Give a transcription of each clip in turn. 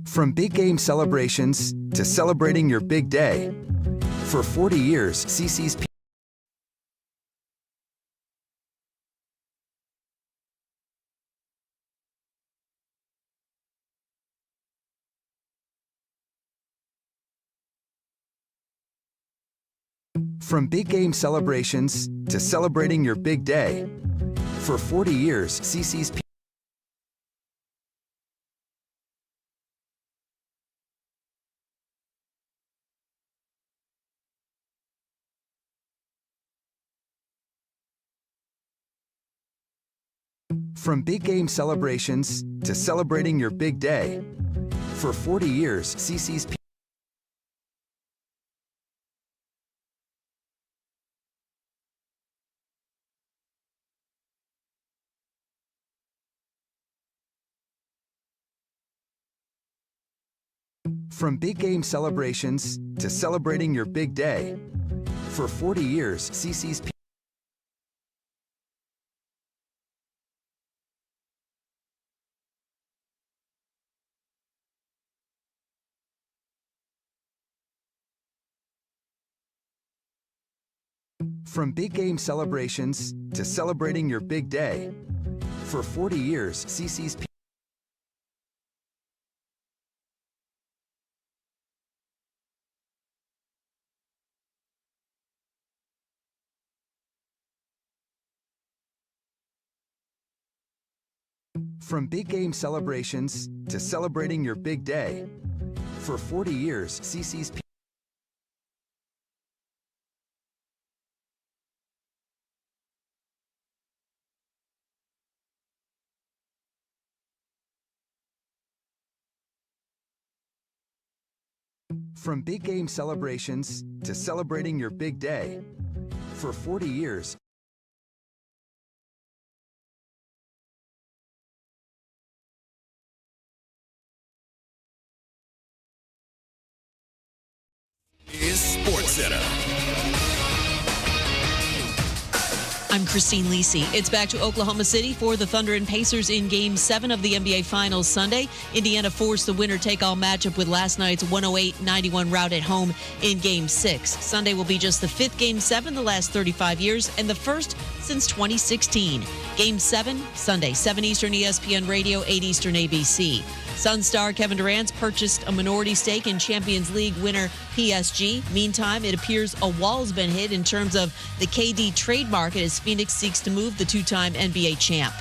From big game celebrations to celebrating your big day. For 40 years, CC's From big game celebrations to celebrating your big day. For 40 years, CC's From big game celebrations to celebrating your big day. For 40 years, CC's From big game celebrations to celebrating your big day. For 40 years, CC's From big game celebrations to celebrating your big day. For 40 years, CC's From big game celebrations to celebrating your big day. For 40 years, CC's From big game celebrations to celebrating your big day. For 40 years, is SportsCenter. I'm Christine Lisi. It's back to Oklahoma City for the Thunder and Pacers in Game 7 of the NBA Finals Sunday. Indiana forced the winner-take-all matchup with last night's 108-91 rout at home in Game 6. Sunday will be just the fifth Game 7 the last 35 years and the first since 2016. Game 7, Sunday, 7 Eastern ESPN Radio, 8 Eastern ABC. Sun star Kevin Durant purchased a minority stake in Champions League winner PSG. Meantime, it appears a wall's been hit in terms of the KD trade market as Phoenix seeks to move the two-time NBA champ.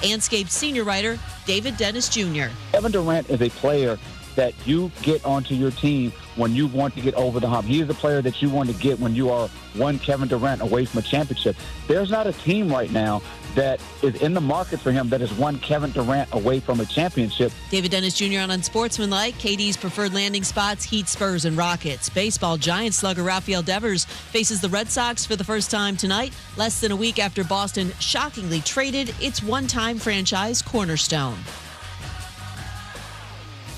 Anscape senior writer David Dennis Jr. Kevin Durant is a player that you get onto your team when you want to get over the hump. He is the player that you want to get when you are one Kevin Durant away from a championship. There's not a team right now that is in the market for him that is one Kevin Durant away from a championship. David Dennis Jr. on Unsportsmanlike. KD's preferred landing spots, Heat, Spurs, and Rockets. Baseball, Giants slugger Rafael Devers faces the Red Sox for the first time tonight, less than a week after Boston shockingly traded its one-time franchise cornerstone.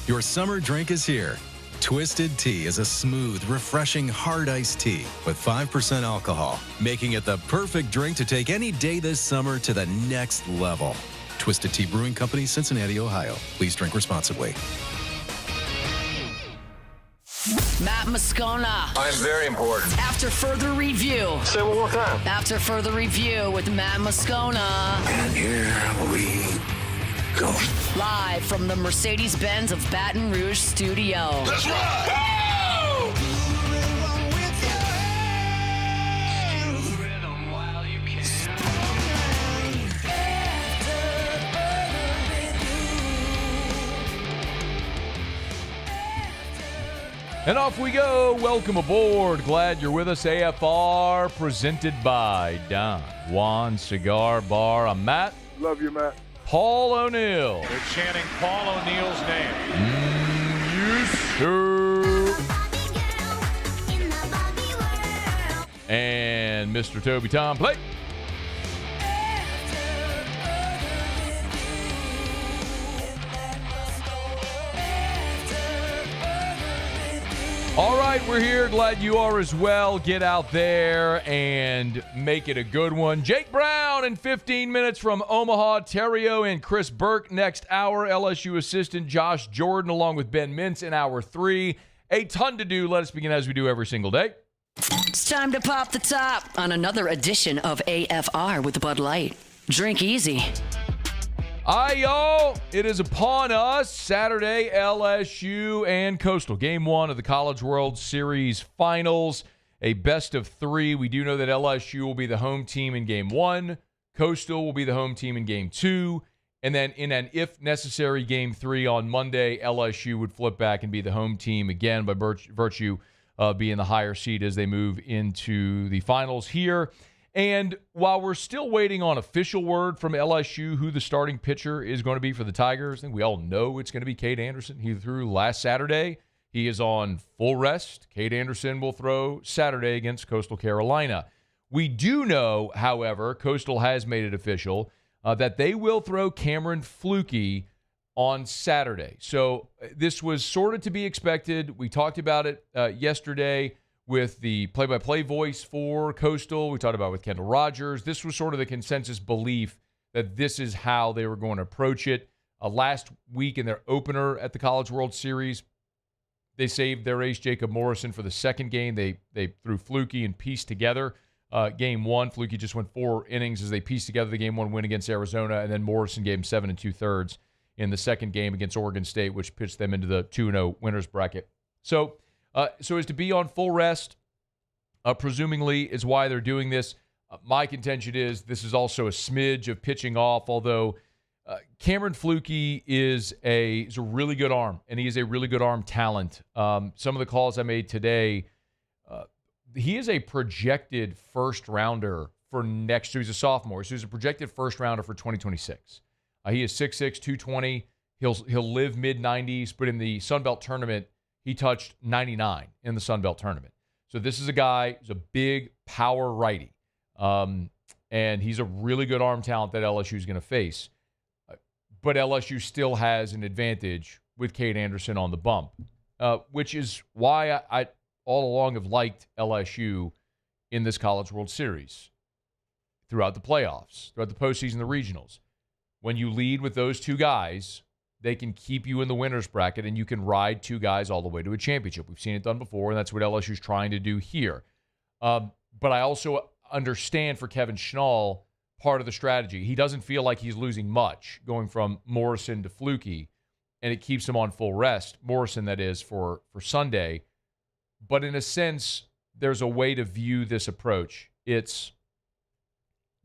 Your summer drink is here. Twisted Tea is a smooth, refreshing, hard iced tea with 5% alcohol, making it the perfect drink to take any day this summer to the next level. Twisted Tea Brewing Company, Cincinnati, Ohio. Please drink responsibly. Matt Moscona. I'm very important. After further review. Say it one more time. After further review with Matt Moscona. And here we go. Live from the Mercedes-Benz of Baton Rouge studio. Let's ride! And off we go. Welcome aboard. Glad you're with us. AFR presented by Don Juan Cigar Bar. I'm Matt. Love you, Matt. Paul O'Neill. They're chanting Paul O'Neill's name. Yes, sir. And Mr. Toby Tom Plate. All right. right, we're here. Glad you are as well. Get out there and make it a good one. Jake Brown in 15 minutes from Omaha. Terrio and Chris Burke next hour. LSU assistant Josh Jordan along with Ben Mintz in hour 3. A ton to do. Let us begin as we do every single day. It's time to pop the top on another edition of AFR with Bud Light. Drink easy. Aye, y'all. It is upon us. Saturday, LSU and Coastal. Game 1 of the College World Series Finals. A best of 3. We do know that LSU will be the home team in Game 1. Coastal will be the home team in Game 2. And then in an if necessary Game 3 on Monday, LSU would flip back and be the home team again by virtue of being the higher seed as they move into the finals here. And while we're still waiting on official word from LSU who the starting pitcher is going to be for the Tigers, I think we all know it's going to be Cade Anderson. He threw last Saturday. He is on full rest. Cade Anderson will throw Saturday against Coastal Carolina. We do know, however, Coastal has made it official that they will throw Cameron Fluke on Saturday. So this was sort of to be expected. We talked about it yesterday with the play-by-play voice for Coastal. We talked about it with Kendall Rogers. This was sort of the consensus belief that this is how they were going to approach it. Last week in their opener at the College World Series, they saved their ace Jacob Morrison for the second game. They threw Fluke and pieced together Game 1. Fluke just went 4 innings as they pieced together the Game 1 win against Arizona, and then Morrison gave him 7 2/3 in the second game against Oregon State, which pitched them into the 2-0 winners bracket. So as to be on full rest, presumably is why they're doing this. My contention is this is also a smidge of pitching off, although Cameron Fluke is a really good arm, and he is a really good arm talent. Some of the calls I made today, he is a projected first-rounder for next year. He's a sophomore, so he's a projected first-rounder for 2026. He is 6'6", 220. He'll live mid-90s, but in the Sun Belt tournament, he touched 99 in the Sun Belt tournament. So this is a guy who's a big power righty, and he's a really good arm talent that LSU is going to face. But LSU still has an advantage with Cade Anderson on the bump, which is why I all along have liked LSU in this College World Series throughout the playoffs, throughout the postseason, the regionals. When you lead with those two guys, they can keep you in the winner's bracket, and you can ride two guys all the way to a championship. We've seen it done before, and that's what LSU is trying to do here. But I also understand for Kevin Schnall part of the strategy. He doesn't feel like he's losing much going from Morrison to Fluke, and it keeps him on full rest. Morrison, that is, for Sunday. But in a sense, there's a way to view this approach. It's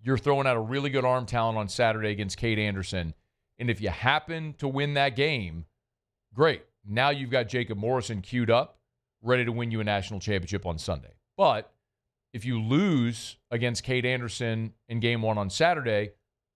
you're throwing out a really good arm talent on Saturday against Cade Anderson, and if you happen to win that game, great. Now you've got Jacob Morrison queued up, ready to win you a national championship on Sunday. But if you lose against Cade Anderson in Game 1 on Saturday,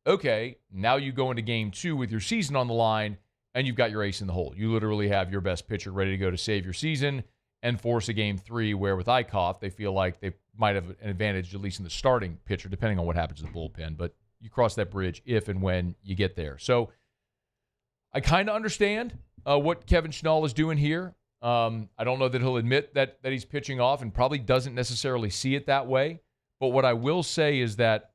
okay, now you go into Game 2 with your season on the line, and you've got your ace in the hole. You literally have your best pitcher ready to go to save your season and force a Game 3 where with Eichhoff, they feel like they might have an advantage, at least in the starting pitcher, depending on what happens in the bullpen. But you cross that bridge if and when you get there. So I kind of understand what Kevin Schnall is doing here. I don't know that he'll admit that he's pitching off and probably doesn't necessarily see it that way. But what I will say is that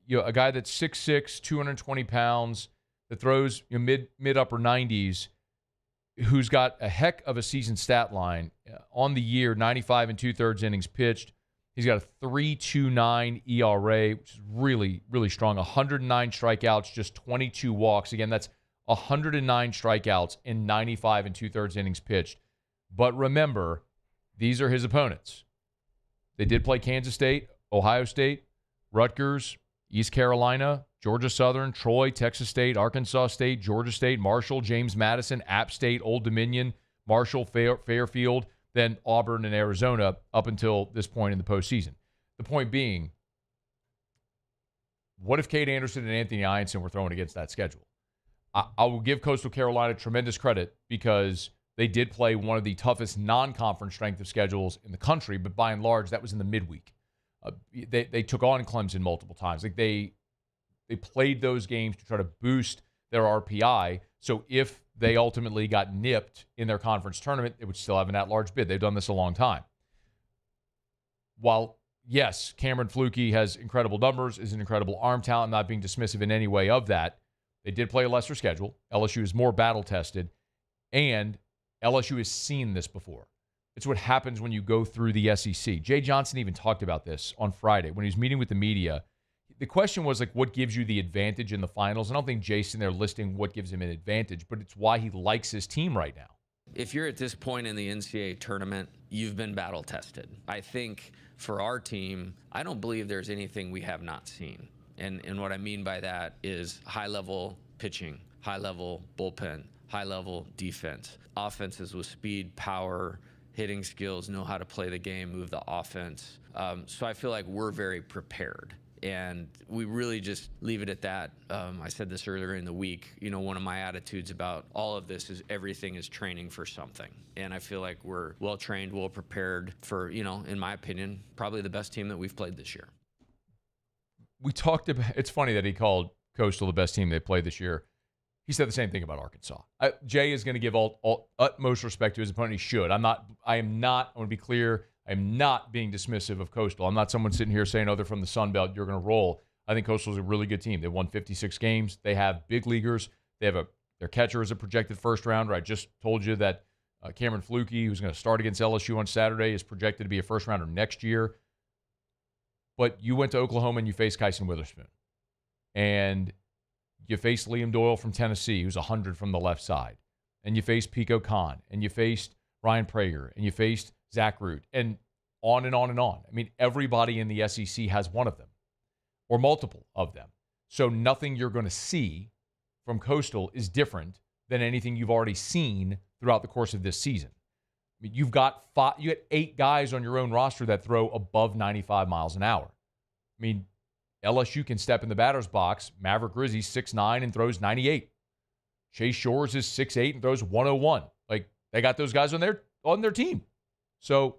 a guy that's 6'6", 220 pounds, that throws mid-upper 90s, who's got a heck of a season stat line on the year, 95 2/3 innings pitched. He's got a 3.29 ERA, which is really, really strong. 109 strikeouts, just 22 walks. Again, that's 109 strikeouts in 95 2/3 innings pitched. But remember, these are his opponents. They did play Kansas State, Ohio State, Rutgers, East Carolina, Georgia Southern, Troy, Texas State, Arkansas State, Georgia State, Marshall, James Madison, App State, Old Dominion, Marshall, Fairfield, then Auburn and Arizona up until this point in the postseason. The point being, what if Cade Anderson and Anthony Ianson were thrown against that schedule? I will give Coastal Carolina tremendous credit because they did play one of the toughest non-conference strength of schedules in the country, but by and large, that was in the midweek. They took on Clemson multiple times. Like they played those games to try to boost their RPI So if they ultimately got nipped in their conference tournament, they would still have an at-large bid. They've done this a long time. While, yes, Cameron Fluke has incredible numbers, is an incredible arm talent, not being dismissive in any way of that, they did play a lesser schedule. LSU is more battle-tested, and LSU has seen this before. It's what happens when you go through the SEC. Jay Johnson even talked about this on Friday when he was meeting with the media. The question was, like, what gives you the advantage in the finals? I don't think Jason there listing what gives him an advantage, but it's why he likes his team right now. If you're at this point in the NCAA tournament, you've been battle tested. I think for our team, I don't believe there's anything we have not seen. And what I mean by that is high-level pitching, high-level bullpen, high-level defense, offenses with speed, power, hitting skills, know how to play the game, move the offense. So I feel like we're very prepared. And we really just leave it at that. I said this earlier in the week. You know, one of my attitudes about all of this is everything is training for something. And I feel like we're well-trained, well-prepared for, you know, in my opinion, probably the best team that we've played this year. We talked about, it's funny that he called Coastal the best team they played this year. He said the same thing about Arkansas. Jay is going to give all utmost respect to his opponent. He should. I want to be clear, I'm not being dismissive of Coastal. I'm not someone sitting here saying, oh, they're from the Sun Belt, you're going to roll. I think Coastal is a really good team. They've won 56 games. They have big leaguers. They have their catcher is a projected first rounder. I just told you that Cameron Fluke, who's going to start against LSU on Saturday, is projected to be a first rounder next year. But you went to Oklahoma and you faced Kyson Witherspoon. And you faced Liam Doyle from Tennessee, who's 100 from the left side. And you faced Pico Khan. And you faced Ryan Prager. And you faced Zach Root. And on and on and on. I mean, everybody in the SEC has one of them. Or multiple of them. So nothing you're going to see from Coastal is different than anything you've already seen throughout the course of this season. I mean, you got 8 guys on your own roster that throw above 95 miles an hour. I mean, LSU can step in the batter's box. Maverick Grizzly's 6'9" and throws 98. Chase Shores is 6'8" and throws 101. Like, they got those guys on their team. So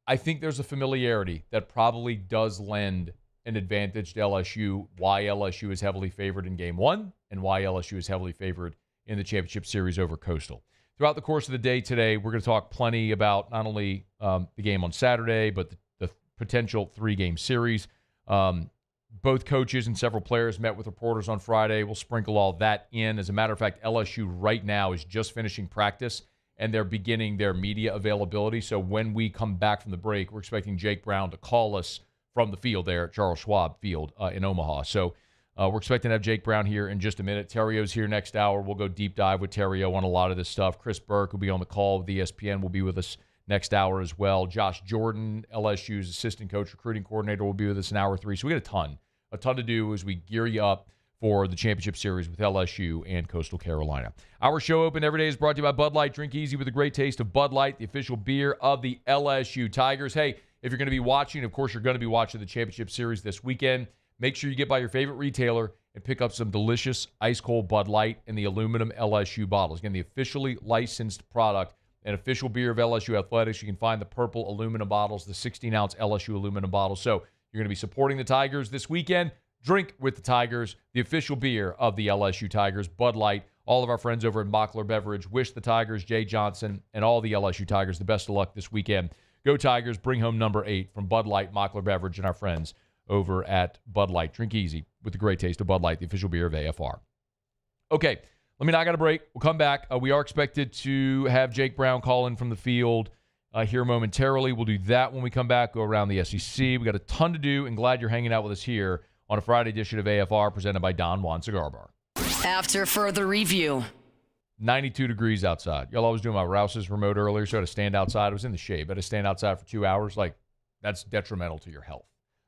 I think there's a familiarity that probably does lend an advantage to LSU, why LSU is heavily favored in Game 1 and why LSU is heavily favored in the championship series over Coastal. Throughout the course of the day today, we're going to talk plenty about not only the game on Saturday, but the potential 3-game series. Both coaches and several players met with reporters on Friday. We'll sprinkle all that in. As a matter of fact, LSU right now is just finishing practice, and they're beginning their media availability. So when we come back from the break, we're expecting Jake Brown to call us from the field there at Charles Schwab Field in Omaha. So we're expecting to have Jake Brown here in just a minute. Terrio's here next hour. We'll go deep dive with Terrio on a lot of this stuff. Chris Burke will be on the call with ESPN. Will be with us next hour as well. Josh Jordan, LSU's assistant coach, recruiting coordinator, will be with us in hour 3. So we got a ton to do as we gear you up for the championship series with LSU and Coastal Carolina. Our show open every day is brought to you by Bud Light. Drink easy with a great taste of Bud Light, the official beer of the LSU Tigers. Hey, if you're going to be watching, of course, you're going to be watching the championship series this weekend. Make sure you get by your favorite retailer and pick up some delicious ice-cold Bud Light in the aluminum LSU bottles. Again, the officially licensed product and official beer of LSU Athletics. You can find the purple aluminum bottles, the 16-ounce LSU aluminum bottles. So you're going to be supporting the Tigers this weekend. Drink with the Tigers, the official beer of the LSU Tigers, Bud Light. All of our friends over at Mockler Beverage wish the Tigers, Jay Johnson, and all the LSU Tigers the best of luck this weekend. Go Tigers, bring home number 8 from Bud Light, Mockler Beverage, and our friends over at Bud Light. Drink easy with the great taste of Bud Light, the official beer of AFR. Okay, let me knock out a break. We'll come back. We are expected to have Jake Brown call in from the field here momentarily. We'll do that when we come back, go around the SEC. We got a ton to do, and glad you're hanging out with us here on a Friday edition of AFR presented by Don Juan Cigar Bar. After further review. 92 degrees outside. Y'all always doing my Rouse's remote earlier, so I had to stand outside. I was in the shade, but I had to stand outside for 2 hours. Like, that's detrimental to your health.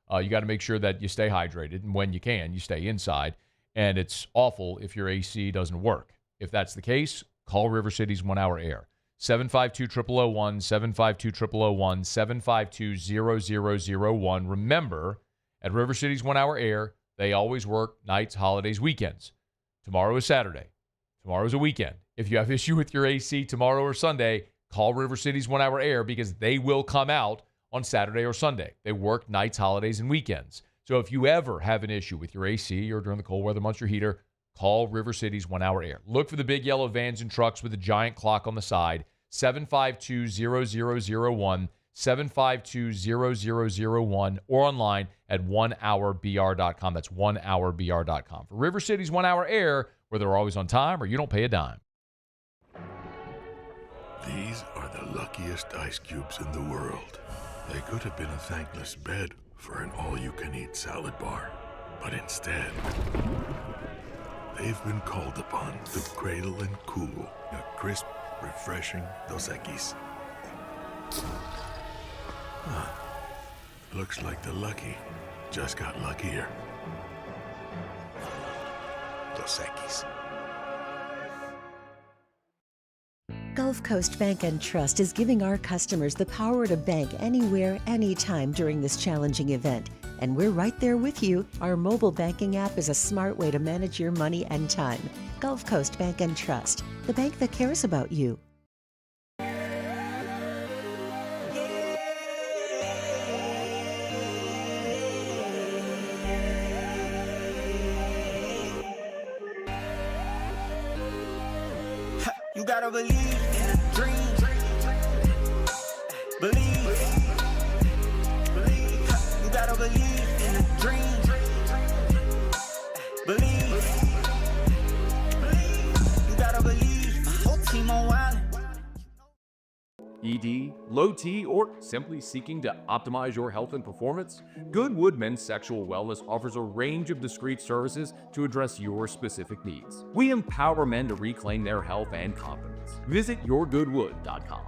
You got to make sure that you stay hydrated, and when you can, you stay inside. And it's awful if your AC doesn't work. If that's the case, call River City's 1 Hour Air. 752-0001, 752-0001, 752-0001. Remember, at River City's 1 Hour Air, they always work nights, holidays, weekends. Tomorrow is Saturday. Tomorrow's a weekend. If you have issue with your AC tomorrow or Sunday, call River City's 1 Hour Air because they will come out on Saturday or Sunday. They work nights, holidays, and weekends. So if you ever have an issue with your AC or during the cold weather months, your heater, call River City's 1 Hour Air. Look for the big yellow vans and trucks with a giant clock on the side, 752-0001, 752-0001, or online at onehourbr.com. That's onehourbr.com. For River City's 1 Hour Air, where they're always on time or you don't pay a dime. These are the luckiest ice cubes in the world. They could have been a thankless bed for an all-you-can-eat salad bar. But instead, they've been called upon to cradle and cool a crisp, refreshing Dos Equis. Huh. Looks like the lucky just got luckier. Dos Equis. Gulf Coast Bank and Trust is giving our customers the power to bank anywhere, anytime during this challenging event. And we're right there with you. Our mobile banking app is a smart way to manage your money and time. Gulf Coast Bank and Trust, the bank that cares about you. You gotta believe in a dream. Believe. You gotta believe in a dream. Believe. You gotta believe. My whole team on wild. ED, low T, or simply seeking to optimize your health and performance? Goodwood Men's Sexual Wellness offers a range of discreet services to address your specific needs. We empower men to reclaim their health and confidence. Visit yourgoodwood.com.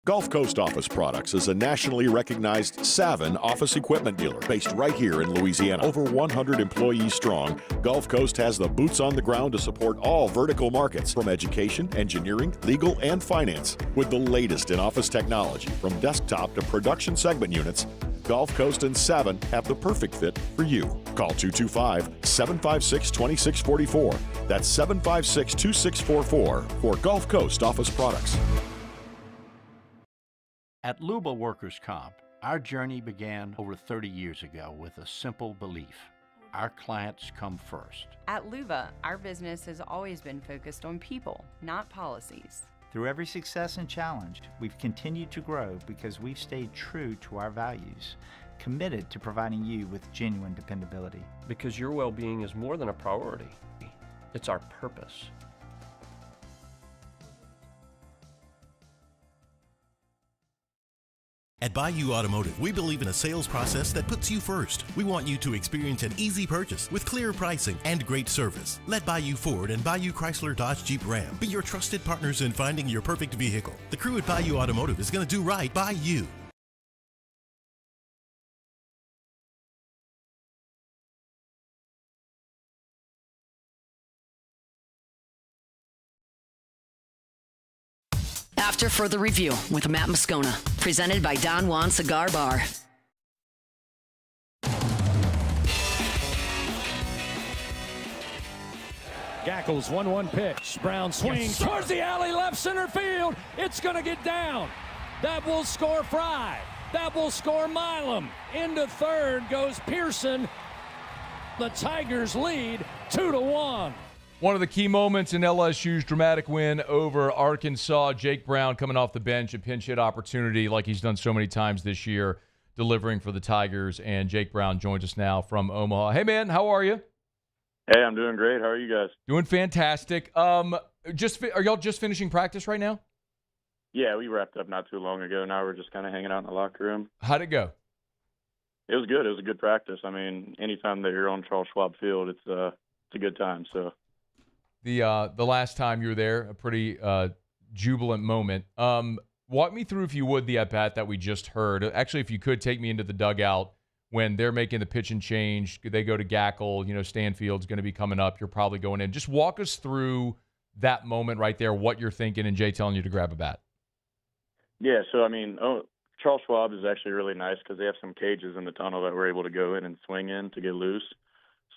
Gulf Coast Office Products is a nationally recognized Savin office equipment dealer based right here in Louisiana. Over 100 employees strong, Gulf Coast has the boots on the ground to support all vertical markets, from education, engineering, legal, and finance. With the latest in office technology, from desktop to production segment units, Gulf Coast and Savin have the perfect fit for you. Call 225-756-2644. That's 756-2644 for Gulf Coast Office Products. At Luba Workers' Comp, our journey began over 30 years ago with a simple belief: our clients come first. At Luba, our business has always been focused on people, not policies. Through every success and challenge, we've continued to grow because we've stayed true to our values, committed to providing you with genuine dependability. Because your well-being is more than a priority. It's our purpose. At Bayou Automotive, we believe in a sales process that puts you first. We want you to experience an easy purchase with clear pricing and great service. Let Bayou Ford and Bayou Chrysler Dodge Jeep Ram be your trusted partners in finding your perfect vehicle. The crew at Bayou Automotive is going to do right by you. After further review with Matt Moscona, presented by Don Juan Cigar Bar. Gackles 1-1 pitch. Brown swings towards the alley, left center field. It's going to get down. That will score Fry. That will score Milam. Into third goes Pearson. The Tigers lead 2-1. One of the key moments in LSU's dramatic win over Arkansas, Jake Brown coming off the bench, a pinch hit opportunity like he's done so many times this year, delivering for the Tigers. And Jake Brown joins us now from Omaha. Hey, man, how are you? Hey, I'm doing great. How are you guys? Doing fantastic. Are y'all just finishing practice right now? Yeah, we wrapped up not too long ago. Now we're just kind of hanging out in the locker room. How'd it go? It was good. It was a good practice. I mean, anytime that you're on Charles Schwab Field, it's a good time. So. The last time you were there, a pretty jubilant moment. Walk me through, if you would, the at-bat that we just heard. Actually, if you could, take me into the dugout when they're making the pitch and change. They go to Gackle. You know, Stanfield's going to be coming up. You're probably going in. Just walk us through that moment right there, what you're thinking, and Jay telling you to grab a bat. Yeah, so, I mean, Charles Schwab is actually really nice because they have some cages in the tunnel that we're able to go in and swing in to get loose.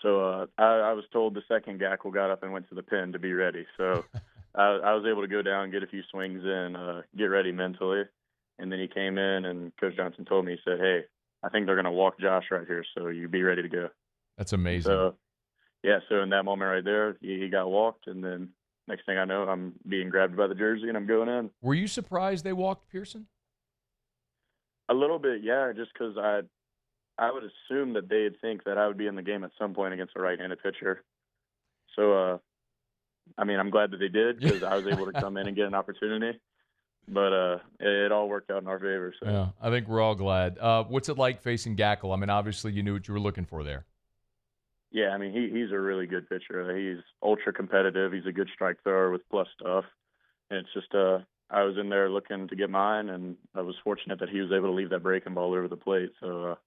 So I was told the second Gackle got up and went to the pen to be ready. So I was able to go down, get a few swings in, get ready mentally. And then he came in, and Coach Johnson told me, he said, hey, I think they're going to walk Josh right here, so you be ready to go. That's amazing. So, yeah, so in that moment right there, he got walked, and then next thing I know, I'm being grabbed by the jersey and I'm going in. Were you surprised they walked Pearson? A little bit, yeah, just because I would assume that they'd think that I would be in the game at some point against a right-handed pitcher. So, I mean, I'm glad that they did because I was able to come in and get an opportunity. But it all worked out in our favor. So. Yeah, I think we're all glad. What's it like facing Gackle? I mean, obviously you knew what you were looking for there. Yeah, I mean, he's a really good pitcher. He's ultra competitive. He's a good strike thrower with plus stuff. And it's just I was in there looking to get mine, and I was fortunate that he was able to leave that breaking ball over the plate. So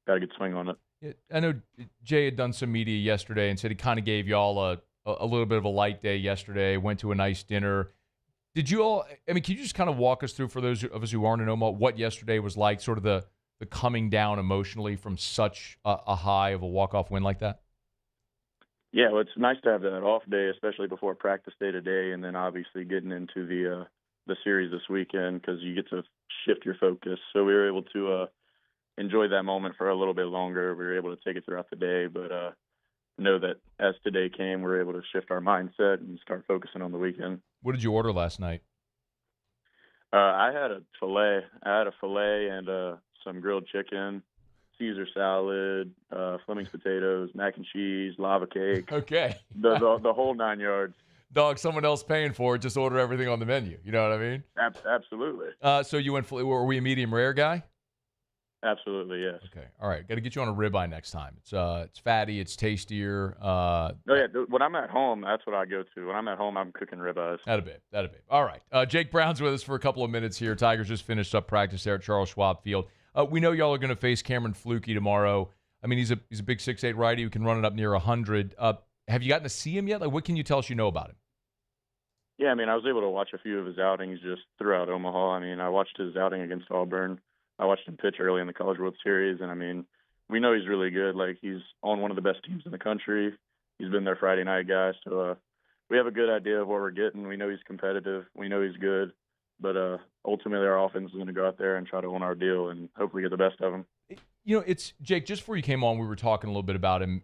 got a good swing on it. Yeah, I know Jay had done some media yesterday and said he kind of gave y'all a little bit of a light day yesterday, went to a nice dinner. Did you all, I mean, can you just kind of walk us through, for those of us who aren't in Omaha, what yesterday was like, sort of the coming down emotionally from such a high of a walk-off win like that? Yeah, well, it's nice to have that off day, especially before practice day today, and then obviously getting into the series this weekend because you get to shift your focus. So we were able to enjoy that moment for a little bit longer. We were able to take it throughout the day, but know that as today came, we were able to shift our mindset and start focusing on the weekend. What did you order last night? I had a filet. And some grilled chicken, Caesar salad, Fleming's potatoes, mac and cheese, lava cake. Okay. the whole 9 yards. Dog, someone else paying for it, just order everything on the menu. You know what I mean? Absolutely. So you went, were we a medium rare guy? Absolutely, yes. Okay, all right. Got to get you on a ribeye next time. It's fatty, it's tastier. When I'm at home, that's what I go to. When I'm at home, I'm cooking ribeyes. That a babe. All right. Jake Brown's with us for a couple of minutes here. Tigers just finished up practice there at Charles Schwab Field. We know y'all are going to face Cameron Flukie tomorrow. I mean, he's a big 6'8" righty who can run it up near 100. Have you gotten to see him yet? Like, what can you tell us you know about him? Yeah, I mean, I was able to watch a few of his outings just throughout Omaha. I mean, I watched his outing against Auburn. I watched him pitch early in the College World Series, and I mean, we know he's really good. Like, he's on one of the best teams in the country. He's been their Friday night guy, so we have a good idea of what we're getting. We know he's competitive. We know he's good, but ultimately our offense is going to go out there and try to win our deal and hopefully get the best of him. You know, it's Jake. Just before you came on, we were talking a little bit about him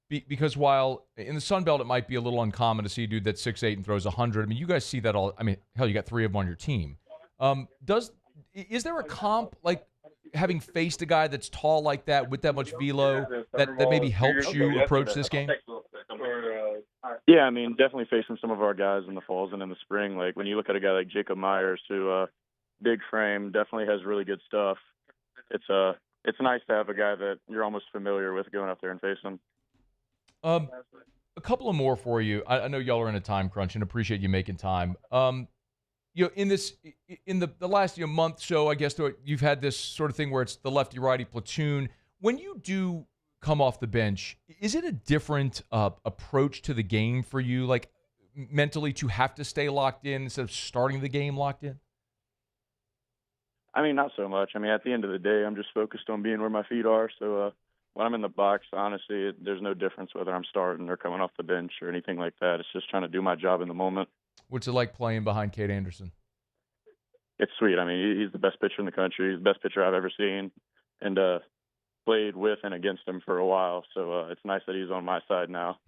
because while in the Sun Belt it might be a little uncommon to see a dude that's 6'8" and throws 100. I mean, you guys see that all. I mean, hell, you got 3 of them on your team. Is there a comp, like having faced a guy that's tall like that with that much velo that maybe helps you approach this game? Yeah, I mean, definitely facing some of our guys in the falls and in the spring. Like when you look at a guy like Jacob Myers, who big frame, definitely has really good stuff. It's nice to have a guy that you're almost familiar with going out there and facing. A couple of more for you. I know y'all are in a time crunch and appreciate you making time. You know, in the last month, so I guess you've had this sort of thing where it's the lefty-righty platoon. When you do come off the bench, is it a different approach to the game for you, like mentally, to have to stay locked in instead of starting the game locked in? I mean, not so much. I mean, at the end of the day, I'm just focused on being where my feet are. So when I'm in the box, honestly, there's no difference whether I'm starting or coming off the bench or anything like that. It's just trying to do my job in the moment. What's it like playing behind Kate Anderson? It's sweet. I mean, he's the best pitcher in the country. He's the best pitcher I've ever seen, and played with and against him for a while. So it's nice that he's on my side now.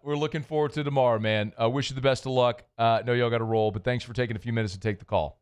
We're looking forward to tomorrow, man. I wish you the best of luck. Know y'all got to roll, but thanks for taking a few minutes to take the call.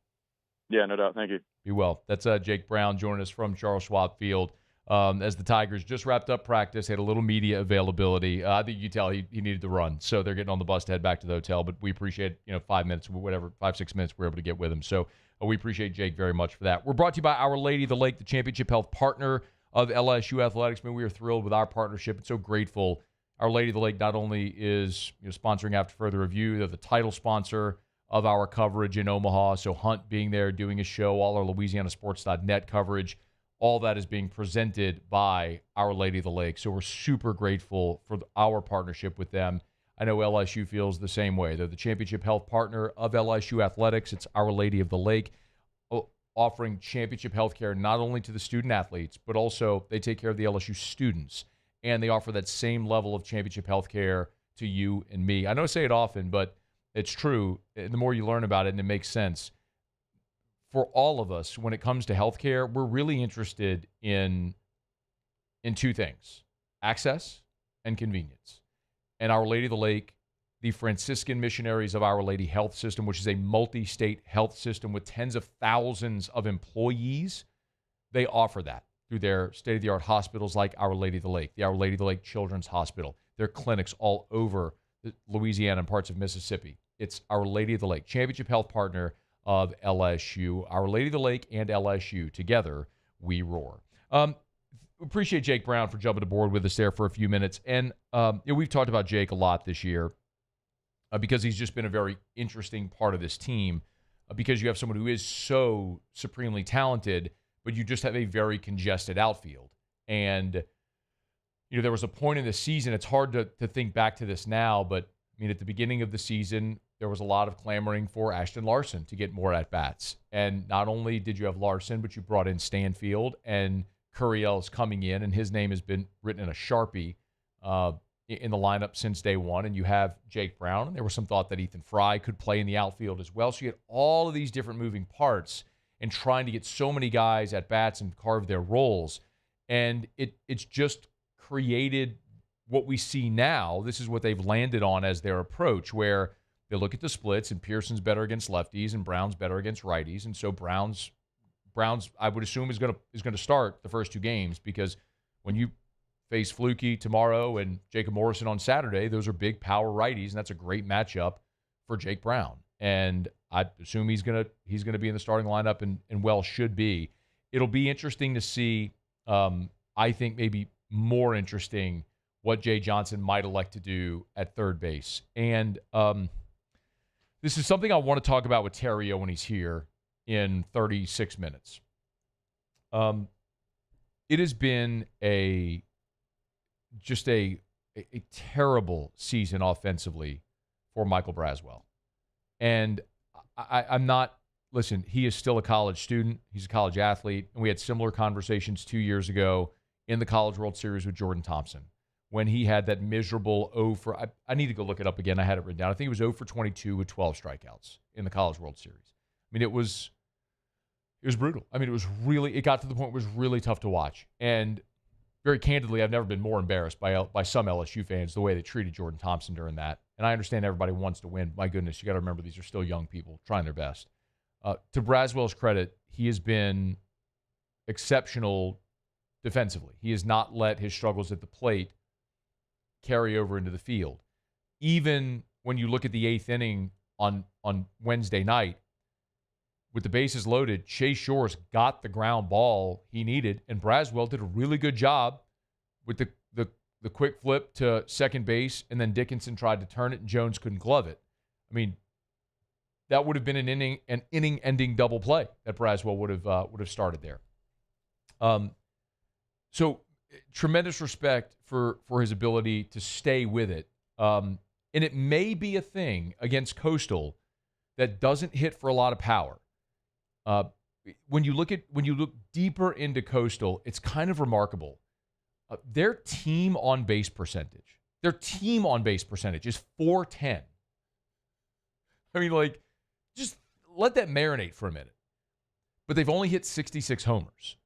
Yeah, no doubt. Thank you. Be well. That's Jake Brown joining us from Charles Schwab Field. As the Tigers just wrapped up practice, had a little media availability. I think you tell he needed to run, so they're getting on the bus to head back to the hotel. But we appreciate 5 minutes, 5-6 minutes we're able to get with him. So we appreciate Jake very much for that. We're brought to you by Our Lady of the Lake, the championship health partner of LSU athletics. Man, we are thrilled with our partnership and so grateful. Our Lady of the Lake not only is sponsoring After Further Review, they're the title sponsor of our coverage in Omaha. So Hunt being there, doing a show, all our LouisianaSports.net coverage. All that is being presented by Our Lady of the Lake. So we're super grateful for our partnership with them. I know LSU feels the same way. They're the championship health partner of LSU athletics. It's Our Lady of the Lake, offering championship health care not only to the student athletes, but also they take care of the LSU students. And they offer that same level of championship health care to you and me. I know I say it often, but it's true. And the more you learn about it, and it makes sense. For all of us, when it comes to healthcare, we're really interested in two things. access and convenience. And Our Lady of the Lake, the Franciscan Missionaries of Our Lady Health System, which is a multi-state health system with tens of thousands of employees, they offer that through their state-of-the-art hospitals like Our Lady of the Lake, the Our Lady of the Lake Children's Hospital, their clinics all over Louisiana and parts of Mississippi. It's Our Lady of the Lake, championship health partner of LSU. Our Lady of the Lake and LSU, together we roar. Appreciate Jake Brown for jumping aboard with us there for a few minutes. And we've talked about Jake a lot this year because he's just been a very interesting part of this team because you have someone who is so supremely talented, but you just have a very congested outfield. And, there was a point in the season, it's hard to think back to this now, but, at the beginning of the season, there was a lot of clamoring for Ashton Larson to get more at-bats. And not only did you have Larson, but you brought in Stanfield, and Curiel's coming in, and his name has been written in a Sharpie in the lineup since day one. And you have Jake Brown, and there was some thought that Ethan Fry could play in the outfield as well. So you had all of these different moving parts and trying to get so many guys at bats and carve their roles. And it's just created what we see now. This is what they've landed on as their approach, where they look at the splits, and Pearson's better against lefties and Brown's better against righties. And so Brown's I would assume is going to start the first two games, because when you face Fluky tomorrow and Jacob Morrison on Saturday, those are big power righties, and that's a great matchup for Jake Brown. And I assume he's going to be in the starting lineup, and well should be. It'll be interesting to see. I think maybe more interesting what Jay Johnson might elect to do at third base. And this is something I want to talk about with Terrio when he's here in 36 minutes. It has been a terrible season offensively for Michael Braswell. And I'm not, listen, he is still a college student. He's a college athlete. And we had similar conversations 2 years ago in the College World Series with Jordan Thompson, when he had that miserable 0 for, I need to go look it up again. I had it written down. I think it was 0 for 22 with 12 strikeouts in the College World Series. It was brutal. It got to the point where it was really tough to watch. And very candidly, I've never been more embarrassed by some LSU fans the way they treated Jordan Thompson during that. And I understand everybody wants to win. My goodness, you got to remember these are still young people trying their best. To Braswell's credit, he has been exceptional defensively. He has not let his struggles at the plate carry over into the field. Even when you look at the eighth inning on Wednesday night, with the bases loaded, Chase Shores got the ground ball he needed, and Braswell did a really good job with the quick flip to second base, and then Dickinson tried to turn it, and Jones couldn't glove it. That would have been an inning-ending double play that Braswell would have started there. So tremendous respect for his ability to stay with it. And it may be a thing against Coastal that doesn't hit for a lot of power. When you look deeper into Coastal, it's kind of remarkable. Their team on base percentage is .410. Just let that marinate for a minute. But they've only hit 66 homers.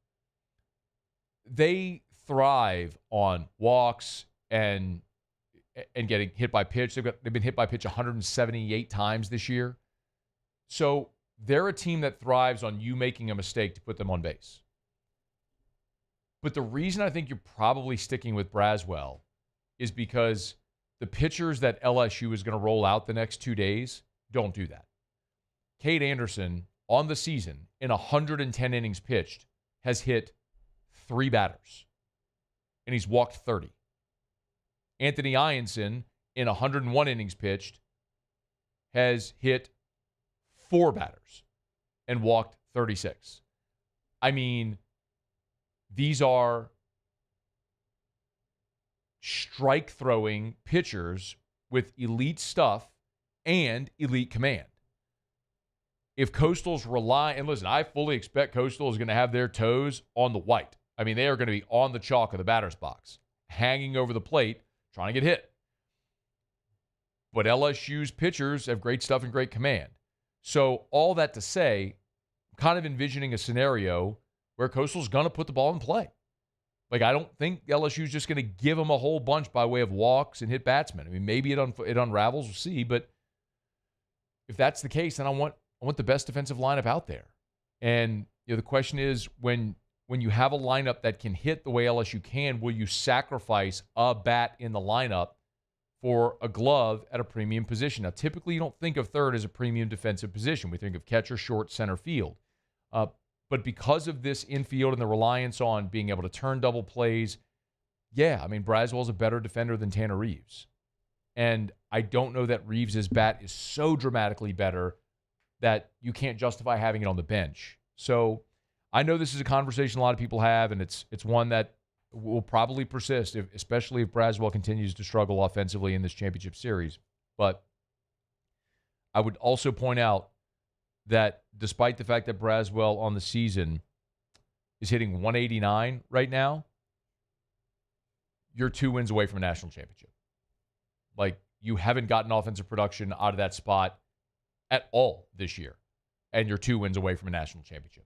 They thrive on walks and getting hit by pitch. They've been hit by pitch 178 times this year. So they're a team that thrives on you making a mistake to put them on base. But the reason I think you're probably sticking with Braswell is because the pitchers that LSU is going to roll out the next 2 days don't do that. Cade Anderson, on the season, in 110 innings pitched, has hit 3 batters, and he's walked 30. Anthony Ianson, in 101 innings pitched, has hit 4 batters and walked 36. These are strike-throwing pitchers with elite stuff and elite command. If Coastal's and listen, I fully expect Coastal is going to have their toes on the white. They are going to be on the chalk of the batter's box, hanging over the plate, trying to get hit. But LSU's pitchers have great stuff and great command. So all that to say, I'm kind of envisioning a scenario where Coastal's going to put the ball in play. Like, I don't think LSU is just going to give them a whole bunch by way of walks and hit batsmen. I mean, maybe it unravels. We'll see. But if that's the case, then I want the best defensive lineup out there. And the question is, when you have a lineup that can hit the way LSU can, will you sacrifice a bat in the lineup for a glove at a premium position? Now, typically you don't think of third as a premium defensive position. We think of catcher, short, center field. But because of this infield and the reliance on being able to turn double plays, yeah, I mean, Braswell's a better defender than Tanner Reeves. And I don't know that Reeves' bat is so dramatically better that you can't justify having it on the bench. So I know this is a conversation a lot of people have, and it's one that will probably persist, especially if Braswell continues to struggle offensively in this championship series. But I would also point out that despite the fact that Braswell on the season is hitting 189 right now, you're 2 wins away from a national championship. Like, you haven't gotten offensive production out of that spot at all this year, and you're 2 wins away from a national championship.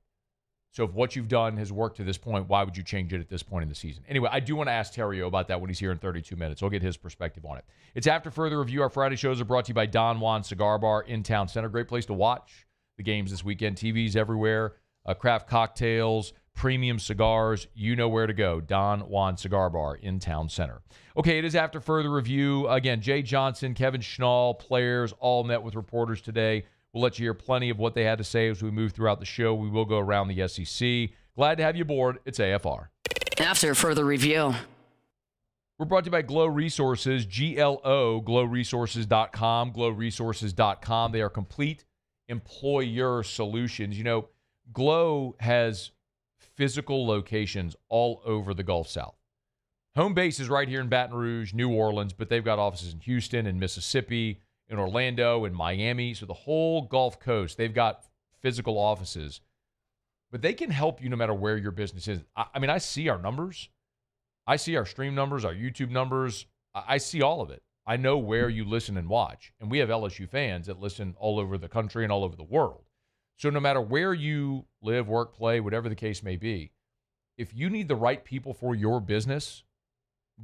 So if what you've done has worked to this point, why would you change it at this point in the season? Anyway, I do want to ask Terrio about that when he's here in 32 minutes. I'll get his perspective on it. It's After Further Review. Our Friday shows are brought to you by Don Juan Cigar Bar in Town Center. Great place to watch the games this weekend. TVs everywhere, craft cocktails, premium cigars. You know where to go. Don Juan Cigar Bar in Town Center. Okay, it is After Further Review. Again, Jay Johnson, Kevin Schnall, players all met with reporters today. We'll let you hear plenty of what they had to say as we move throughout the show. We will go around the SEC. Glad to have you aboard. It's AFR. After Further Review. We're brought to you by Glow Resources, GLO, glowresources.com, glowresources.com. They are complete employer solutions. You know, Glow has physical locations all over the Gulf South. Home base is right here in Baton Rouge, New Orleans, but they've got offices in Houston and Mississippi, in Orlando, in Miami, so the whole Gulf Coast, they've got physical offices. But they can help you no matter where your business is. I mean, I see our numbers. I see our stream numbers, our YouTube numbers. I see all of it. I know where you listen and watch. And we have LSU fans that listen all over the country and all over the world. So no matter where you live, work, play, whatever the case may be, if you need the right people for your business,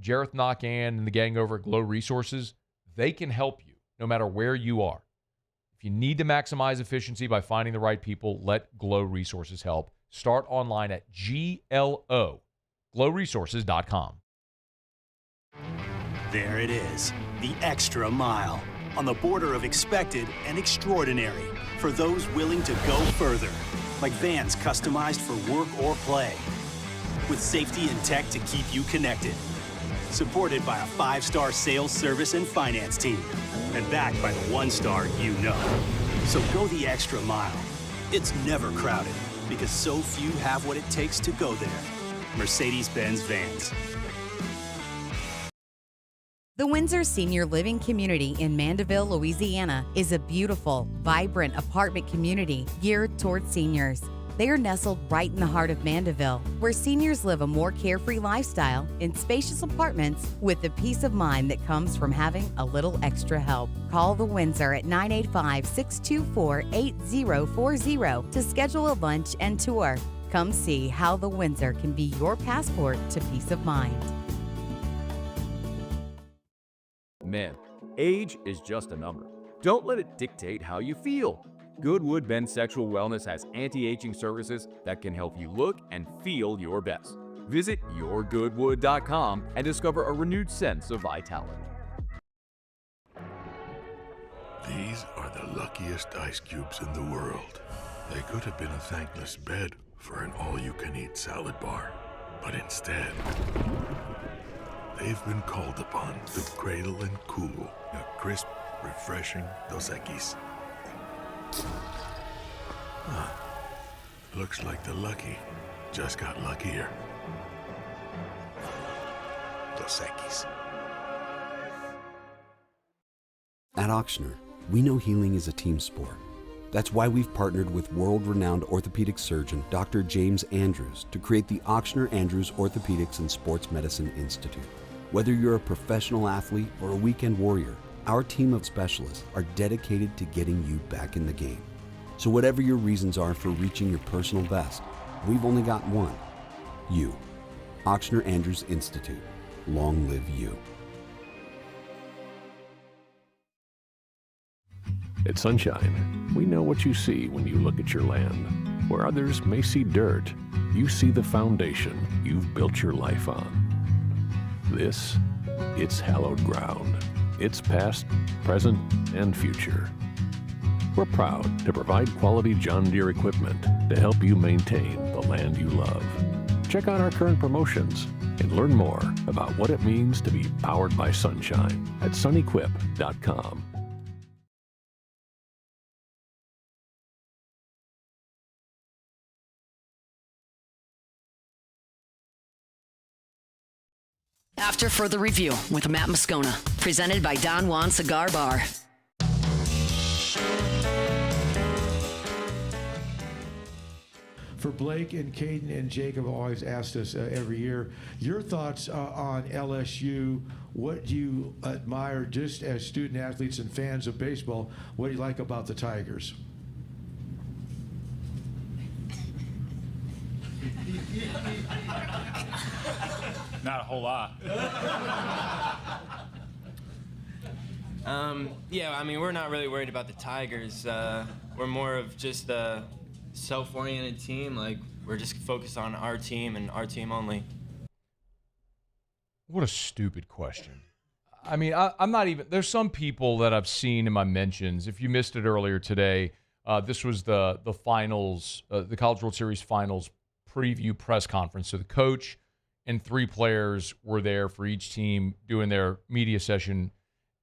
Jareth Knockan and the gang over at Glow Resources, they can help you no matter where you are. If you need to maximize efficiency by finding the right people, let Glow Resources help. Start online at GLO, glowresources.com. There it is, the extra mile, on the border of expected and extraordinary for those willing to go further, like vans customized for work or play, with safety and tech to keep you connected. Supported by a 5-star sales, service, and finance team. And backed by the 1-star you know. So go the extra mile. It's never crowded because so few have what it takes to go there. Mercedes-Benz Vans. The Windsor Senior Living Community in Mandeville, Louisiana is a beautiful, vibrant apartment community geared toward seniors. They are nestled right in the heart of Mandeville, where seniors live a more carefree lifestyle in spacious apartments with the peace of mind that comes from having a little extra help. Call the Windsor at 985-624-8040 to schedule a lunch and tour. Come see how the Windsor can be your passport to peace of mind. Men, age is just a number. Don't let it dictate how you feel. Goodwood Men's Sexual Wellness has anti-aging services that can help you look and feel your best. Visit yourgoodwood.com and discover a renewed sense of vitality. These are the luckiest ice cubes in the world. They could have been a thankless bed for an all-you-can-eat salad bar. But instead, they've been called upon to cradle and cool a crisp, refreshing Dos Equis. Huh. Looks like the lucky just got luckier. Dos Equis. At Ochsner, we know healing is a team sport. That's why we've partnered with world-renowned orthopedic surgeon Dr. James Andrews to create the Ochsner Andrews Orthopedics and Sports Medicine Institute. Whether you're a professional athlete or a weekend warrior, our team of specialists are dedicated to getting you back in the game. So whatever your reasons are for reaching your personal best, we've only got one: you. Ochsner Andrews Institute. Long live you. At Sunshine, we know what you see when you look at your land. Where others may see dirt, you see the foundation you've built your life on. This, it's hallowed ground. It's past, present, and future. We're proud to provide quality John Deere equipment to help you maintain the land you love. Check out our current promotions and learn more about what it means to be powered by sunshine at sunequip.com. After further review with Matt Moscona, presented by Don Juan Cigar Bar. For Blake and Caden and Jacob always asked us every year, your thoughts on LSU. What do you admire just as student athletes and fans of baseball? What do you like about the Tigers? Not a whole lot. Yeah, I mean, we're not really worried about the Tigers. We're more of just a self-oriented team. Like, we're just focused on our team and our team only. What a stupid question. I mean, I'm not even – there's some people that I've seen in my mentions. If you missed it earlier today, this was the finals, the College World Series finals preview press conference. So the coach and 3 players were there for each team doing their media session.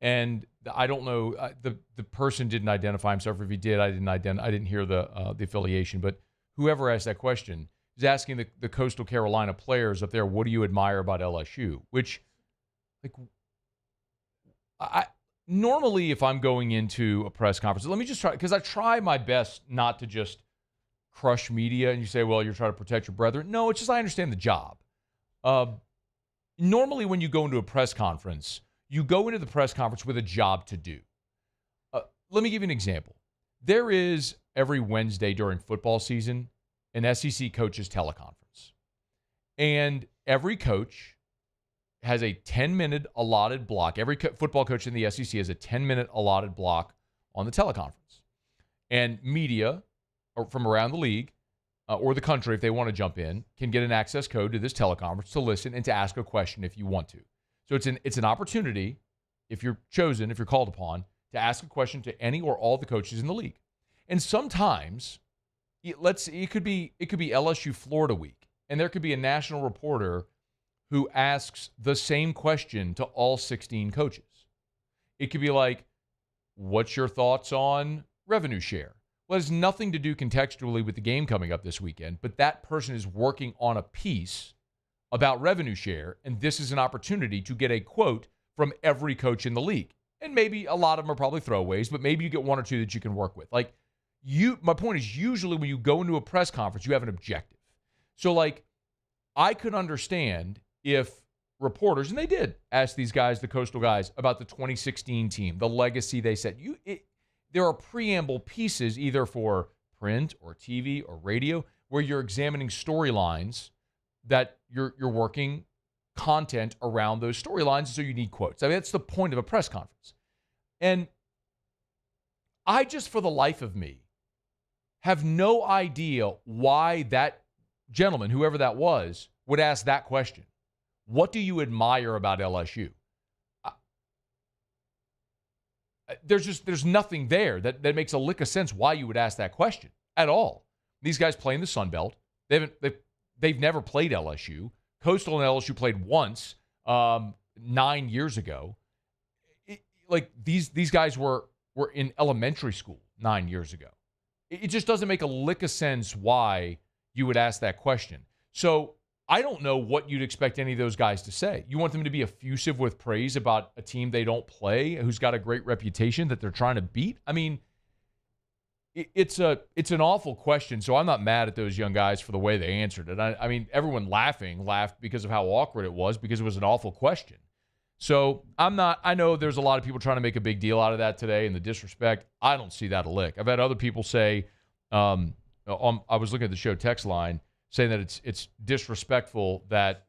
And I don't know, the person didn't identify himself. If he did, I didn't hear the affiliation. But whoever asked that question is asking the Coastal Carolina players up there, what do you admire about LSU? Which, like, I normally if I'm going into a press conference, let me just try, because I try my best not to just crush media. And you say, well, you're trying to protect your brethren. No, it's just I understand the job. Normally when you go into a press conference, you go into the press conference with a job to do. Let me give you an example. There is every Wednesday during football season an SEC coaches teleconference. And every coach has a 10-minute allotted block. Every football coach in the SEC has a 10-minute allotted block on the teleconference. And media from around the league or the country, if they want to jump in, can get an access code to this teleconference to listen and to ask a question if you want to. So it's an opportunity, if you're chosen, if you're called upon, to ask a question to any or all the coaches in the league. And sometimes, it could be LSU Florida week, and there could be a national reporter who asks the same question to all 16 coaches. It could be like, what's your thoughts on revenue share? Well, it has nothing to do contextually with the game coming up this weekend, but that person is working on a piece about revenue share, and this is an opportunity to get a quote from every coach in the league. And maybe a lot of them are probably throwaways, but maybe you get one or two that you can work with. Like, my point is, usually when you go into a press conference, you have an objective. So, like, I could understand if reporters, and they did ask these guys, the Coastal guys, about the 2016 team, the legacy they set. There are preamble pieces either for print or TV or radio where you're examining storylines that you're working content around those storylines, so you need quotes. I mean, that's the point of a press conference. And I just, for the life of me, have no idea why that gentleman, whoever that was, would ask that question. What do you admire about LSU? There's nothing there that makes a lick of sense why you would ask that question at all. These guys play in the Sun Belt. They've never played LSU. Coastal and LSU played once 9 years ago. These guys were in elementary school 9 years ago. It just doesn't make a lick of sense why you would ask that question. So I don't know what you'd expect any of those guys to say. You want them to be effusive with praise about a team they don't play, who's got a great reputation that they're trying to beat? I mean, it's an awful question, so I'm not mad at those young guys for the way they answered it. I mean, everyone laughed because of how awkward it was, because it was an awful question. So I know there's a lot of people trying to make a big deal out of that today and the disrespect. I don't see that a lick. I've had other people say, I was looking at the show text line, saying that it's disrespectful that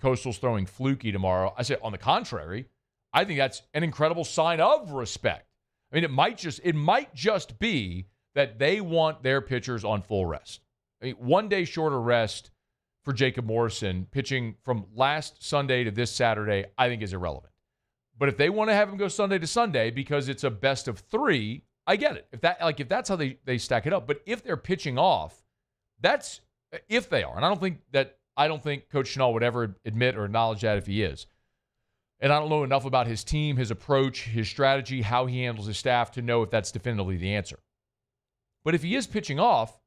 Coastal's throwing fluky tomorrow. I say, on the contrary, I think that's an incredible sign of respect. I mean, it might just be that they want their pitchers on full rest. I mean, 1 day shorter rest for Jacob Morrison pitching from last Sunday to this Saturday, I think is irrelevant. But if they want to have him go Sunday to Sunday because it's a best of 3, I get it. If that's how they stack it up. But if they're pitching off, that's if they are. And I don't think Coach Schnall would ever admit or acknowledge that if he is. And I don't know enough about his team, his approach, his strategy, how he handles his staff to know if that's definitively the answer. But if he is pitching off,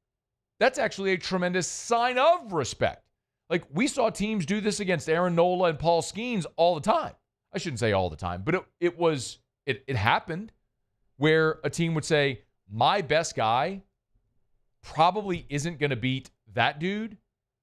that's actually a tremendous sign of respect. Like, we saw teams do this against Aaron Nola and Paul Skeens all the time. I shouldn't say all the time, but it happened where a team would say, my best guy probably isn't going to beat that dude,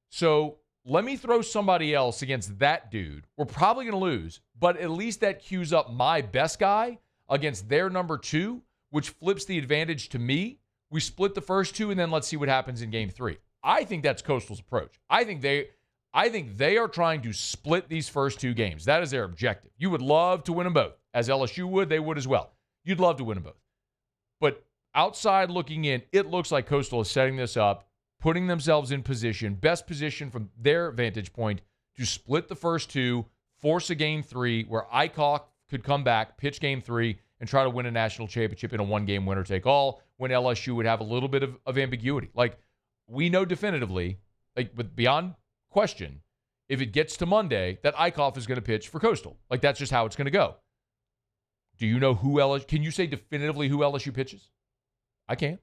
so let me throw somebody else against that dude. We're probably going to lose, but at least that cues up my best guy against their number 2, which flips the advantage to me. We split the first 2, and then let's see what happens in game 3. I think that's Coastal's approach. I think they are trying to split these first 2 games. That is their objective. You would love to win them both. As LSU would, they would as well. You'd love to win them both. But outside looking in, it looks like Coastal is setting this up, putting themselves in position, best position from their vantage point, to split the first 2, force a game 3 where Eichhoff could come back, pitch game 3, and try to win a national championship in a 1-game winner-take-all, when LSU would have a little bit of ambiguity. Like, we know definitively, like, but beyond question, if it gets to Monday, that Eichhoff is going to pitch for Coastal. Like, that's just how it's going to go. Do you know who LSU? Can you say definitively who LSU pitches? I can't.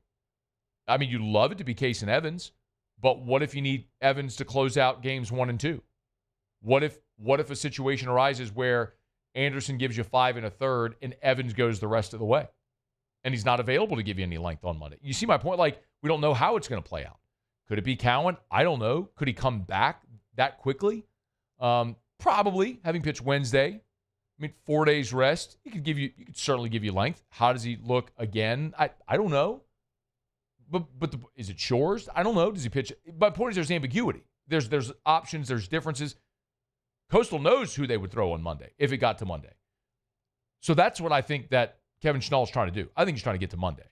I mean, you'd love it to be Case and Evans, but what if you need Evans to close out games 1 and 2? What if a situation arises where Anderson gives you 5 1/3 and Evans goes the rest of the way, and he's not available to give you any length on Monday? You see my point? Like, we don't know how it's going to play out. Could it be Cowan? I don't know. Could he come back that quickly? Probably, having pitched Wednesday. I mean, 4 days rest. He could certainly give you length. How does he look again? I don't know. But is it Shores? I don't know. Does he pitch? My point is, there's ambiguity. There's options. There's differences. Coastal knows who they would throw on Monday if it got to Monday. So that's what I think that Kevin Schnall is trying to do. I think he's trying to get to Monday.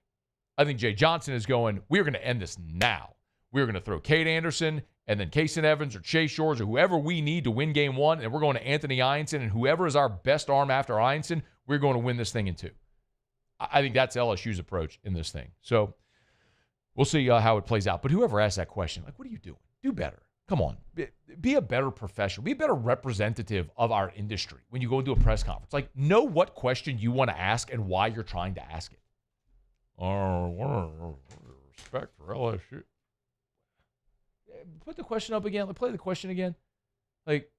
I think Jay Johnson is going, we're going to end this now. We're going to throw Cade Anderson and then Kason Evans or Chase Shores or whoever we need to win game 1, and we're going to Anthony Ianson, and whoever is our best arm after Ianson, we're going to win this thing in 2. I think that's LSU's approach in this thing. So we'll see how it plays out. But whoever asked that question, like, what are you doing? Do better. Come on. Be a better professional. Be a better representative of our industry when you go into a press conference. Like, know what question you want to ask and why you're trying to ask it. Respect for LSU. Put the question up again. Play the question again. Like,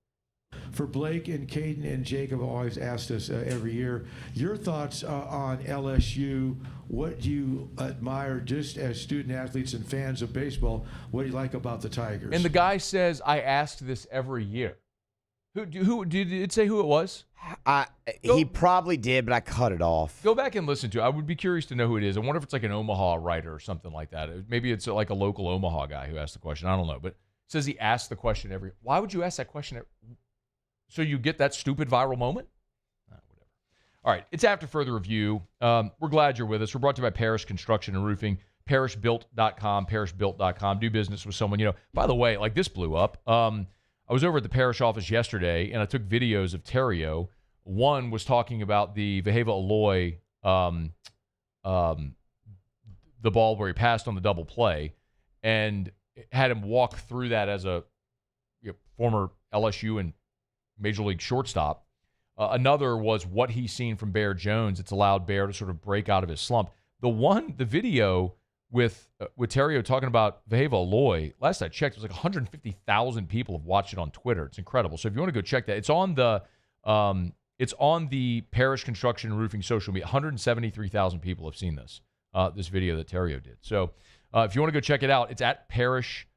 for Blake and Caden and Jacob always asked us every year, your thoughts on LSU. What do you admire just as student athletes and fans of baseball? What do you like about the Tigers? And the guy says, I ask this every year. Who did it say who it was? He probably did, but I cut it off. Go back and listen to it. I would be curious to know who it is. I wonder if it's like an Omaha writer or something like that. Maybe it's like a local Omaha guy who asked the question. I don't know. But it says he asked the question every. Why would you ask that question? So you get that stupid viral moment? Whatever. All right. It's after further review. We're glad you're with us. We're brought to you by Parish Construction and Roofing. ParishBuilt.com. ParishBuilt.com. Do business with someone. You know, by the way, like, this blew up. I was over at the Parish office yesterday, and I took videos of Terrio. One was talking about the Vaheva Aloy, the ball where he passed on the double play, and had him walk through that as a former LSU and Major League shortstop. Another was what he's seen from Bear Jones. It's allowed Bear to sort of break out of his slump. The video with Terrio talking about Vaheva Aloy, last I checked, it was like 150,000 people have watched it on Twitter. It's incredible. So if you want to go check that, it's on the Parish Construction and Roofing social media. 173,000 people have seen this video that Terrio did. So if you want to go check it out, it's at Parish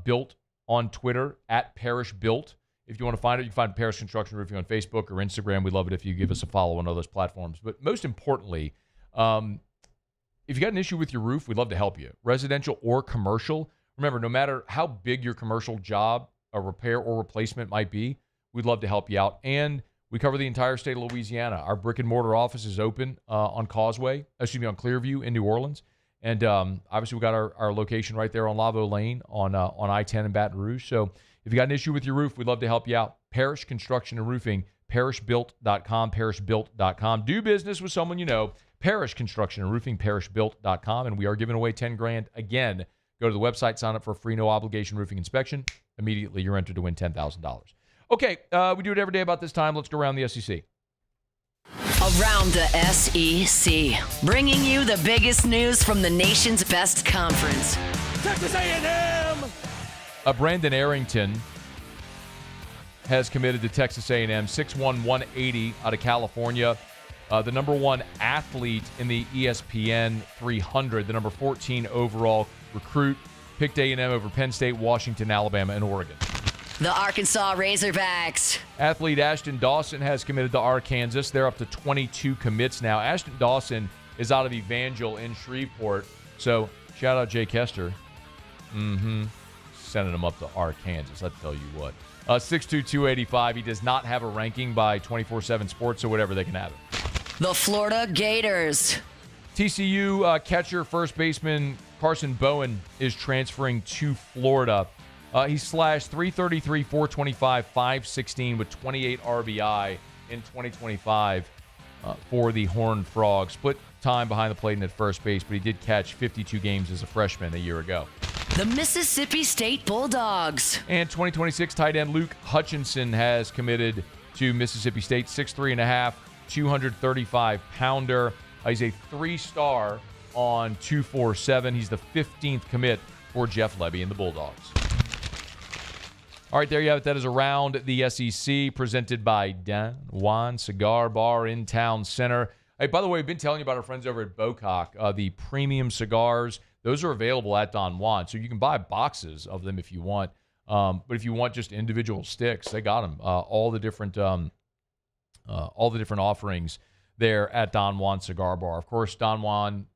Built on Twitter, at Parish Built. If you want to find it, you can find Parish Construction and Roofing on Facebook or Instagram. We'd love it if you give us a follow on all those platforms. But most importantly, if you got an issue with your roof, we'd love to help you. Residential or commercial. Remember, no matter how big your commercial job, a repair or replacement might be, we'd love to help you out. And we cover the entire state of Louisiana. Our brick and mortar office is open on on Clearview in New Orleans. And obviously, we got our location right there on Lavo Lane on I-10 in Baton Rouge. So if you got an issue with your roof, we'd love to help you out. Parish Construction and Roofing, parishbuilt.com, parishbuilt.com. Do business with someone you know. Parish Construction and Roofing, parishbuilt.com. And we are giving away $10,000 again. Go to the website, sign up for a free no-obligation roofing inspection. Immediately, you're entered to win $10,000. Okay, we do it every day about this time. Let's go around the SEC. Around the SEC, bringing you the biggest news from the nation's best conference. Texas A&M! Brandon Arrington has committed to Texas A&M, 6'1", 180 out of California. The number 1 athlete in the ESPN 300, the number 14 overall recruit, picked A&M over Penn State, Washington, Alabama, and Oregon. The Arkansas Razorbacks. Athlete Ashton Dawson has committed to Arkansas. They're up to 22 commits now. Ashton Dawson is out of Evangel in Shreveport. So shout out Jay Kester. Sending him up to Arkansas. I'll tell you what. 6'2", 285. He does not have a ranking by 24/7 Sports, so whatever, they can have it. The Florida Gators. TCU catcher, first baseman Carson Bowen is transferring to Florida. He slashed .333, .425, .516 with 28 RBI in 2025 for the Horned Frogs. Split time behind the plate and at first base, but he did catch 52 games as a freshman a year ago. The Mississippi State Bulldogs. And 2026 tight end Luke Hutchinson has committed to Mississippi State, 6'3.5", 235-pounder. He's a 3-star on 247. He's the 15th commit for Jeff Lebby and the Bulldogs. All right, there you have it. That is Around the SEC, presented by Don Juan Cigar Bar in Town Center. Hey, by the way, we've been telling you about our friends over at Bocock, the premium cigars. Those are available at Don Juan, so you can buy boxes of them if you want. But if you want just individual sticks, they got them. All the different offerings there at Don Juan Cigar Bar. Of course, Don Juan,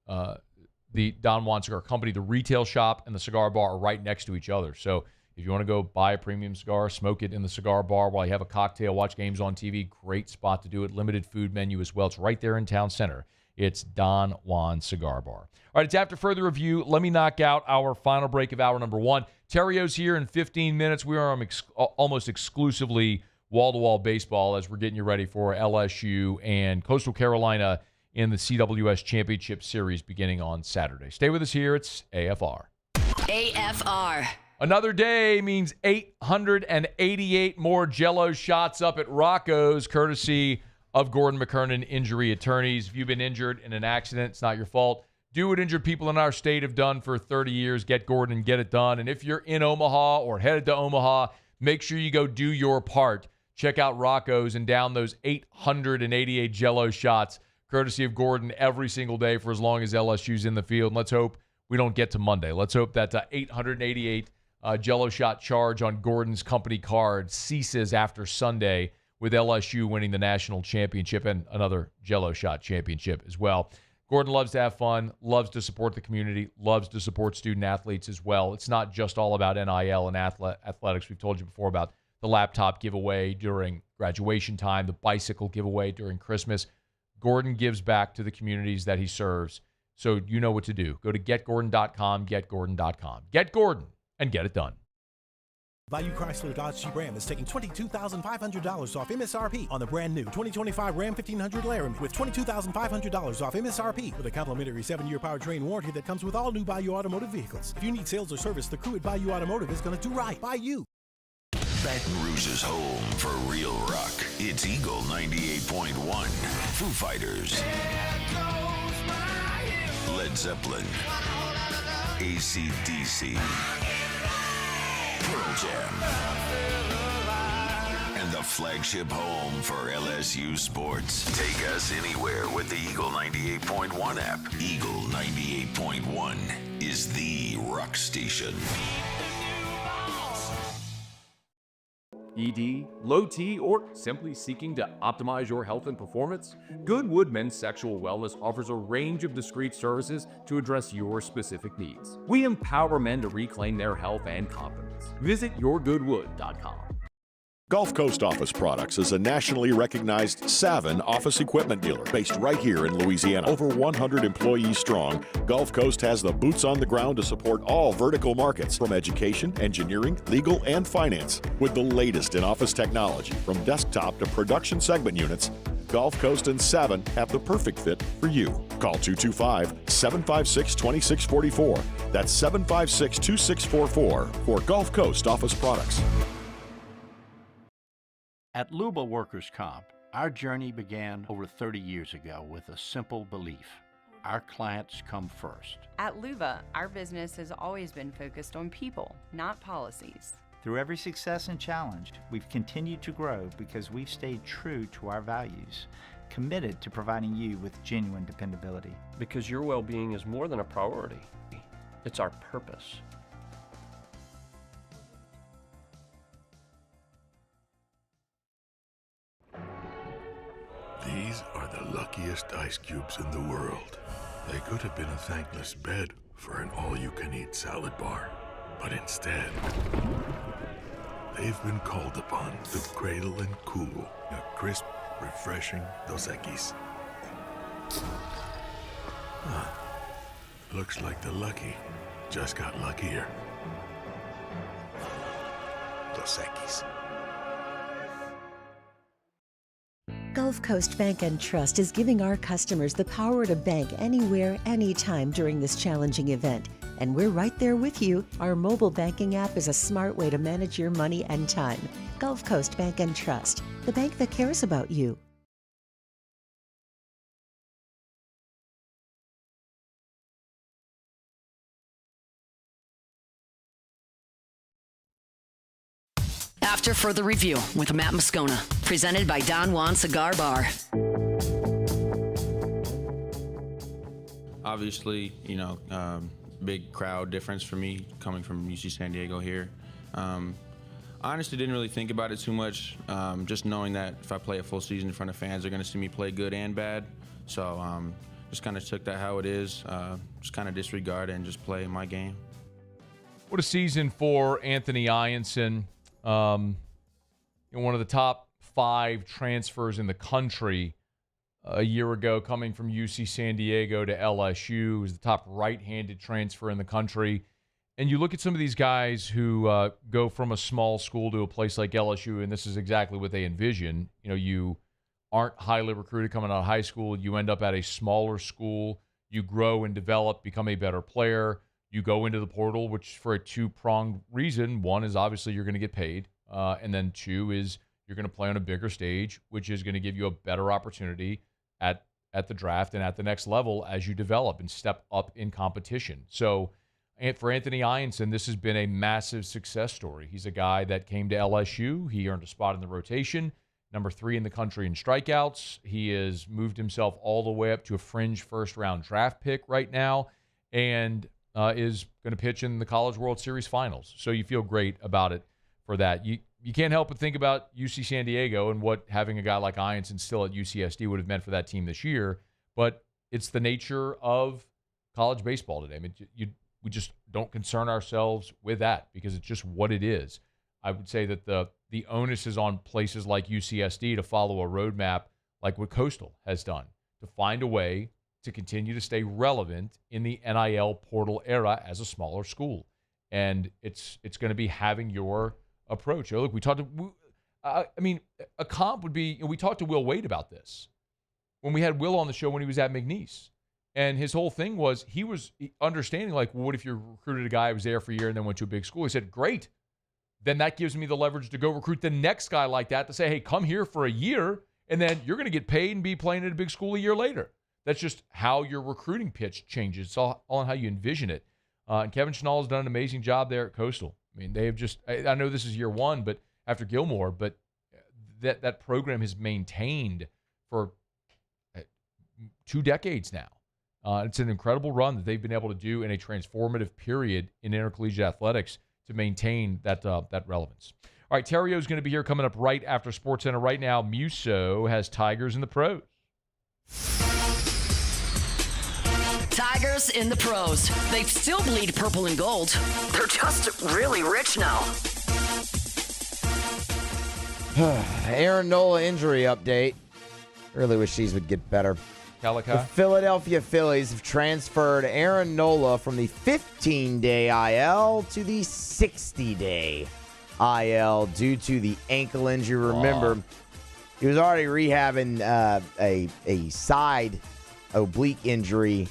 the Don Juan Cigar Company, the retail shop and the cigar bar are right next to each other. So if you want to go buy a premium cigar, smoke it in the cigar bar while you have a cocktail, watch games on TV, great spot to do it. Limited food menu as well. It's right there in Town Center. It's Don Juan Cigar Bar. All right, it's after further review. Let me knock out our final break of hour number 1. Terrio's here in 15 minutes. We are almost exclusively wall-to-wall baseball as we're getting you ready for LSU and Coastal Carolina in the CWS Championship Series beginning on Saturday. Stay with us here. It's AFR. AFR. Another day means 888 more Jell-O shots up at Rocco's, courtesy of Gordon McKernan Injury Attorneys. If you've been injured in an accident, it's not your fault. Do what injured people in our state have done for 30 years. Get Gordon and get it done. And if you're in Omaha or headed to Omaha, make sure you go do your part. Check out Rocco's and down those 888 Jell-O shots, courtesy of Gordon, every single day for as long as LSU's in the field. And let's hope we don't get to Monday. Let's hope that 888 Jell-O shot charge on Gordon's company card ceases after Sunday, with LSU winning the national championship and another Jell-O shot championship as well. Gordon loves to have fun, loves to support the community, loves to support student athletes as well. It's not just all about NIL and athletics. We've told you before about the laptop giveaway during graduation time, the bicycle giveaway during Christmas. Gordon gives back to the communities that he serves, so you know what to do. Go to getgordon.com, getgordon.com. Get Gordon and get it done. Bayou Chrysler Dodge Jeep Ram is taking $22,500 off MSRP on the brand new 2025 Ram 1500 Laramie with $22,500 off MSRP with a complimentary 7-year powertrain warranty that comes with all new Bayou Automotive vehicles. If you need sales or service, the crew at Bayou Automotive is going to do right by you. Baton Rouge's home for real rock. It's Eagle 98.1. Foo Fighters. Led Zeppelin. AC/DC. Pearl Jam. And the flagship home for LSU sports. Take us anywhere with the Eagle 98.1 app. Eagle 98.1 is the rock station. ED, low T, or simply seeking to optimize your health and performance? Goodwood Men's Sexual Wellness offers a range of discreet services to address your specific needs. We empower men to reclaim their health and confidence. Visit yourgoodwood.com. Gulf Coast Office Products is a nationally recognized Savin office equipment dealer based right here in Louisiana. Over 100 employees strong, Gulf Coast has the boots on the ground to support all vertical markets, from education, engineering, legal, and finance. With the latest in office technology, from desktop to production segment units, Gulf Coast and Savin have the perfect fit for you. Call 225-756-2644. That's 756-2644 for Gulf Coast Office Products. At Luba Workers' Comp, our journey began over 30 years ago with a simple belief: our clients come first. At Luba, our business has always been focused on people, not policies. Through every success and challenge, we've continued to grow because we've stayed true to our values, committed to providing you with genuine dependability. Because your well-being is more than a priority. It's our purpose. These are the luckiest ice cubes in the world. They could have been a thankless bed for an all-you-can-eat salad bar. But instead, they've been called upon to cradle and cool a crisp, refreshing Dos Equis. Looks like the lucky just got luckier. Dos Equis. Gulf Coast Bank & Trust is giving our customers the power to bank anywhere, anytime during this challenging event. And we're right there with you. Our mobile banking app is a smart way to manage your money and time. Gulf Coast Bank & Trust, the bank that cares about you. After further review with Matt Moscona, presented by Don Juan Cigar Bar. Obviously, big crowd difference for me coming from UC San Diego here. I honestly didn't really think about it too much, just knowing that if I play a full season in front of fans, they're going to see me play good and bad. So just kind of took that how it is, just kind of disregard it and just play my game. What a season for Anthony Ianson. One of the top 5 transfers in the country a year ago, coming from UC San Diego to LSU. He was the top right-handed transfer in the country. And you look at some of these guys who go from a small school to a place like LSU, and this is exactly what they envision. You aren't highly recruited coming out of high school. You end up at a smaller school. You grow and develop, become a better player. You go into the portal, which for a 2-pronged reason. One is obviously you're going to get paid. And then 2 is you're going to play on a bigger stage, which is going to give you a better opportunity at the draft and at the next level as you develop and step up in competition. So for Anthony Ianson, this has been a massive success story. He's a guy that came to LSU. He earned a spot in the rotation, number 3 in the country in strikeouts. He has moved himself all the way up to a fringe first-round draft pick right now, and is going to pitch in the College World Series Finals. So you feel great about it for that. You can't help but think about UC San Diego and what having a guy like Ianson still at UCSD would have meant for that team this year. But it's the nature of college baseball today. I mean, we just don't concern ourselves with that because it's just what it is. I would say that the onus is on places like UCSD to follow a roadmap like what Coastal has done, to find a way to continue to stay relevant in the NIL portal era as a smaller school. And it's going to be having your approach. Look, we talked to, a comp would be, we talked to Will Wade about this when we had Will on the show when he was at McNeese. And his whole thing was he was understanding, like, well, what if you recruited a guy who was there for a year and then went to a big school? He said, great. Then that gives me the leverage to go recruit the next guy like that to say, hey, come here for a year, and then you're going to get paid and be playing at a big school a year later. That's just how your recruiting pitch changes. It's all on how you envision it. And Kevin Schnall has done an amazing job there at Coastal. I mean, they have just, I know this is year 1, but after Gilmore, but that program has maintained for 2 decades now. It's an incredible run that they've been able to do in a transformative period in intercollegiate athletics to maintain that relevance. All right, Terrio is going to be here coming up right after SportsCenter. Right now, Musso has Tigers in the pros. Tigers in the pros. They still bleed purple and gold. They're just really rich now. Aaron Nola injury update. Really wish these would get better. Calico. The Philadelphia Phillies have transferred Aaron Nola from the 15-day IL to the 60-day IL due to the ankle injury. Remember, he was already rehabbing a side oblique injury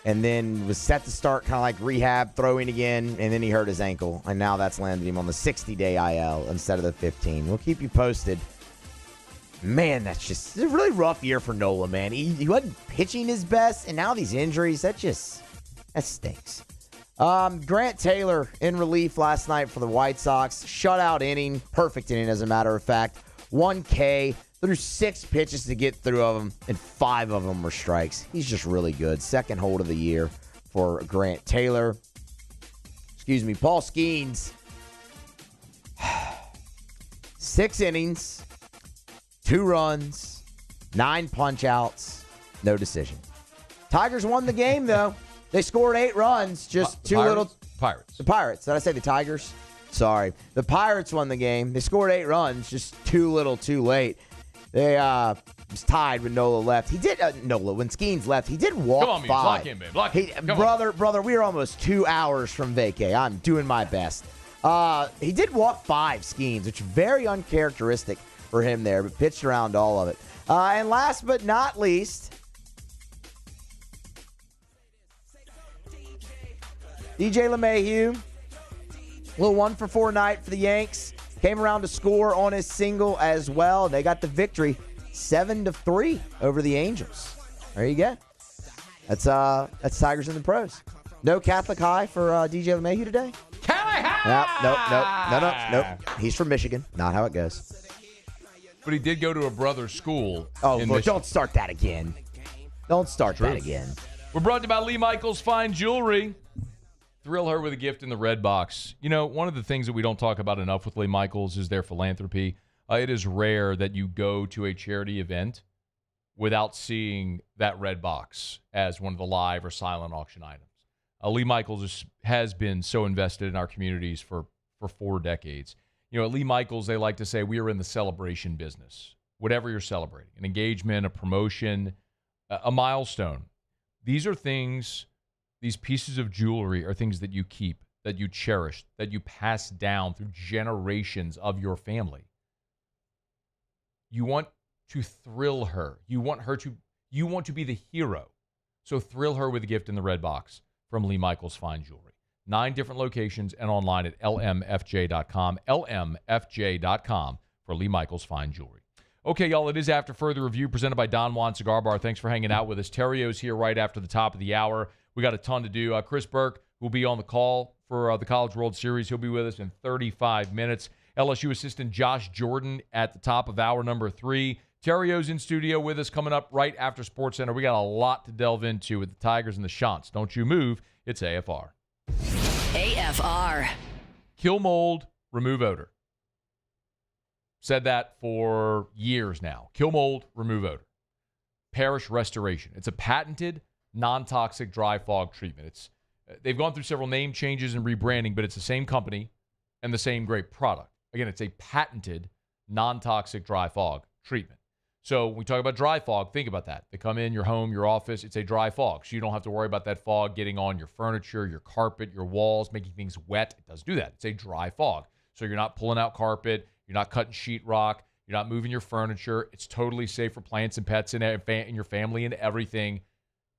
and then was set to start kind of like rehab, throwing again, and then he hurt his ankle. And now that's landed him on the 60-day IL instead of the 15. We'll keep you posted. Man, that's just a really rough year for Nola, man. He wasn't pitching his best, and now these injuries, that stinks. Grant Taylor in relief last night for the White Sox. Shutout inning, perfect inning as a matter of fact. 1K, threw 6 pitches to get through of them, and 5 of them were strikes. He's just really good. Second hold of the year for Grant Taylor. Paul Skeens. 6 innings, 2 runs, 9 punch-outs, no decision. Tigers won the game, though. They scored 8 runs, just too little. Pirates. The Pirates. Did I say the Tigers? Sorry. The Pirates won the game. They scored 8 runs, just too little, too late. They was tied when Nola left. He did when Skeens left. He did walk 5. Come on, block him, babe. Block him. Brother, we are almost 2 hours from vacay. I'm doing my best. He did walk 5 Skeens, which is very uncharacteristic for him there, but pitched around all of it. And last but not least, DJ LeMahieu, little 1-for-4 night for the Yanks. Came around to score on his single as well. They got the victory 7-3 over the Angels. There you go. That's Tigers in the pros. No Catholic high for DJ LeMahieu today? Catholic high! Nope. He's from Michigan. Not how it goes. But he did go to a brother's school. Oh, look, don't start that again. Don't start that again. We're brought to you by Lee Michaels Fine Jewelry. Thrill her with a gift in the red box. You know, one of the things that we don't talk about enough with Lee Michaels is their philanthropy. It is rare that you go to a charity event without seeing that red box as one of the live or silent auction items. Lee Michaels has been so invested in our communities for 4 decades. You know, at Lee Michaels, they like to say we are in the celebration business. Whatever you're celebrating, an engagement, a promotion, a milestone. These are things, these pieces of jewelry are things that you keep, that you cherish, that you pass down through generations of your family. You want to thrill her. You want to be the hero. So thrill her with a gift in the red box from Lee Michaels Fine Jewelry. 9 different locations and online at lmfj.com. lmfj.com for Lee Michaels Fine Jewelry. Okay, y'all, it is After Further Review presented by Don Juan Cigar Bar. Thanks for hanging out with us. Terrio's here right after the top of the hour. We got a ton to do. Chris Burke will be on the call for the College World Series. He'll be with us in 35 minutes. LSU assistant Josh Jordan at the top of hour number 3. Terrio's in studio with us coming up right after SportsCenter. We got a lot to delve into with the Tigers and the Shants. Don't you move. It's AFR. AFR. Kill mold, remove odor. Said that for years now. Kill mold, remove odor. Parish Restoration. It's a patented, non-toxic dry fog treatment. They've gone through several name changes and rebranding, but it's the same company and the same great product. Again, it's a patented, non-toxic dry fog treatment. So when we talk about dry fog, think about that. They come in your home, your office, it's a dry fog. So you don't have to worry about that fog getting on your furniture, your carpet, your walls, making things wet. It doesn't do that. It's a dry fog. So you're not pulling out carpet, you're not cutting sheetrock, you're not moving your furniture. It's totally safe for plants and pets and your family and everything.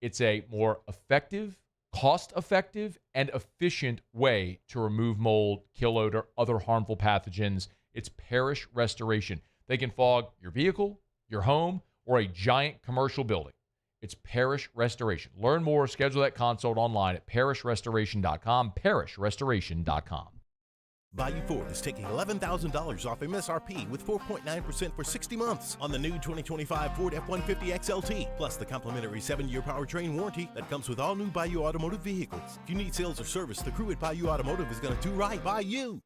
It's a more effective, cost-effective, and efficient way to remove mold, kill odor, other harmful pathogens. It's Parish Restoration. They can fog your vehicle, your home, or a giant commercial building. It's Parish Restoration. Learn more. Schedule that consult online at parishrestoration.com, parishrestoration.com. Bayou Ford is taking $11,000 off MSRP with 4.9% for 60 months on the new 2025 Ford F-150 XLT, plus the complimentary 7-year powertrain warranty that comes with all new Bayou Automotive vehicles. If you need sales or service, the crew at Bayou Automotive is going to do right by you.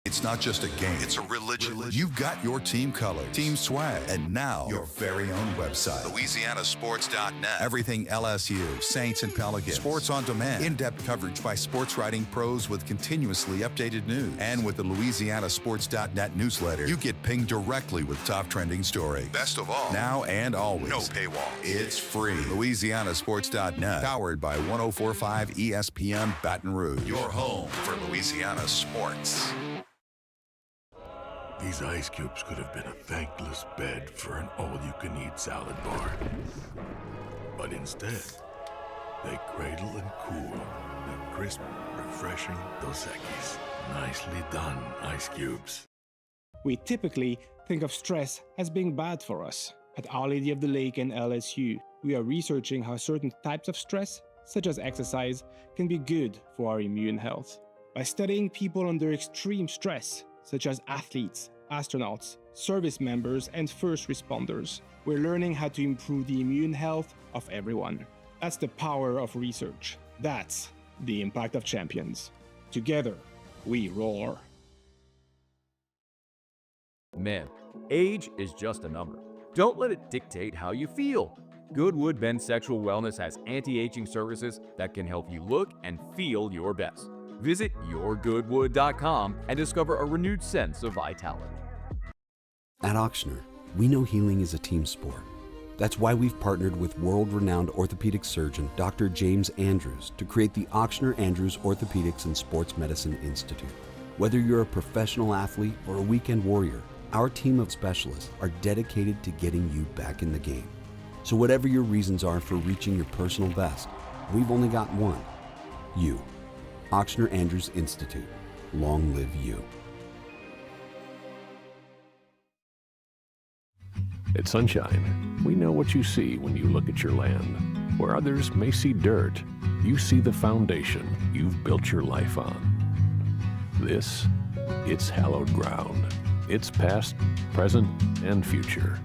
It's not just a game, it's a religion. You've got your team colors, team swag, and now your very own website, LouisianaSports.net. Everything LSU, Saints, and Pelicans. Sports on demand. In-depth coverage by sports writing pros with continuously updated news. And with the LouisianaSports.net newsletter, you get pinged directly with top trending stories. Best of all, now and always, no paywall. It's free. LouisianaSports.net, powered by 104.5 ESPN Baton Rouge. Your home for Louisiana sports. These ice cubes could have been a thankless bed for an all-you-can-eat salad bar. But instead, they cradle and cool the crisp, refreshing Dos Equis. Nicely done, ice cubes. We typically think of stress as being bad for us. At Our Lady of the Lake and LSU, we are researching how certain types of stress, such as exercise, can be good for our immune health. By studying people under extreme stress, such as athletes, astronauts, service members, and first responders, we're learning how to improve the immune health of everyone. That's the power of research. That's the impact of champions. Together, we roar. Men, age is just a number. Don't let it dictate how you feel. Goodwood Men's Sexual Wellness has anti-aging services that can help you look and feel your best. Visit yourgoodwood.com and discover a renewed sense of vitality. At Ochsner, we know healing is a team sport. That's why we've partnered with world-renowned orthopedic surgeon Dr. James Andrews to create the Ochsner Andrews Orthopedics and Sports Medicine Institute. Whether you're a professional athlete or a weekend warrior, our team of specialists are dedicated to getting you back in the game. So whatever your reasons are for reaching your personal best, we've only got one: you. Ochsner Andrews Institute. Long live you. At Sunshine, we know what you see when you look at your land. Where others may see dirt, you see the foundation you've built your life on. This, it's hallowed ground. It's past, present, and future.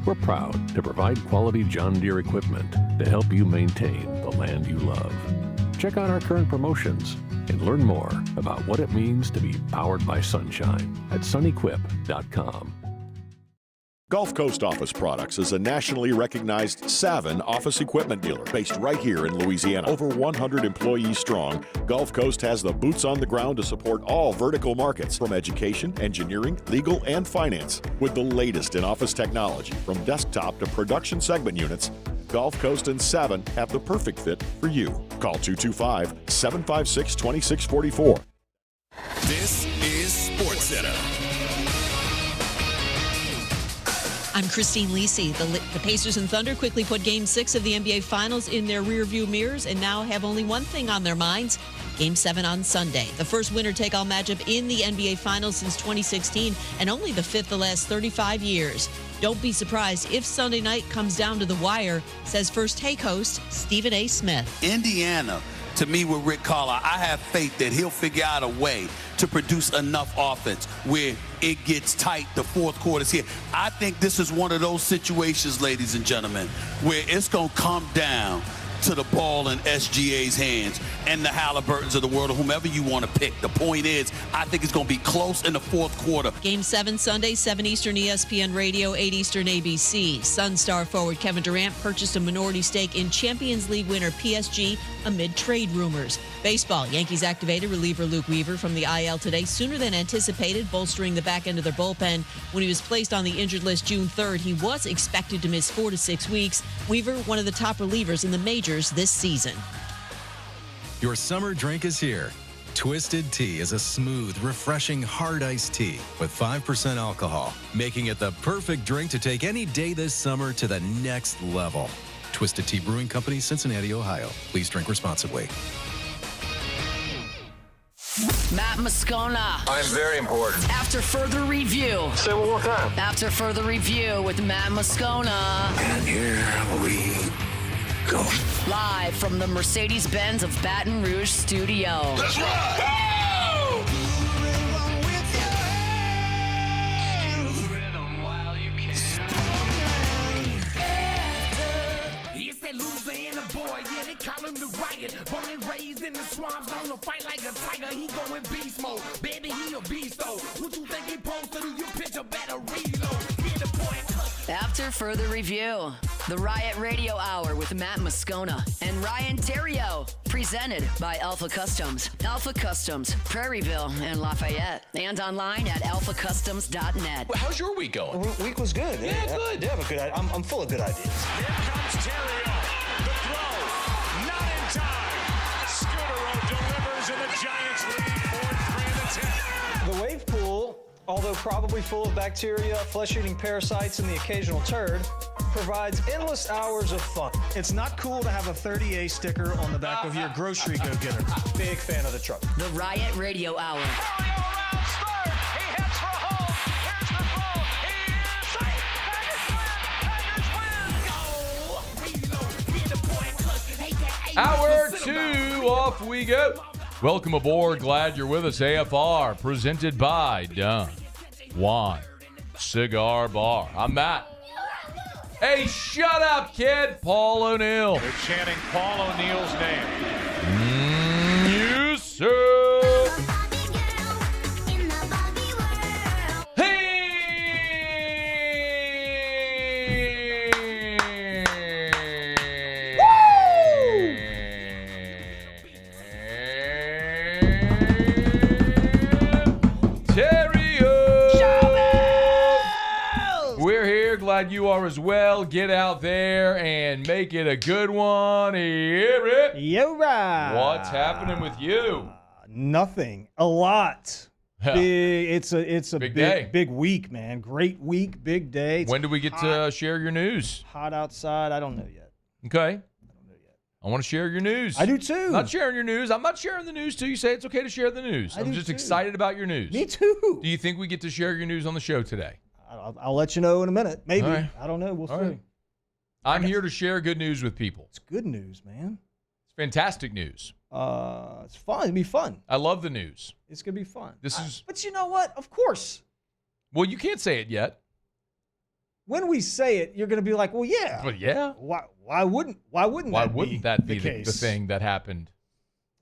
We're proud to provide quality John Deere equipment to help you maintain the land you love. Check out our current promotions and learn more about what it means to be powered by sunshine at sunequip.com. Gulf Coast Office Products is a nationally recognized Savin office equipment dealer based right here in Louisiana. Over 100 employees strong, Gulf Coast has the boots on the ground to support all vertical markets, from education, engineering, legal, and finance. With the latest in office technology, from desktop to production segment units, Gulf Coast and Savin have the perfect fit for you. Call 225-756-2644. This is SportsCenter. I'm Christine Lisi. The Pacers and Thunder quickly put Game 6 of the NBA Finals in their rearview mirrors and now have only one thing on their minds: Game 7 on Sunday. The first winner-take-all matchup in the NBA Finals since 2016 and only the fifth the last 35 years. Don't be surprised if Sunday night comes down to the wire, says First Take host Stephen A. Smith. Indiana, to me, with Rick Carlisle, I have faith that he'll figure out a way to produce enough offense where it gets tight, the fourth quarter's here. I think this is one of those situations, ladies and gentlemen, where it's going to come down to the ball in SGA's hands and the Halliburtons of the world, or whomever you want to pick. The point is, I think it's going to be close in the fourth quarter. Game 7 Sunday, 7 Eastern ESPN Radio, 8 Eastern ABC. Sun star forward Kevin Durant purchased a minority stake in Champions League winner PSG amid trade rumors. Baseball, Yankees activated reliever Luke Weaver from the IL today sooner than anticipated, bolstering the back end of their bullpen. When he was placed on the injured list June 3rd, he was expected to miss 4 to 6 weeks. Weaver, one of the top relievers in the majors this season. Your summer drink is here. Twisted Tea is a smooth, refreshing, hard iced tea with 5% alcohol, making it the perfect drink to take any day this summer to the next level. Twisted Tea Brewing Company, Cincinnati, Ohio. Please drink responsibly. Matt Moscona. I'm very important. After further review. Say it one more time. After further review with Matt Moscona. And here we go. Live from the Mercedes-Benz of Baton Rouge studio. Let's ride! It's that Louisiana boy, yeah, they call him the riot. Born and raised in the swamps, gonna fight like a tiger. He going beast mode, baby, he a beast After further review, the Riot Radio Hour with Matt Moscona and Ryan Terrio, presented by Alpha Customs. Alpha Customs, Prairieville and Lafayette, and online at alphacustoms.net. Well, how's your week going? Week was good. Yeah, good. Yeah, but good. I'm full of good ideas. Here comes Terrio. The throw, not in time. Scudero delivers, and the Giants lead 4-3 in the 10th. The wave pool, although probably full of bacteria, flesh-eating parasites, and the occasional turd, provides endless hours of fun. It's not cool to have a 30A sticker on the back of your grocery go-getter. Big fan of the truck. The Riot Radio Hour. Hour 2, off we go. Welcome aboard. Glad you're with us. AFR, presented by Don Juan Cigar Bar. I'm Matt. Hey, shut up, kid. Paul O'Neill. They're chanting Paul O'Neill's name. Yusuf. Glad you are as well. Get out there and make it a good one. Hear it. Yo, right. What's happening with you? Nothing. A lot. Big, it's a big day. Big week, man. Great week, big day. It's when do we get to share your news? Hot outside. I don't know yet. Okay. I want to share your news. I do too. I'm not sharing your news. I'm not sharing the news too. You say it's okay to share the news. I'm just excited about your news. Me too. Do you think we get to share your news on the show today? I'll let you know in a minute. Maybe. Right. I don't know. We'll see. Right. I'm here to share good news with people. It's good news, man. It's fantastic news. It's fun. It'll be fun. I love the news. It's going to be fun. Is. But you know what? Of course. Well, you can't say it yet. When we say it, you're going to be like, well, yeah. But yeah. Why wouldn't that be the thing that happened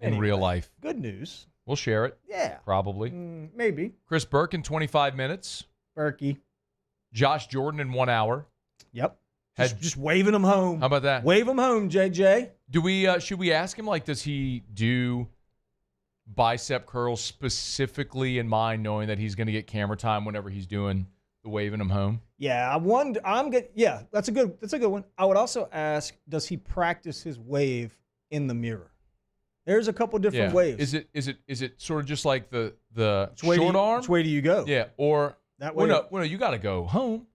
in anyway, real life? Good news. We'll share it. Yeah. Probably. Maybe. Chris Burke in 25 minutes. Berkey. Josh Jordan in 1 hour. Yep. Just waving them home. How about that? Wave them home, JJ. Do we? Should we ask him, like, does he do bicep curls specifically in mind, knowing that he's going to get camera time whenever he's doing the waving them home? Yeah, I'm good. Yeah, that's a good one. I would also ask, does he practice his wave in the mirror? There's a couple different waves. Is it sort of just like the short arm? Which way do you go? Yeah, or that way. Well, no, you got to go home.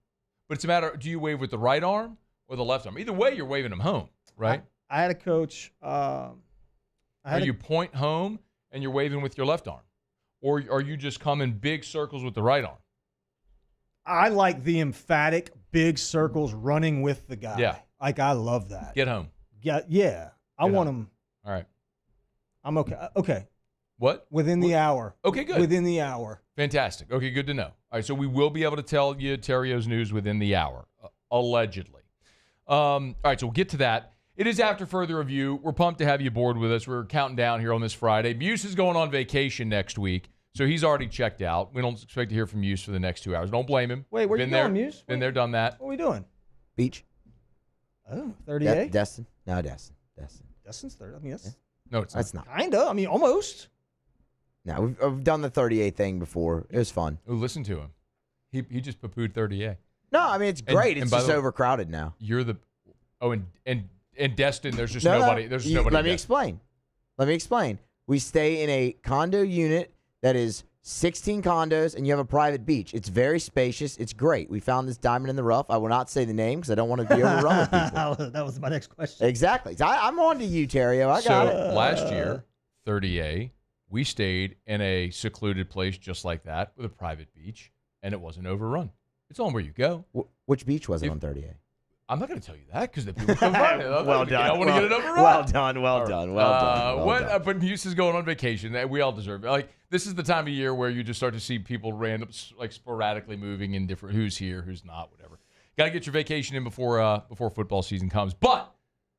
But it's a matter, do you wave with the right arm or the left arm? Either way, you're waving them home, right? I had a coach. You point home and you're waving with your left arm? Or are you just coming big circles with the right arm? I like the emphatic big circles running with the guy. Yeah. Like, I love that. Get home. Yeah. I want him. All right. I'm okay. Okay. What? Within the hour. Okay, good. Within the hour. Fantastic. Okay, good to know. All right, so we will be able to tell you Terrio's news within the hour, allegedly. All right, so we'll get to that. It is after further review. We're pumped to have you aboard with us. We're counting down here on this Friday. Muse is going on vacation next week, so he's already checked out. We don't expect to hear from Muse for the next 2 hours. Don't blame him. Wait, where you going, Muse? Been there, done that. What are we doing? Beach. Oh, 38? Destin. No, Destin. Destin's 30. I mean, that's... No, it's not. That's not. Kind of. I mean, almost. No, we've done the 38 thing before. It was fun. Oh, listen to him. He just poo-pooed 38. No, I mean, it's great. And it's by just the way, overcrowded now. You're the... Oh, and Destin, there's just nobody. There's nobody. Let me explain. We stay in a condo unit that is 16 condos, and you have a private beach. It's very spacious. It's great. We found this diamond in the rough. I will not say the name because I don't want to be overrun with people. That was my next question. Exactly. I'm on to you, Terrio. I got it. Last year, 30A, we stayed in a secluded place just like that with a private beach, and it wasn't overrun. It's on where you go. Which beach was it on 30A? I'm not going to tell you that because the people come find it. Well done. I want to get it overrun. Well done. But Muse is going on vacation. We all deserve it. Like, this is the time of year where you just start to see people sporadically moving in different, who's here, who's not, whatever. Got to get your vacation in before football season comes. But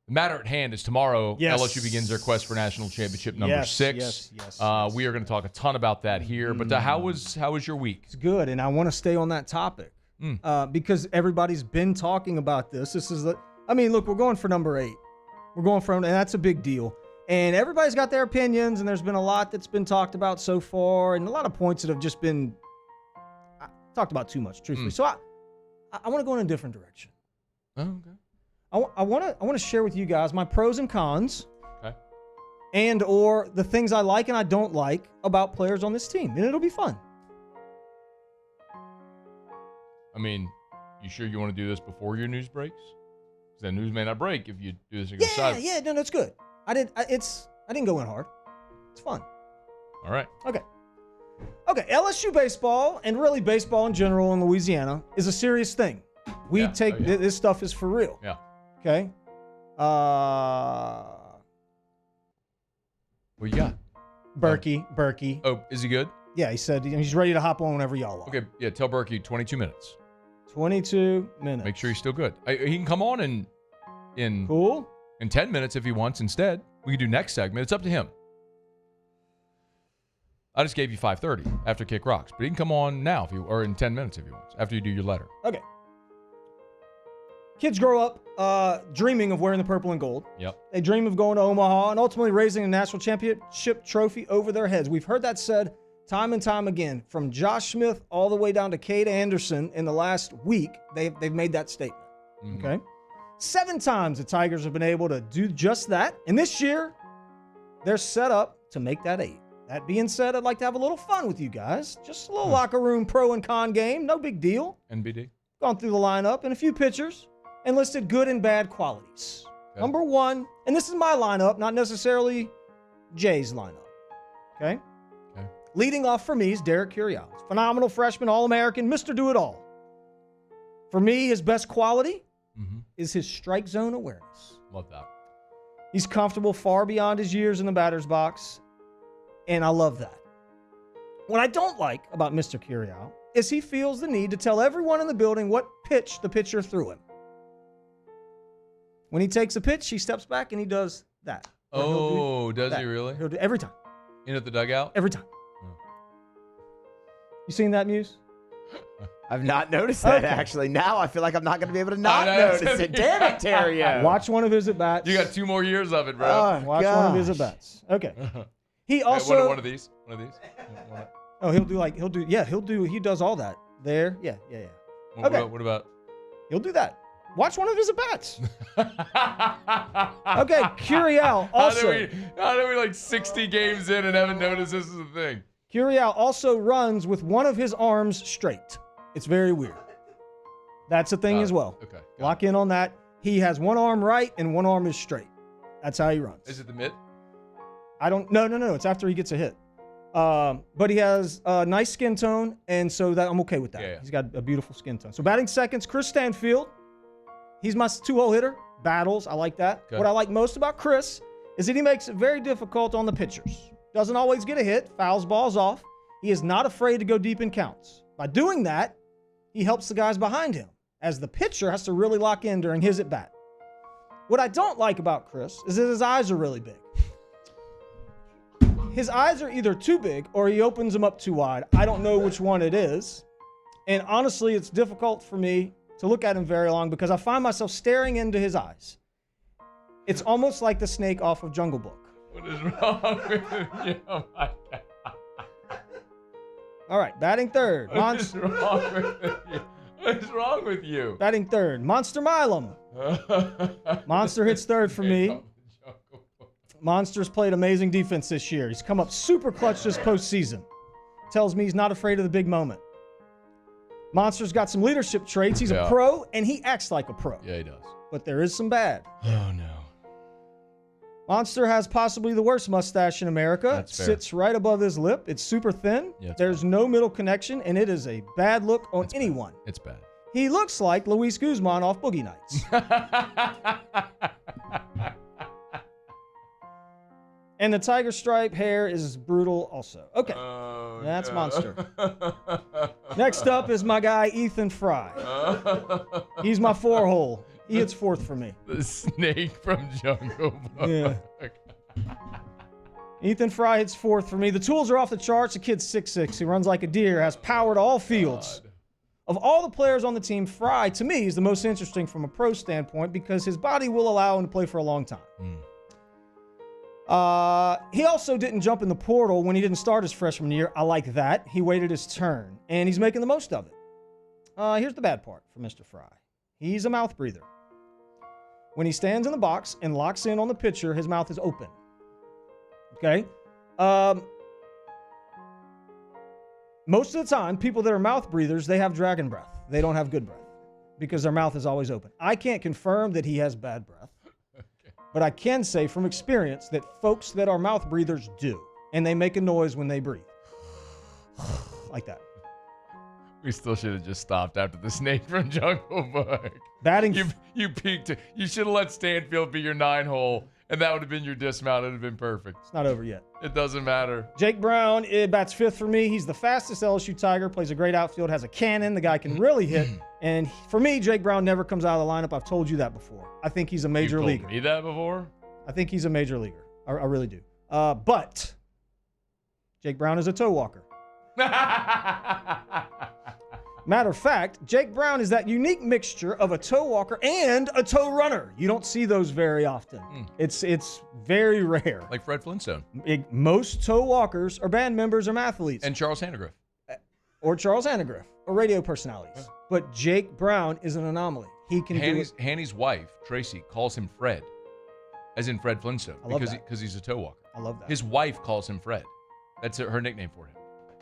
The matter at hand is tomorrow. Yes. LSU begins their quest for national championship number 6. Yes. We are going to talk a ton about that here. But how was your week? It's good, and I want to stay on that topic because everybody's been talking about this. Look, we're going for number 8. We're going for, and that's a big deal. And everybody's got their opinions, and there's been a lot that's been talked about so far, and a lot of points that have just been talked about too much, truthfully. So I want to go in a different direction. Oh, okay. I want to share with you guys my pros and cons, okay, and or the things I like and I don't like about players on this team, and it'll be fun. You sure you want to do this before your news breaks? Because that news may not break if you do this and go sideways. Yeah, no, that's good. I didn't go in hard. It's fun. All right. Okay, LSU baseball, and really baseball in general in Louisiana, is a serious thing. We take this stuff is for real. Yeah. Okay. What you got? Berkey. Oh, is he good? Yeah, he said he's ready to hop on whenever y'all are. Okay, yeah, tell Berkey 22 minutes. 22 minutes. Make sure he's still good. He can come on in 10 minutes if he wants instead. We can do next segment. It's up to him. I just gave you 5:30 after Kick Rocks, but he can come on now or in 10 minutes if he wants, after you do your letter. Okay. Kids grow up dreaming of wearing the purple and gold. Yep. They dream of going to Omaha and ultimately raising a national championship trophy over their heads. We've heard that said time and time again, from Josh Smith all the way down to Cade Anderson in the last week. They've made that statement. Mm-hmm. Okay. 7 times the Tigers have been able to do just that. And this year, they're set up to make that 8. That being said, I'd like to have a little fun with you guys. Just a little locker room pro and con game. No big deal. NBD. Gone through the lineup and a few pitchers and listed good and bad qualities. Okay. Number 1, and this is my lineup, not necessarily Jay's lineup. Okay? Leading off for me is Derek Curiel. Phenomenal freshman, All-American, Mr. Do-It-All. For me, his best quality is his strike zone awareness. Love that. He's comfortable far beyond his years in the batter's box, and I love that. What I don't like about Mr. Curiel is he feels the need to tell everyone in the building what pitch the pitcher threw him. When he takes a pitch, he steps back and he does that. Oh, does he really? He'll do every time. In at the dugout? Every time. You seen that, Muse? I've not noticed that, actually. Now I feel like I'm not going to be able to not notice it. Damn it, Terrio. Watch one of his at-bats. You got 2 more years of it, bro. Watch one of his at-bats. Okay. He also... One of these? Oh, he does all that. There. Yeah. Okay. What about? He'll do that. Watch one of his at-bats. Okay, Curiel also... How did we like 60 games in and haven't noticed this is a thing? Curiel also runs with one of his arms straight. It's very weird. That's a thing as well. Okay. Lock in on that. He has one arm right and one arm is straight. That's how he runs. Is it the mitt? No. It's after he gets a hit. But he has a nice skin tone, and so that I'm okay with that. Yeah. He's got a beautiful skin tone. So batting seconds, Chris Stanfield. He's my 2-hole hitter. Battles. I like that. Okay. What I like most about Chris is that he makes it very difficult on the pitchers. Doesn't always get a hit. Fouls balls off. He is not afraid to go deep in counts. By doing that, he helps the guys behind him, as the pitcher has to really lock in during his at-bat. What I don't like about Chris is that his eyes are really big. His eyes are either too big or he opens them up too wide. I don't know which one it is. And honestly, it's difficult for me to look at him very long because I find myself staring into his eyes. It's almost like the snake off of Jungle Book. What is wrong with you? Oh my God. All right, batting third. What is wrong with you? What is wrong with you? Batting third, Monster Milam. Monster hits third for me. Monster's played amazing defense this year. He's come up super clutch this postseason. Tells me he's not afraid of the big moment. Monster's got some leadership traits. He's a pro, and he acts like a pro. Yeah, he does. But there is some bad. Oh, no. Monster has possibly the worst mustache in America. That's fair. Sits right above his lip. It's super thin. Yeah, There's no middle connection, and it is a bad look on anyone. It's bad. He looks like Luis Guzman off Boogie Nights. And the tiger stripe hair is brutal also. Okay. Oh, that's no. Monster. Next up is my guy, Ethan Fry. He's my 4-hole. He hits fourth for me. The snake from Jungle Book. Yeah. Ethan Fry hits fourth for me. The tools are off the charts. The kid's 6'6". He runs like a deer, has power to all fields. Of all the players on the team, Fry, to me, is the most interesting from a pro standpoint because his body will allow him to play for a long time. He also didn't jump in the portal when he didn't start his freshman year. I like that. He waited his turn, and he's making the most of it. Here's the bad part for Mr. Fry. He's a mouth breather. When he stands in the box and locks in on the pitcher, his mouth is open. Okay? Most of the time, people that are mouth breathers, they have dragon breath. They don't have good breath because their mouth is always open. I can't confirm that he has bad breath, but I can say from experience that folks that are mouth breathers do, and they make a noise when they breathe. Like that. We still should have just stopped after the snake from Jungle Book. Batting. You peaked. You should have let Stanfield be your 9-hole, and that would have been your dismount. It would have been perfect. It's not over yet. It doesn't matter. Jake Brown bats fifth for me. He's the fastest LSU Tiger, plays a great outfield, has a cannon. The guy can really hit. And for me, Jake Brown never comes out of the lineup. I've told you that before. I think he's a major leaguer. You told me that before? I think he's a major leaguer. I really do. But Jake Brown is a toe walker. Matter of fact, Jake Brown is that unique mixture of a toe walker and a toe runner. You don't see those very often. It's very rare. Like Fred Flintstone. Most toe walkers are band members or mathletes. And Charles Handegriff. Or Charles Handegriff, or radio personalities. Yeah. But Jake Brown is an anomaly. He can do it. Hanny's wife, Tracy, calls him Fred, as in Fred Flintstone, I love because he's a toe walker. I love that. His wife calls him Fred. That's her nickname for him.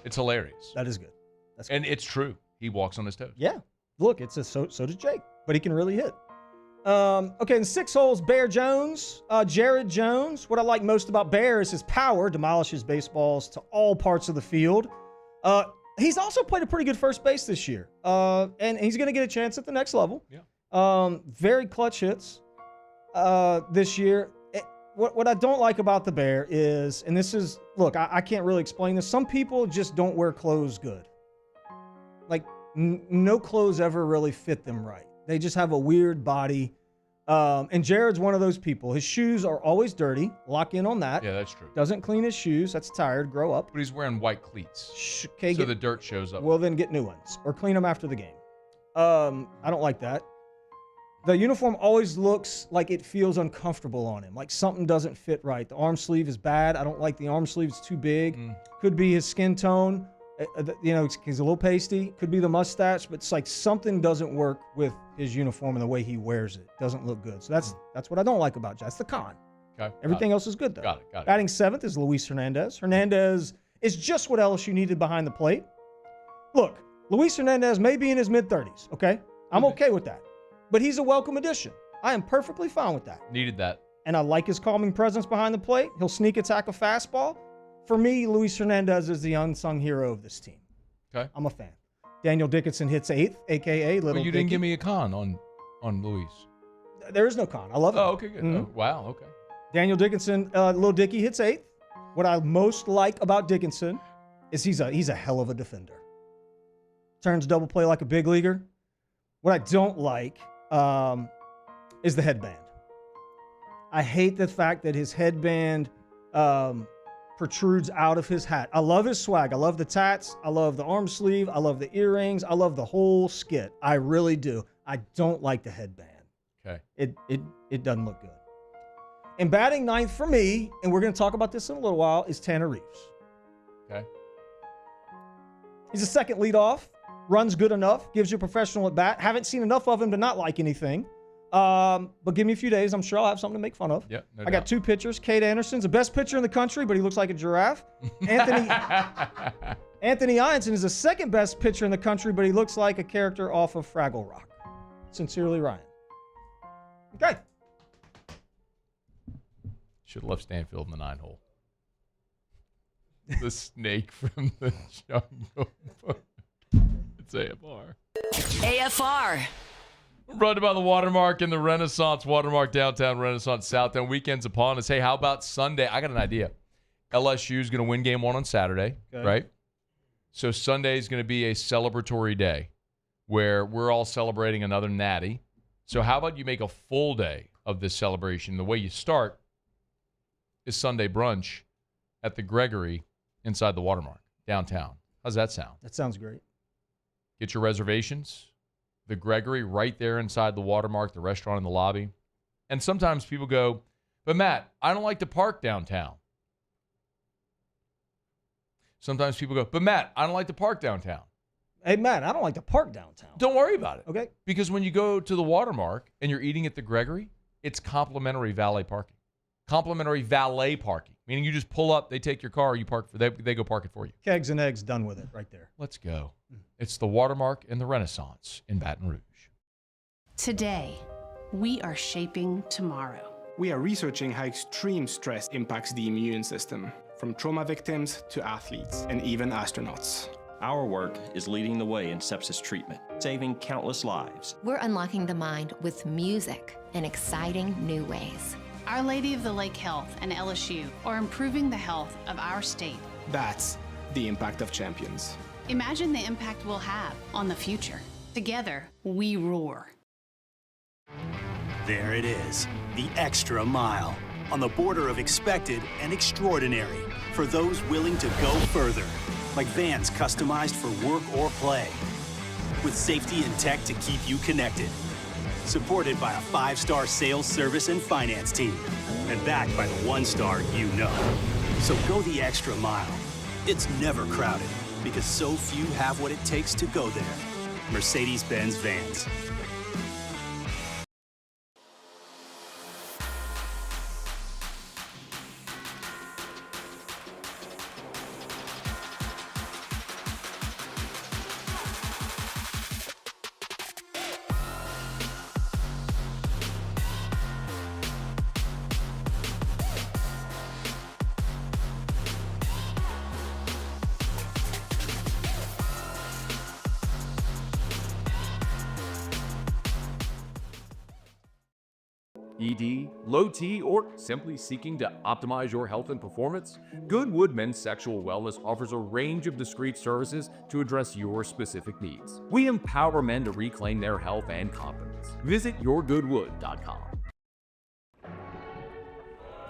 It's hilarious. That is good. That's good. And it's true. He walks on his toes. Yeah. Look, so does Jake, but he can really hit. Okay, in 6 holes, Bear Jones, Jared Jones. What I like most about Bear is his power, demolishes baseballs to all parts of the field. He's also played a pretty good first base this year, and he's going to get a chance at the next level. Yeah. Very clutch hits this year. What I don't like about the Bear is, and this is, look, I can't really explain this. Some people just don't wear clothes good. Like, no clothes ever really fit them right. They just have a weird body. And Jared's one of those people. His shoes are always dirty. Lock in on that. Yeah, that's true. Doesn't clean his shoes. That's tired. Grow up. But he's wearing white cleats. Okay, so the dirt shows up. Well, then get new ones or clean them after the game. I don't like that. The uniform always looks like it feels uncomfortable on him, like something doesn't fit right. The arm sleeve is bad. I don't like the arm sleeve. It's too big. Could be his skin tone. He's a little pasty. Could be the mustache, but it's like something doesn't work with his uniform and the way he wears it. Doesn't look good. So that's what I don't like about Jazz. That's the con. Okay. Everything else is good, though. Got it. Batting 7th is Luis Hernandez. Hernandez is just what LSU needed behind the plate. Look, Luis Hernandez may be in his mid-30s, okay? I'm okay with that. But he's a welcome addition. I am perfectly fine with that. Needed that. And I like his calming presence behind the plate. He'll sneak attack a fastball. For me, Luis Hernandez is the unsung hero of this team. Okay. I'm a fan. Daniel Dickinson hits 8th, a.k.a. Little Well, you didn't Dicky. give me a con on Luis. There is no con. I love it. Oh, okay, good. Oh, wow, okay. Daniel Dickinson, Little Dicky hits 8th. What I most like about Dickinson is he's a hell of a defender. Turns double play like a big leaguer. What I don't like is the headband. I hate the fact that his headband protrudes out of his hat. I love his swag. I love the tats. I love the arm sleeve. I love the earrings. I love the whole skit. I really do. I don't like the headband. Okay. It doesn't look good. And batting 9th for me, and we're going to talk about this in a little while, is Tanner Reeves. Okay. He's a second leadoff. Runs good enough. Gives you a professional at bat. Haven't seen enough of him to not like anything. But give me a few days. I'm sure I'll have something to make fun of. Yep, no I got 2 pitchers. Cade Anderson's the best pitcher in the country, but he looks like a giraffe. Anthony Ianson is the second best pitcher in the country, but he looks like a character off of Fraggle Rock. Sincerely, Ryan. Okay. Should have left Stanfield in the 9-hole. The snake from the Jungle Book. It's AFR. AFR. Brought to you by the Watermark and the Renaissance Watermark, downtown Renaissance, Southtown. Weekend's upon us. Hey, how about Sunday? I got an idea. LSU is going to win game 1 on Saturday, right? So Sunday is going to be a celebratory day where we're all celebrating another natty. So how about you make a full day of this celebration? The way you start is Sunday brunch at the Gregory inside the Watermark downtown. How's that sound? That sounds great. Get your reservations. The Gregory right there inside the Watermark, the restaurant in the lobby. And sometimes people go, but Matt, I don't like to park downtown. Sometimes people go, but Matt, I don't like to park downtown. Hey, Matt, I don't like to park downtown. Don't worry about it. Okay. Because when you go to the Watermark and you're eating at the Gregory, it's complimentary valet parking. Complimentary valet parking, meaning you just pull up, they take your car, you park for they go park it for you. Kegs and eggs, done with it right there. Let's go. It's the Watermark and the Renaissance in Baton Rouge. Today, we are shaping tomorrow. We are researching how extreme stress impacts the immune system, from trauma victims to athletes and even astronauts. Our work is leading the way in sepsis treatment, saving countless lives. We're unlocking the mind with music in exciting new ways. Our Lady of the Lake Health and LSU are improving the health of our state. That's the impact of champions. Imagine the impact we'll have on the future. Together, we roar. There it is, the extra mile, on the border of expected and extraordinary, for those willing to go further, like vans customized for work or play, with safety and tech to keep you connected, supported by a 5-star sales, service, and finance team, and backed by the 1-star you know. So go the extra mile. It's never crowded, because so few have what it takes to go there. Mercedes-Benz Vans. ED, low T, or simply seeking to optimize your health and performance? Goodwood Men's Sexual Wellness offers a range of discreet services to address your specific needs. We empower men to reclaim their health and confidence. Visit yourgoodwood.com.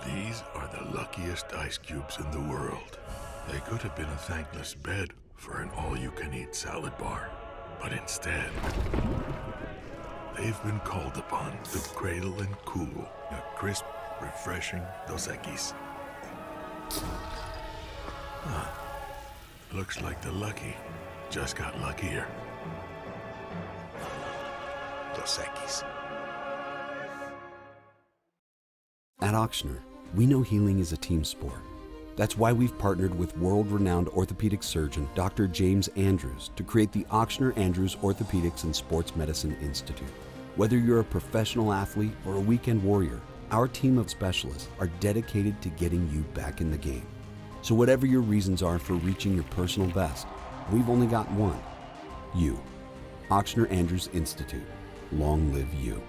These are the luckiest ice cubes in the world. They could have been a thankless bed for an all-you-can-eat salad bar, but instead, they've been called upon to cradle and cool a crisp, refreshing Dos Equis. Huh. Looks like the lucky just got luckier. Dos Equis. At Auctioner, we know healing is a team sport. That's why we've partnered with world-renowned orthopedic surgeon Dr. James Andrews to create the Auctioner Andrews Orthopedics and Sports Medicine Institute. Whether you're a professional athlete or a weekend warrior, our team of specialists are dedicated to getting you back in the game. So whatever your reasons are for reaching your personal best, we've only got one. You. Auctioner Andrews Institute. Long live you.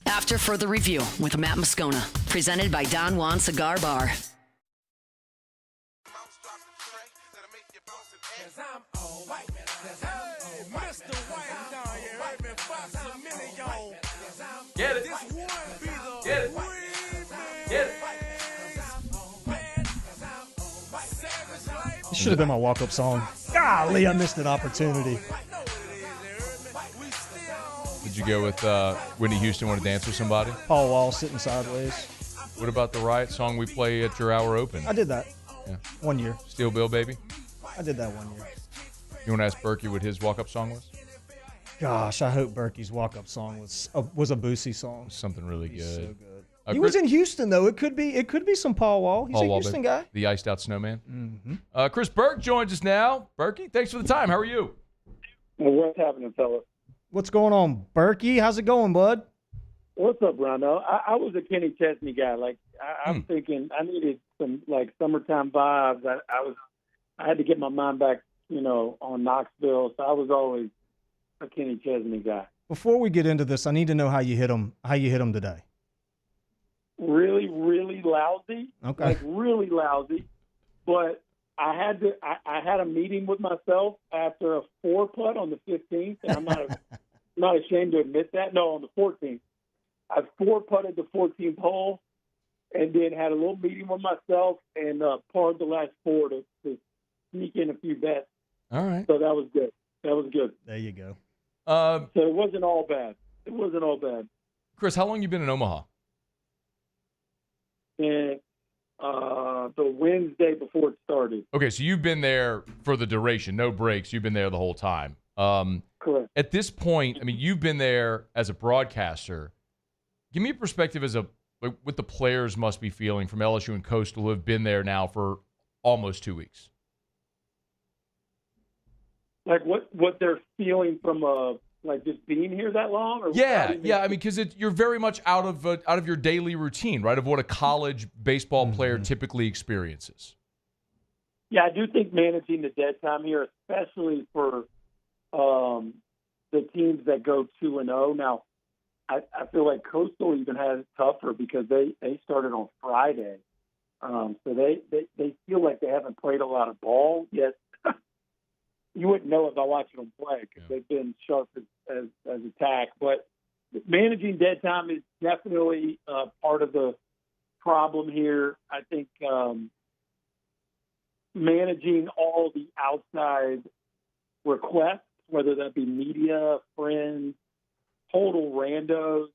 After further review with Matt Moscona, presented by Don Juan Cigar Bar. Get it. Get it. Get it. This should have been my walk-up song. Golly, I missed an opportunity. Did you go with Whitney Houston, Want to Dance with Somebody? Paul Wall sitting sideways. What about the Riot song we play at your hour open? I did that. Yeah. 1 year. Steel Bill Baby? I did that 1 year. You want to ask Berkey what his walk-up song was? Gosh, I hope Berkey's walk-up song was a Boosie song. Something really good. So good. He was in Houston though. It could be some Paul Wall. He's a Houston guy. The iced out snowman. Mm-hmm. Chris Burke joins us now. Berkey, thanks for the time. How are you? Well, what's happening, fellas? What's going on, Berkey? How's it going, bud? What's up, Rondo? I was a Kenny Chesney guy. Like I'm thinking, I needed some like summertime vibes. I had to get my mind back, on Knoxville. So I was always a Kenny Chesney guy. Before we get into this, I need to know how you hit them. How you hit them today? Really, really lousy. Okay. Like really lousy. But I had a meeting with myself after a 4-putt on the 15th, and I'm not ashamed to admit that. No, on the 14th, I 4-putted the 14th hole, and then had a little meeting with myself and parred the last 4 to sneak in a few bets. All right. So that was good. That was good. There you go. So it wasn't all bad. It wasn't all bad. Chris, how long you been in Omaha? And the Wednesday before it started. Okay, so you've been there for the duration, no breaks. You've been there the whole time. Correct. At this point, I mean, you've been there as a broadcaster. Give me a perspective as what the players must be feeling from LSU and Coastal, who have been there now for almost 2 weeks. Like what they're feeling from like just being here that long? Or Yeah. I mean, because you're very much out of your daily routine, right? Of what a college baseball player typically experiences. Yeah, I do think managing the dead time here, especially for the teams that go 2-0. Now, I feel like Coastal even has it tougher because they started on Friday, so they feel like they haven't played a lot of ball yet. You wouldn't know it by watching them play because they've been sharp as attack. But managing dead time is definitely part of the problem here. I think managing all the outside requests, whether that be media, friends, total randos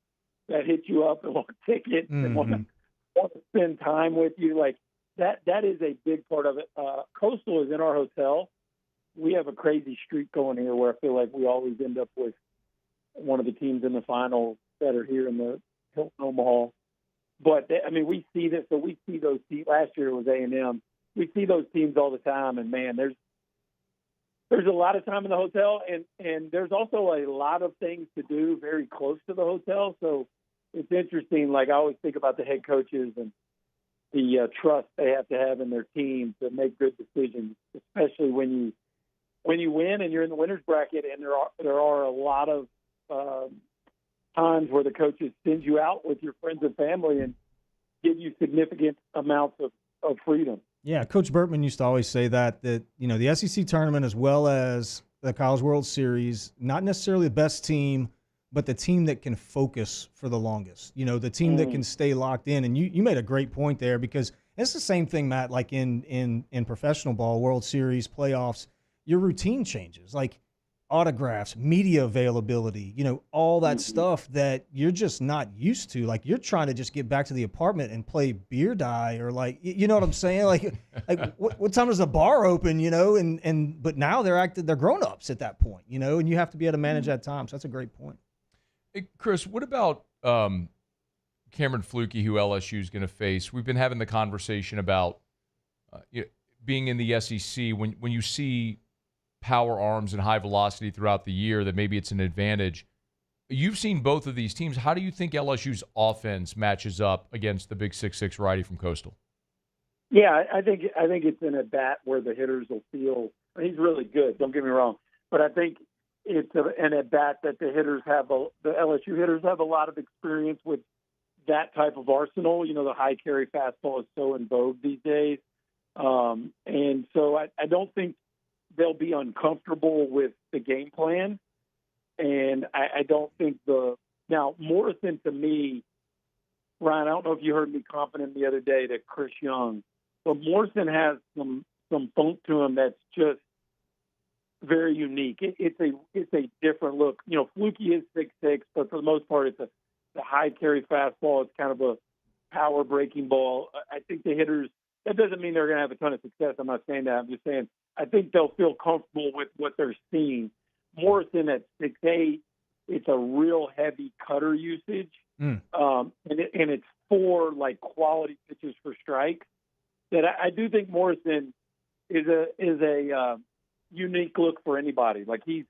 that hit you up and want tickets and want to spend time with you, like that is a big part of it. Coastal is in our hotel. We have a crazy streak going here where I feel like we always end up with one of the teams in the finals that are here in the Hilton Omaha. But, I mean, we see this. So we see those teams. Last year it was A&M. We see those teams all the time. And, man, there's a lot of time in the hotel. And there's also a lot of things to do very close to the hotel. So it's interesting. Like, I always think about the head coaches and the trust they have to have in their team to make good decisions, especially when you win and you're in the winner's bracket, and there are a lot of times where the coaches send you out with your friends and family and give you significant amounts of freedom. Yeah, Coach Bertman used to always say that the SEC tournament as well as the College World Series, not necessarily the best team, but the team that can focus for the longest. The team that can stay locked in. And you made a great point there, because it's the same thing, Matt, like in professional ball, World Series, playoffs. Your routine changes, like autographs, media availability, all that stuff that you're just not used to. Like, you're trying to just get back to the apartment and play beer die, or like, you know what I'm saying? Like what time does the bar open, but now they're grown-ups at that point, and you have to be able to manage that time. So that's a great point. Hey, Chris, what about Cameron Flukie, who LSU is going to face? We've been having the conversation about being in the SEC. When you see power arms and high velocity throughout the year, that maybe it's an advantage. You've seen both of these teams. How do you think LSU's offense matches up against the big 6'6" righty from Coastal? Yeah, I think it's an at-bat where the hitters will feel – he's really good, don't get me wrong. But I think it's an at-bat that the LSU hitters have a lot of experience with that type of arsenal. The high carry fastball is so in vogue these days. And so I don't think they'll be uncomfortable with the game plan. And I don't think now Morrison, to me, Ryan, I don't know if you heard me confident the other day that Chris Young, but Morrison has some funk to him that's just very unique. It's a different look. Flukie is 6'6", but for the most part, it's the high carry fastball. It's kind of a power breaking ball. I think the hitters, that doesn't mean they're going to have a ton of success. I'm not saying that. I'm just saying I think they'll feel comfortable with what they're seeing. Morrison at 6'8", it's a real heavy cutter usage, and it's 4 like quality pitches for strikes. That I do think Morrison is a unique look for anybody. Like he's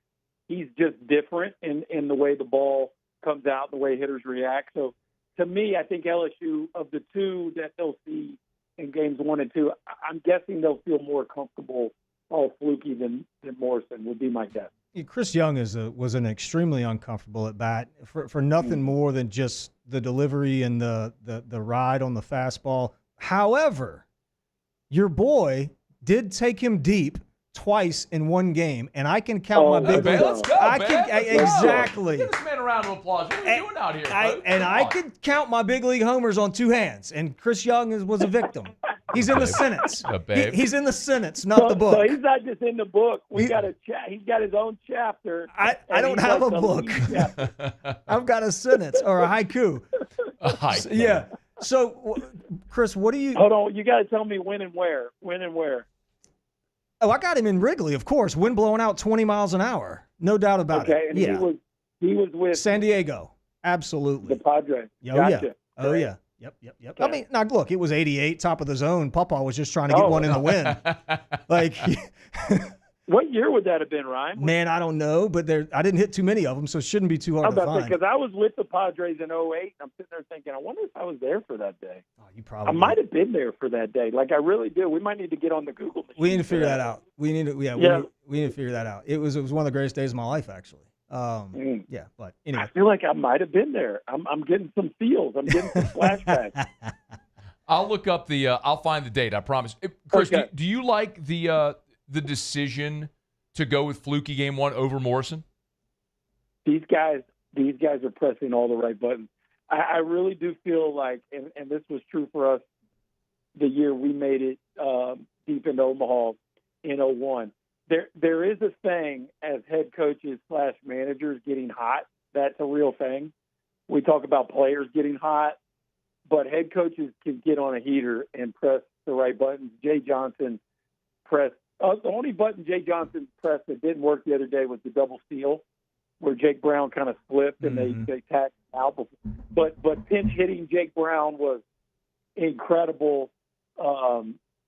just different in the way the ball comes out, the way hitters react. So to me, I think LSU, of the two that they'll see in games 1 and 2, I'm guessing they'll feel more comfortable more fluky than Morrison would be my guess. Chris Young was an extremely uncomfortable at bat for nothing more than just the delivery and the ride on the fastball. However, your boy did take him deep twice in one game, and I can count my big league. Let's go, exactly. Give this man a round of applause. What are you doing out here, folks? I could count my big league homers on two hands, and Chris Young was a victim. He's in the sentence. He's in the sentence, not the book. So he's not just in the book. He's got his own chapter. I don't have a book. I've got a sentence or a haiku. Yeah. So, Chris, what do you? Hold on. You got to tell me when and where. When and where. Oh, I got him in Wrigley, of course. Wind blowing out 20 miles an hour. No doubt about it. Okay, and he was with San Diego. Absolutely. The Padres. Oh, gotcha. yeah. Oh, yeah. Yep. Okay. I mean, now, look, it was 88, top of the zone. Pawpaw was just trying to get one in the wind. What year would that have been, Ryan? Man, I don't know, but I didn't hit too many of them, so it shouldn't be too hard to find. Because I was with the Padres in 08, and I'm sitting there thinking, I wonder if I was there for that day. Oh, you probably. I might have been there for that day. Like, I really do. We might need to get on the Google machine. We need to figure that out. We need to figure that out. It was one of the greatest days of my life, actually. Yeah, but anyway. I feel like I might have been there. I'm getting some feels. I'm getting some flashbacks. I'll look up I'll find the date, I promise. Chris, Okay. do you like the decision to go with fluky game one over Morrison? These guys are pressing all the right buttons. I really do feel like, and this was true for us the year we made it deep into Omaha in 01. There is a thing as head coaches / managers getting hot. That's a real thing. We talk about players getting hot, but head coaches can get on a heater and press the right buttons. Jay Johnson pressed. The only button Jay Johnson pressed that didn't work the other day was the double steal, where Jake Brown kind of slipped and they tacked him out. But pinch hitting Jake Brown was incredible.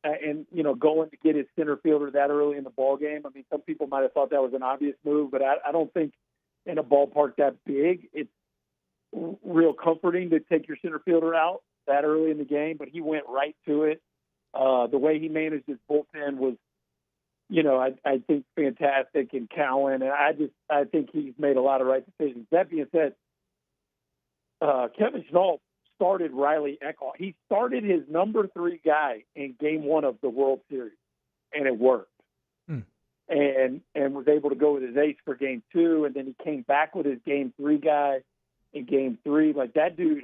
And going to get his center fielder that early in the ball game. I mean, some people might have thought that was an obvious move, but I don't think in a ballpark that big, it's real comforting to take your center fielder out that early in the game. But he went right to it. The way he managed his bullpen was, I think fantastic. And Cowan, and I think he's made a lot of right decisions. That being said, Kevin Schnall started Riley Eckhoff. He started his number 3 guy in game 1 of the World Series, and it worked. And was able to go with his ace for game 2, and then he came back with his game 3 guy in game 3. Like, that dude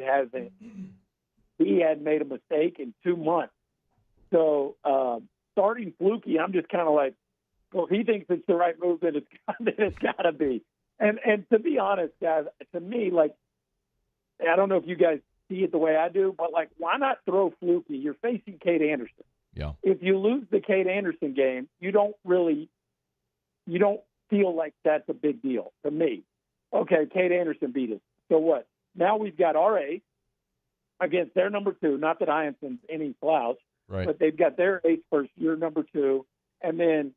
he had made a mistake in 2 months. So starting fluky, I'm just kind of like, well, if he thinks it's the right move, then it's got to be. And to be honest, guys, to me, like, I don't know if you guys see it the way I do, but, like, why not throw fluky? You're facing Cade Anderson. Yeah. If you lose the Cade Anderson game, you don't feel like that's a big deal to me. Okay, Cade Anderson beat us. So what? Now we've got our ace against their number 2. Not that Ianson's any slouch, right, but they've got their ace first, your number 2. And then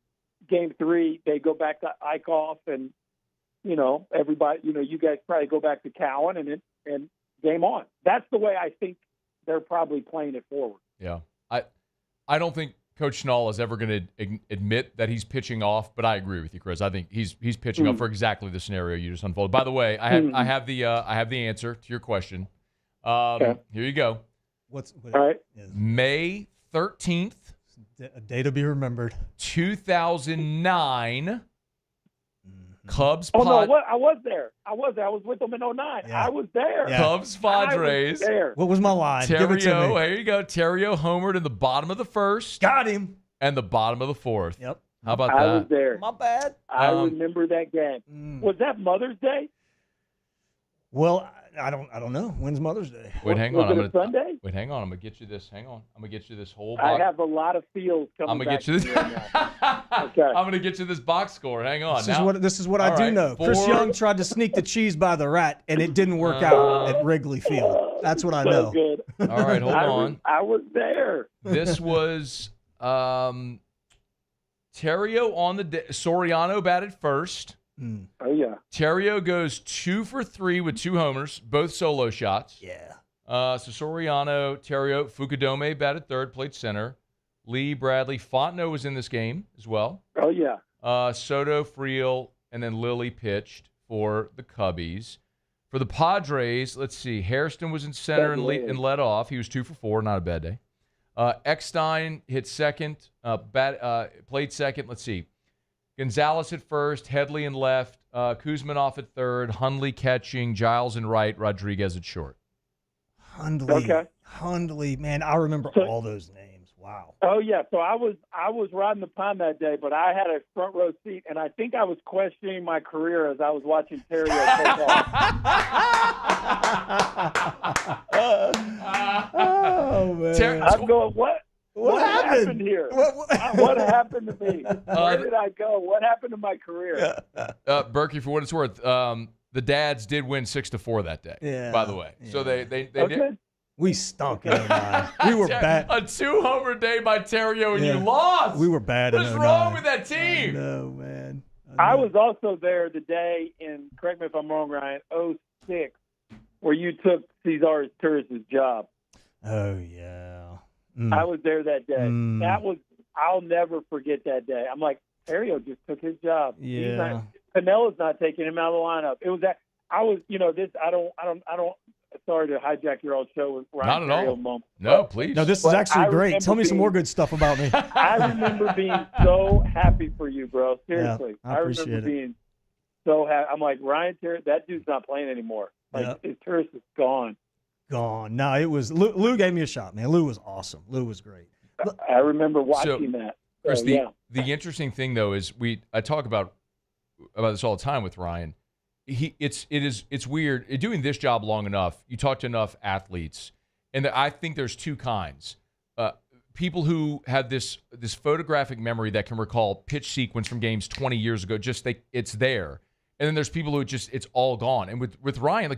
game 3, they go back to Eichhoff and, everybody, you guys probably go back to Cowan and game on. That's the way I think they're probably playing it forward. Yeah. I don't think Coach Schnall is ever going to admit that he's pitching off, but I agree with you, Chris. I think he's pitching off for exactly the scenario you just unfolded. By the way, I have the answer to your question. Okay. Here you go. All right. May 13th. A day to be remembered. 2009. Cubs. Oh, no, I was there. I was with them in 09. Yeah. I was there. Yeah. Cubs Padres. What was my line? Give it to Terrio, me. here you go. Terrio homered in the bottom of the first. Got him. And the bottom of the fourth. Yep. How about I that? was there. My bad. I remember that game. Was that Mother's Day? Well, I don't know. When's Mother's Day? Wait, hang Was on. it a Sunday? Wait, hang on. I'm gonna get you this. Hang on. I'm gonna get you this whole I box. have a lot of feels coming I'm gonna back get you to this. me right now. Okay. I'm gonna get you this box score. Hang on. This is what I All do right, know. Chris Young tried to sneak the cheese by the rat, and it didn't work out at Wrigley Field. That's what I So know. good. All right, hold on. I was there. This was Terrio on the day. Soriano batted first. Oh yeah. Terrio goes 2 for 3 with 2 homers, both solo shots. Yeah. So Soriano, Terrio, Fukudome batted third, played center. Lee, Bradley. Fontenot was in this game as well. Oh, yeah. Soto, Friel, and then Lilly pitched for the Cubbies. For the Padres, let's see. Hairston was in center and led off. He was 2 for 4, not a bad day. Eckstein hit second, played second. Let's see. Gonzalez at first, Headley in left, Kuzminoff at third, Hundley catching, Giles in right, Rodriguez at short. Hundley, man, I remember all those names. Wow. Oh yeah, so I was riding the pond that day, but I had a front row seat, and I think I was questioning my career as I was watching Terrio take off. Oh man, I'm going, what happened here? What happened to me? Where did I go? What happened to my career? Berkey, for what it's worth, the Dads did win 6-4 that day. Yeah, by the way, so they did. We stunk in 09. We were bad. A 2-homer day by Terrio, and you lost. We were bad. What is wrong with that team? No, man. I was also there the day in, correct me if I'm wrong, Ryan, 06, where you took Cesar Torres' job. Oh, yeah. I was there that day. I'll never forget that day. I'm like, Terrio just took his job. Yeah. Canella's not taking him out of the lineup. It was that I was, I don't. Sorry to hijack your old show with Ryan. Not at all. Moment. No, please. No, this is actually great. Tell me some more good stuff about me. I remember being so happy for you, bro. Seriously. Yeah, I appreciate remember it. being so happy. I'm like, Ryan Terry, that dude's not playing anymore. Like, his tourist is gone. Gone. No, it was Lou gave me a shot, man. Lou was awesome. Lou was great. I remember watching that. Chris, the interesting thing though is I talk about this all the time with Ryan. It's weird doing this job long enough. You talk to enough athletes, and I think there's two kinds: people who have this photographic memory that can recall pitch sequence from games 20 years ago. It's there, and then there's people who it's all gone. And with Ryan,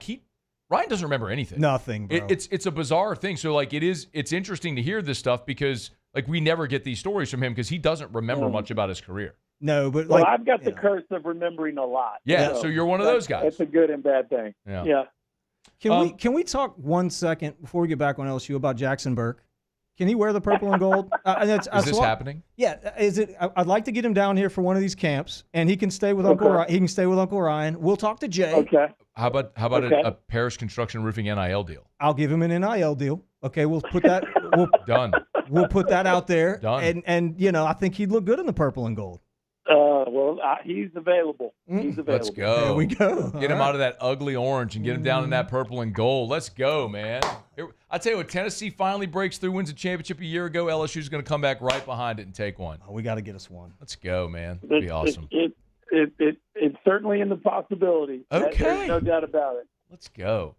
Ryan doesn't remember anything. Nothing, bro. It's a bizarre thing. So it's interesting to hear this stuff because we never get these stories from him because he doesn't remember much about his career. No, but I've got the curse of remembering a lot. Yeah, so you're one of those guys. It's a good and bad thing. Yeah. Can we talk 1 second before we get back on LSU about Jackson Burke? Can he wear the purple and gold? Is this happening? Yeah. Is it? I'd like to get him down here for one of these camps, and he can stay with Uncle Ryan. He can stay with Uncle Ryan. We'll talk to Jay. Okay. How about a Paris Construction Roofing NIL deal? I'll give him an NIL deal. Okay, we'll put that. Done. We'll put that out there. Done. And I think he'd look good in the purple and gold. He's available. He's available. Let's go. There we go. Get him out of that ugly orange and get him down in that purple and gold. Let's go, man. I tell you what, Tennessee finally breaks through, wins a championship a year ago. LSU's going to come back right behind it and take one. Oh, we got to get us one. Let's go, man. That'd be awesome. It's certainly in the possibility. Okay. There's no doubt about it. Let's go.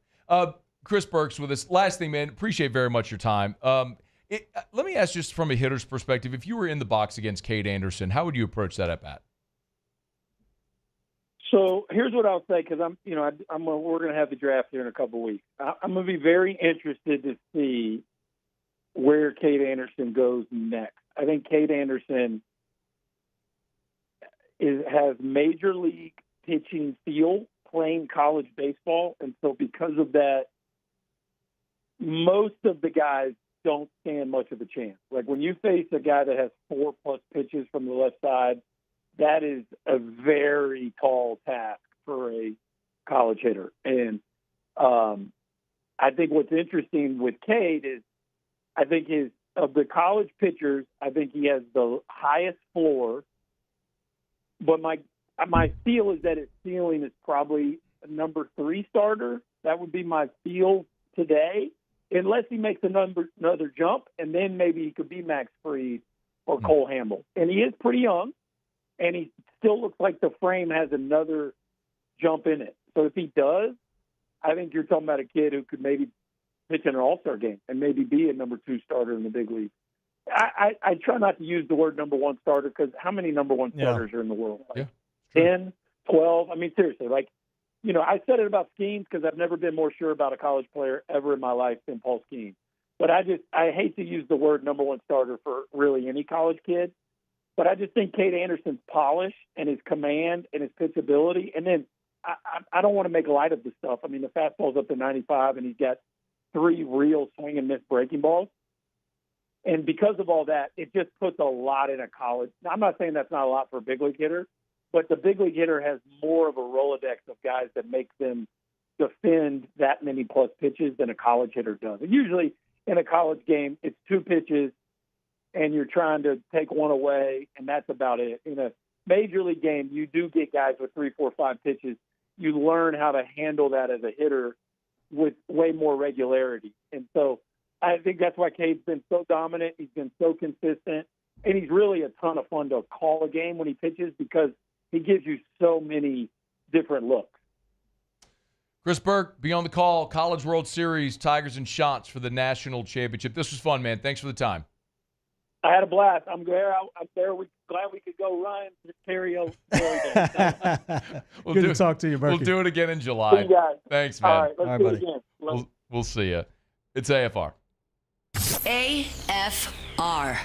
Chris Burke's with us. Last thing, man. Appreciate very much your time. Let me ask, just from a hitter's perspective, if you were in the box against Cade Anderson, how would you approach that at bat? So here's what I'll say, because we're going to have the draft here in a couple of weeks. I'm going to be very interested to see where Cade Anderson goes next. I think Cade Anderson has major league pitching feel playing college baseball, and so because of that, most of the guys don't stand much of a chance. Like when you face a guy that has 4+ pitches from the left side, that is a very tall task for a college hitter. And I think what's interesting with Cade is I think of the college pitchers, I think he has the highest floor. But my feel is that his ceiling is probably a number 3 starter. That would be my feel today. Unless he makes another jump, and then maybe he could be Max Fried or Cole Hamel. And he is pretty young, and he still looks like the frame has another jump in it. So if he does, I think you're talking about a kid who could maybe pitch in an all-star game and maybe be a number 2 starter in the big league. I try not to use the word number 1 starter because how many number 1 starters are in the world? Like 10, 12? I mean, seriously, I said it about Skeens because I've never been more sure about a college player ever in my life than Paul Skeens. But I hate to use the word number 1 starter for really any college kid. But I just think Cade Anderson's polish and his command and his pitchability, and then I don't want to make light of the stuff. I mean, the fastball's up to 95, and he's got 3 real swing and miss breaking balls. And because of all that, it just puts a lot in a college. Now, I'm not saying that's not a lot for a big league hitter, but the big league hitter has more of a Rolodex of guys that makes them defend that many plus pitches than a college hitter does. And usually in a college game, it's 2 pitches and you're trying to take one away, and that's about it. In a major league game, you do get guys with 3, 4, 5 pitches. You learn how to handle that as a hitter with way more regularity. And so I think that's why Cade's been so dominant. He's been so consistent, and he's really a ton of fun to call a game when he pitches because he gives you so many different looks. Chris Burke, be on the call. College World Series, Tigers and Shots for the national championship. This was fun, man. Thanks for the time. I had a blast. I'm there. We're glad we could go Ryan Terrio. Good to talk to you, Burke. We'll do it again in July. See you guys. Thanks, man. All right, let's do it again. We'll see you. It's AFR. AFR.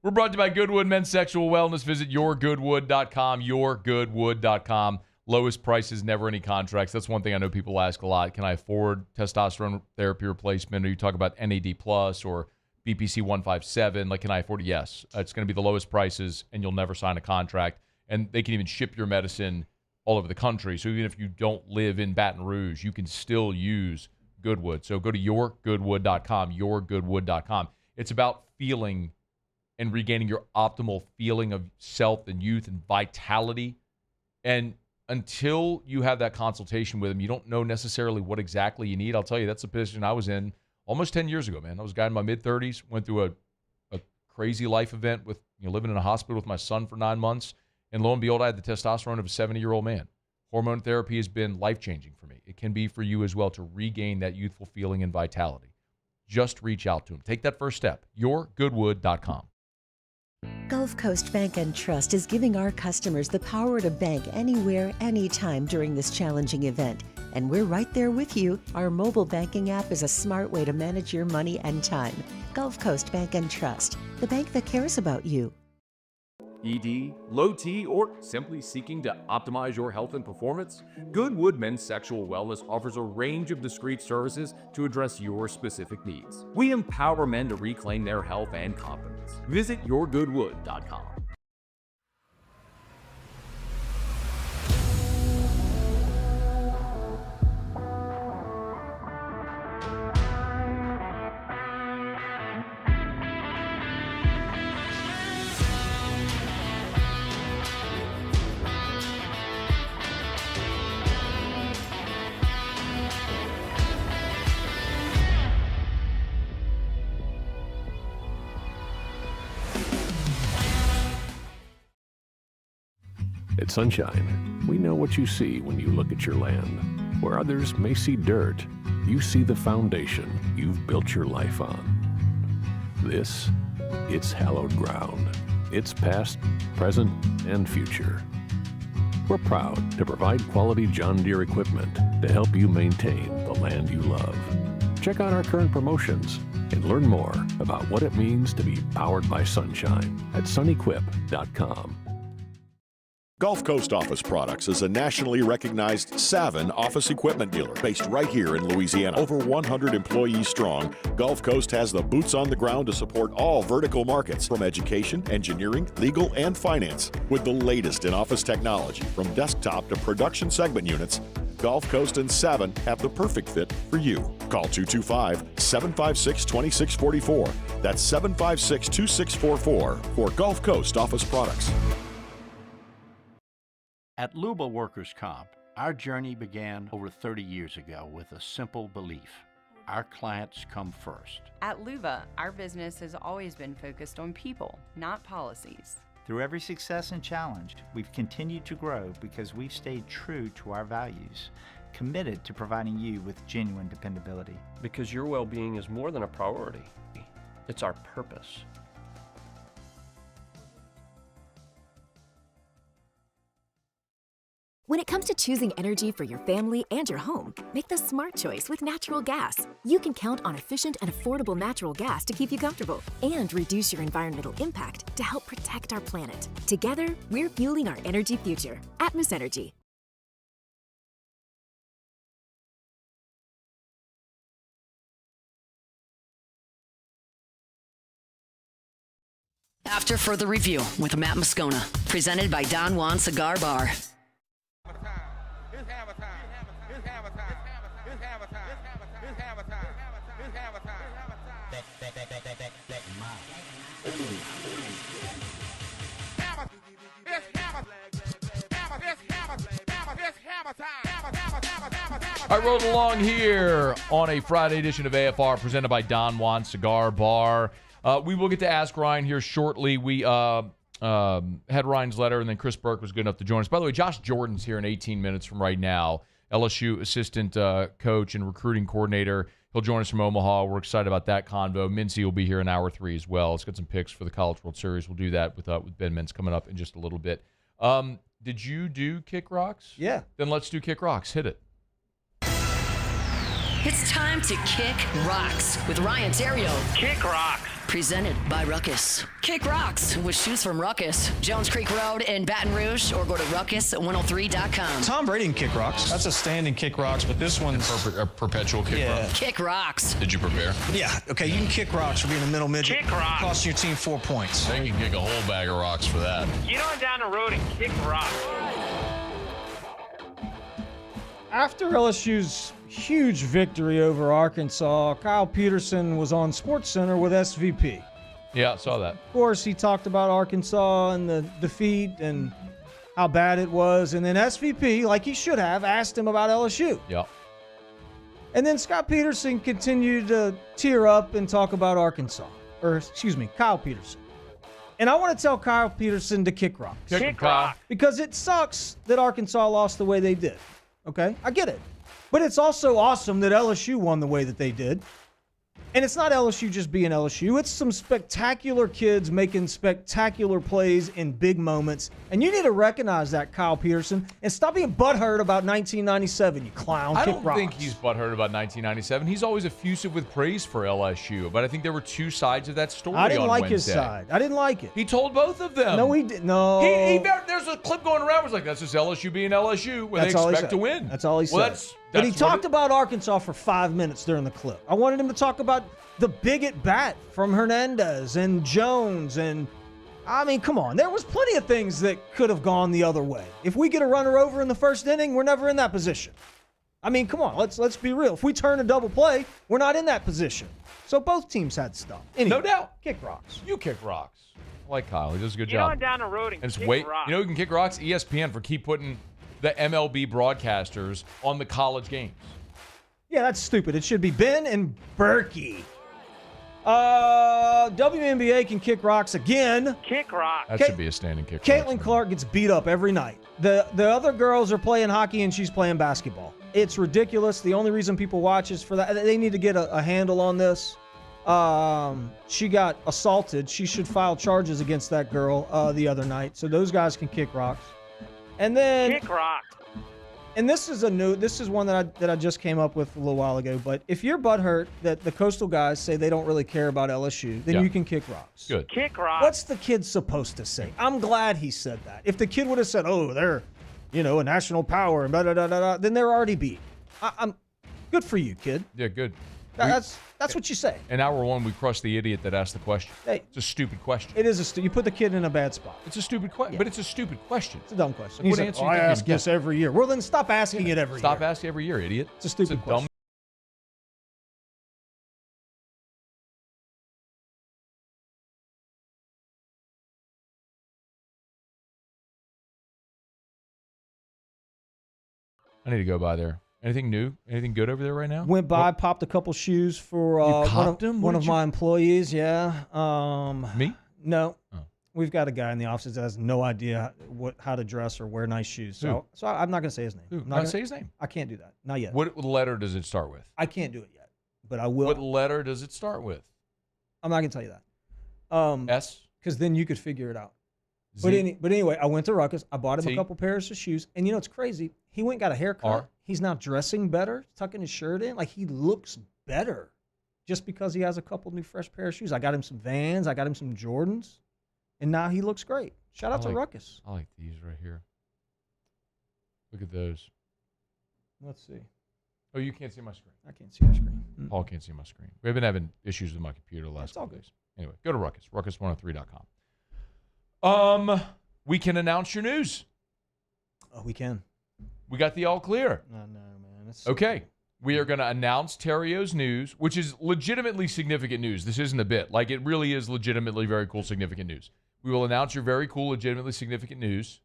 We're brought to you by Goodwood Men's Sexual Wellness. Visit yourgoodwood.com, yourgoodwood.com. Lowest prices, never any contracts. That's one thing I know people ask a lot. Can I afford testosterone therapy replacement? Or you talk about NAD Plus or BPC 157. Like, can I afford it? Yes. It's going to be the lowest prices, and you'll never sign a contract. And they can even ship your medicine all over the country. So even if you don't live in Baton Rouge, you can still use Goodwood. So go to yourgoodwood.com, yourgoodwood.com. It's about feeling and regaining your optimal feeling of self and youth and vitality. And until you have that consultation with them, you don't know necessarily what exactly you need. I'll tell you, that's the position I was in almost 10 years ago, man. I was a guy in my mid-30s, went through a crazy life event with living in a hospital with my son for 9 months, and lo and behold, I had the testosterone of a 70-year-old man. Hormone therapy has been life-changing for me. It can be for you as well to regain that youthful feeling and vitality. Just reach out to them. Take that first step. yourgoodwood.com. Gulf Coast Bank and Trust is giving our customers the power to bank anywhere, anytime during this challenging event. And we're right there with you. Our mobile banking app is a smart way to manage your money and time. Gulf Coast Bank and Trust, the bank that cares about you. ED, low T, or simply seeking to optimize your health and performance? Goodwood Men's Sexual Wellness offers a range of discreet services to address your specific needs. We empower men to reclaim their health and confidence. Visit yourgoodwood.com. At Sunshine, we know what you see when you look at your land. Where others may see dirt, you see the foundation you've built your life on. This, it's hallowed ground. It's past, present, and future. We're proud to provide quality John Deere equipment to help you maintain the land you love. Check out our current promotions and learn more about what it means to be powered by sunshine at sunequip.com. Gulf Coast Office Products is a nationally recognized Savin office equipment dealer based right here in Louisiana. Over 100 employees strong, Gulf Coast has the boots on the ground to support all vertical markets, from education, engineering, legal, and finance. With the latest in office technology, from desktop to production segment units, Gulf Coast and Savin have the perfect fit for you. Call 225-756-2644. That's 756-2644 for Gulf Coast Office Products. At Luba Workers' Comp, our journey began over 30 years ago with a simple belief: our clients come first. At Luba, our business has always been focused on people, not policies. Through every success and challenge, we've continued to grow because we've stayed true to our values, committed to providing you with genuine dependability. Because your well-being is more than a priority. It's our purpose. When it comes to choosing energy for your family and your home, make the smart choice with natural gas. You can count on efficient and affordable natural gas to keep you comfortable and reduce your environmental impact to help protect our planet. Together, we're fueling our energy future. Atmos Energy. After Further Review with Matt Moscona, presented by Don Juan Cigar Bar. All right, rolling along here on a Friday edition of AFR presented by Don Juan Cigar Bar. We will get to ask Ryan here shortly. We had Ryan's letter, and then Chris Burke was good enough to join us. By the way, Josh Jordan's here in 18 minutes from right now, LSU assistant coach and recruiting coordinator. He'll join us from Omaha. We're excited about that convo. Mincy will be here in hour 3 as well. Let's get some picks for the College World Series. We'll do that with Ben Mintz coming up in just a little bit. Did you do Kick Rocks? Yeah. Then let's do Kick Rocks. Hit it. It's time to Kick Rocks with Ryan Terrio. Kick Rocks. Presented by Ruckus. Kick Rocks with shoes from Ruckus. Jones Creek Road in Baton Rouge, or go to ruckus103.com. Tom Brady can Kick Rocks. That's a standing Kick Rocks, but this one's a perpetual Kick Rock. Kick Rocks. Did you prepare? Yeah. Okay, you can Kick Rocks for being a middle midget. Kick Rocks. Costing your team 4 points. They can kick a whole bag of rocks for that. Get on down the road and Kick Rocks. After LSU's huge victory over Arkansas, Kyle Peterson was on SportsCenter with SVP. Yeah, saw that. Of course, he talked about Arkansas and the defeat and how bad it was. And then SVP, like he should have, asked him about LSU. Yeah. And then Scott Peterson continued to tear up and talk about Kyle Peterson. And I want to tell Kyle Peterson to Kick Rocks. Kick Rocks. Because it sucks that Arkansas lost the way they did. Okay? I get it. But it's also awesome that LSU won the way that they did. And it's not LSU just being LSU. It's some spectacular kids making spectacular plays in big moments. And you need to recognize that, Kyle Peterson, and stop being butthurt about 1997, you clown. I Kick don't Rocks. think he's butthurt about 1997. He's always effusive with praise for LSU, but I think there were two sides of that story on I didn't like Wednesday. his side. I didn't like it. He told both of them. No, he did. No. There's a clip going around where it's like, that's just LSU being LSU, where That's they all he expect said. to win. That's all he Well, said. But he talked about Arkansas for 5 minutes during the clip. I wanted him to talk about the big at bat from Hernandez and Jones. And, I mean, come on. There was plenty of things that could have gone the other way. If we get a runner over in the first inning, we're never in that position. I mean, come on. Let's be real. If we turn a double play, we're not in that position. So both teams had stuff. Anyway, No doubt. Kick Rocks. You Kick Rocks. I like Kyle. He does a good Get job. on down the road and And it's Kick Rocks. You know who can Kick Rocks? ESPN for keep putting the MLB broadcasters on the college games. Yeah, that's stupid. It should be Ben and Berkey. WNBA can Kick Rocks again. Kick Rocks. That should be a standing Kick Rocks. Caitlin Clark gets beat up every night. The other girls are playing hockey and she's playing basketball. It's ridiculous. The only reason people watch is for that. They need to get a handle on this. She got assaulted. She should file charges against that girl the other night. So those guys can Kick Rocks. And then Kick Rocks. And this is one that I just came up with a little while ago. But if you're butthurt that the Coastal guys say they don't really care about LSU, then you can Kick Rocks. Good. Kick Rocks. What's the kid supposed to say? I'm glad he said that. If the kid would have said, "Oh, they're, a national power," and then they're already beat. I'm good for you, kid. Yeah, good. That's what you say. In hour 1, we crushed the idiot that asked the question. Hey, it's a stupid question. It is you put the kid in a bad spot. It's a stupid question, but it's a stupid question. It's a dumb question. Like, He's what like, answer I you think ask you'd this get? every year. Well, then stop asking it every year. Stop asking every year, idiot. It's a stupid question. Dumb. I need to go by there. Anything new? Anything good over there right now? Went by, popped a couple shoes for one of my employees. Yeah. Me? No. Oh. We've got a guy in the office that has no idea how to dress or wear nice shoes. So I'm not going to say his name. Who? I'm Not say his name. I can't do that. Not yet. What letter does it start with? I can't do it yet, but I will. What letter does it start with? I'm not going to tell you that. S? Because then you could figure it out. Z? But anyway, I went to Ruckus. I bought him T? a couple pairs of shoes. And it's crazy. He went and got a haircut. R? He's now dressing better, tucking his shirt in. Like, he looks better just because he has a couple new fresh pair of shoes. I got him some Vans. I got him some Jordans. And now he looks great. Shout out to Ruckus. I like these right here. Look at those. Let's see. Oh, you can't see my screen. I can't see your screen. Paul can't see my screen. We've been having issues with my computer the last couple days. Anyway, go to Ruckus, ruckus103.com. We can announce your news. Oh, we can. We got the all clear. I know, man. Okay. We are going to announce Terrio's news, which is legitimately significant news. This isn't a bit. Like, it really is legitimately very cool, significant news. We will announce your very cool, legitimately significant news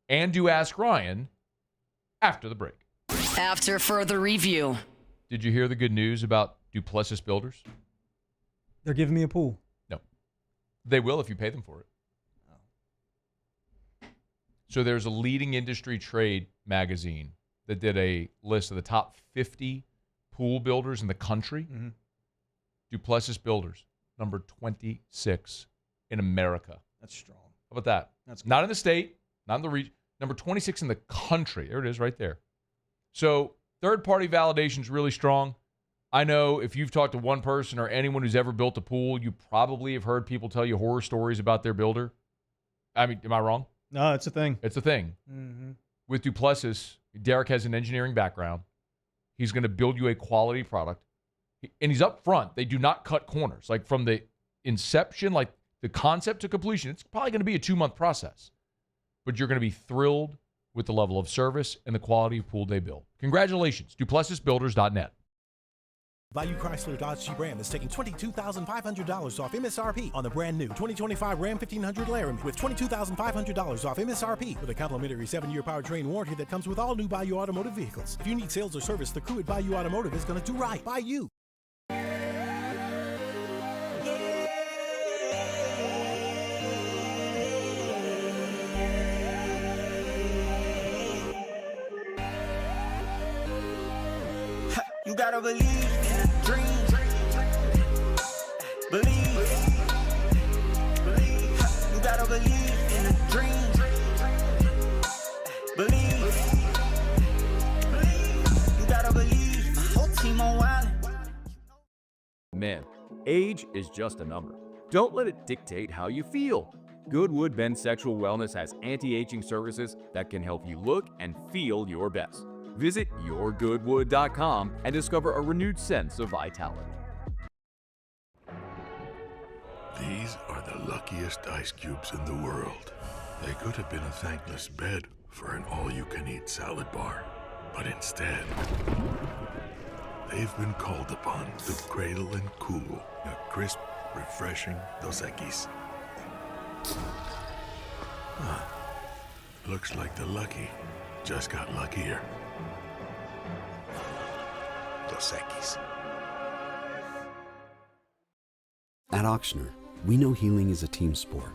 and do Ask Ryan after the break. After further review. Did you hear the good news about Duplessis Builders? They're giving me a pool. No. They will if you pay them for it. So there's a leading industry trade magazine that did a list of the top 50 pool builders in the country. Mm-hmm. Duplessis Builders, number 26 in America. That's strong. How about that? That's good. Not in the state, not in the region. Number 26 in the country. There it is right there. So third-party validation is really strong. I know if you've talked to one person or anyone who's ever built a pool, you probably have heard people tell you horror stories about their builder. I mean, am I wrong? No, it's a thing. It's a thing. Mm-hmm. With Duplessis, Derek has an engineering background. He's going to build you a quality product. And he's up front. They do not cut corners. Like from the inception, like the concept to completion, it's probably going to be a 2-month process. But you're going to be thrilled with the level of service and the quality of pool they build. Congratulations, DuplessisBuilders.net. Value Chrysler Dodge Jeep Ram is taking $22,500 off MSRP on the brand new 2025 Ram 1500 Laramie with $22,500 off MSRP with a complimentary 7-year powertrain warranty that comes with all new Bayou Automotive vehicles. If you need sales or service, the crew at Bayou Automotive is going to do right by you. You gotta believe in a dream. Believe. You gotta believe in a dream. Believe. You gotta believe. My whole team on wild. Man, age is just a number. Don't let it dictate how you feel. Goodwood Men's Sexual Wellness has anti-aging services that can help you look and feel your best. Visit yourgoodwood.com and discover a renewed sense of vitality. These are the luckiest ice cubes in the world. They could have been a thankless bed for an all-you-can-eat salad bar. But instead, they've been called upon to cradle and cool a crisp, refreshing Dos Equis. Looks like the lucky just got luckier. Dos Equis. At Ochsner, we know healing is a team sport.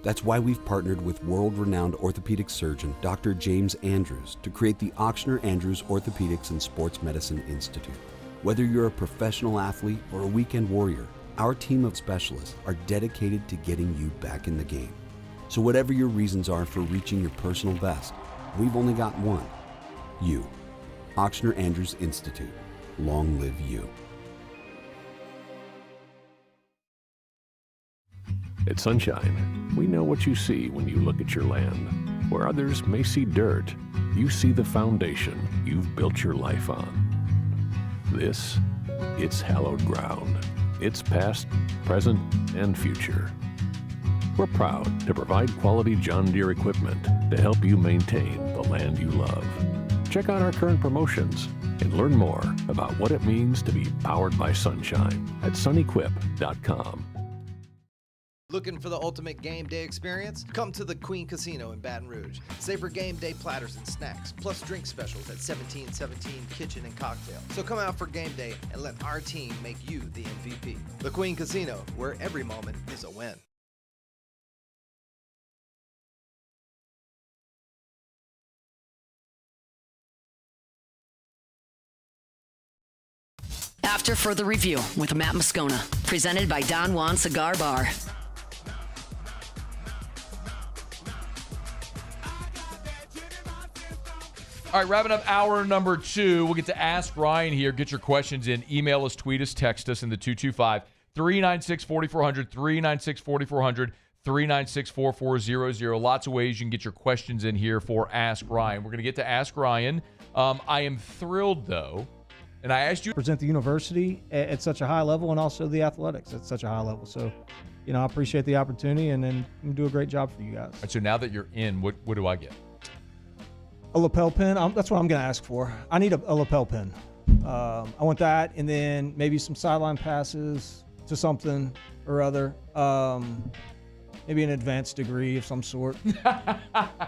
That's why we've partnered with world-renowned orthopedic surgeon Dr. James Andrews to create the Ochsner Andrews Orthopedics and Sports Medicine Institute. Whether you're a professional athlete or a weekend warrior, our team of specialists are dedicated to getting you back in the game. So whatever your reasons are for reaching your personal best, we've only got one. You. Ochsner Andrews Institute. Long live you. At Sunshine, we know what you see when you look at your land. Where others may see dirt, you see the foundation you've built your life on. This, it's hallowed ground. It's past, present, and future. We're proud to provide quality John Deere equipment to help you maintain the land you love. Check out our current promotions and learn more about what it means to be powered by sunshine at sunequip.com. Looking for the ultimate game day experience? Come to the Queen Casino in Baton Rouge. Savor game day platters and snacks, plus drink specials at 1717 Kitchen and Cocktail. So come out for game day and let our team make you the MVP. The Queen Casino, where every moment is a win. After further review with Matt Moscona, presented by Don Juan Cigar Bar. All right, wrapping up hour number 2. We'll get to Ask Ryan here. Get your questions in. Email us, tweet us, text us in the 225-396-4400, 396-4400, 396-4400. Lots of ways you can get your questions in here for Ask Ryan. We're going to get to Ask Ryan. I am thrilled, though, and I asked you to present the university at such a high level and also the athletics at such a high level. So I appreciate the opportunity and then do a great job for you guys. All right, so now that you're in, what do I get? A lapel pin. That's what I'm going to ask for. I need a lapel pin. I want that, and then maybe some sideline passes to something or other. Maybe an advanced degree of some sort.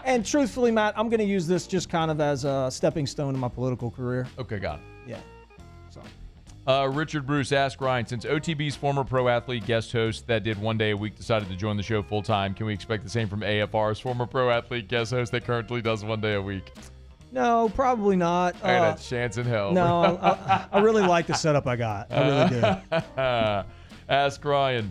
And truthfully, Matt, I'm going to use this just kind of as a stepping stone in my political career. Okay, got it. Yeah. Richard Bruce asked Ryan, since OTB's former pro athlete guest host that did one day a week decided to join the show full time, can we expect the same from AFR's former pro athlete guest host that currently does one day a week? No, probably not. All right, that's chance in hell. No, I really like the setup I got. I really do. Ask Ryan.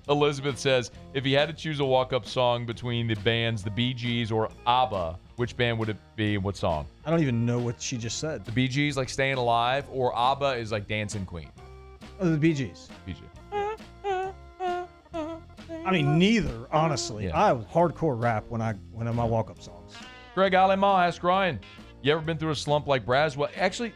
Elizabeth says, if he had to choose a walk-up song between the bands, the Bee Gees or ABBA, which band would it be and what song? I don't even know what she just said. The Bee Gees, like Staying Alive, or ABBA is like Dancing Queen? Oh, the Bee Gees. Bee Gees. I mean, neither, honestly. Yeah. I was hardcore rap when I'm my walk-up songs. Greg Alema asked Ryan, you ever been through a slump like Braswell? Actually,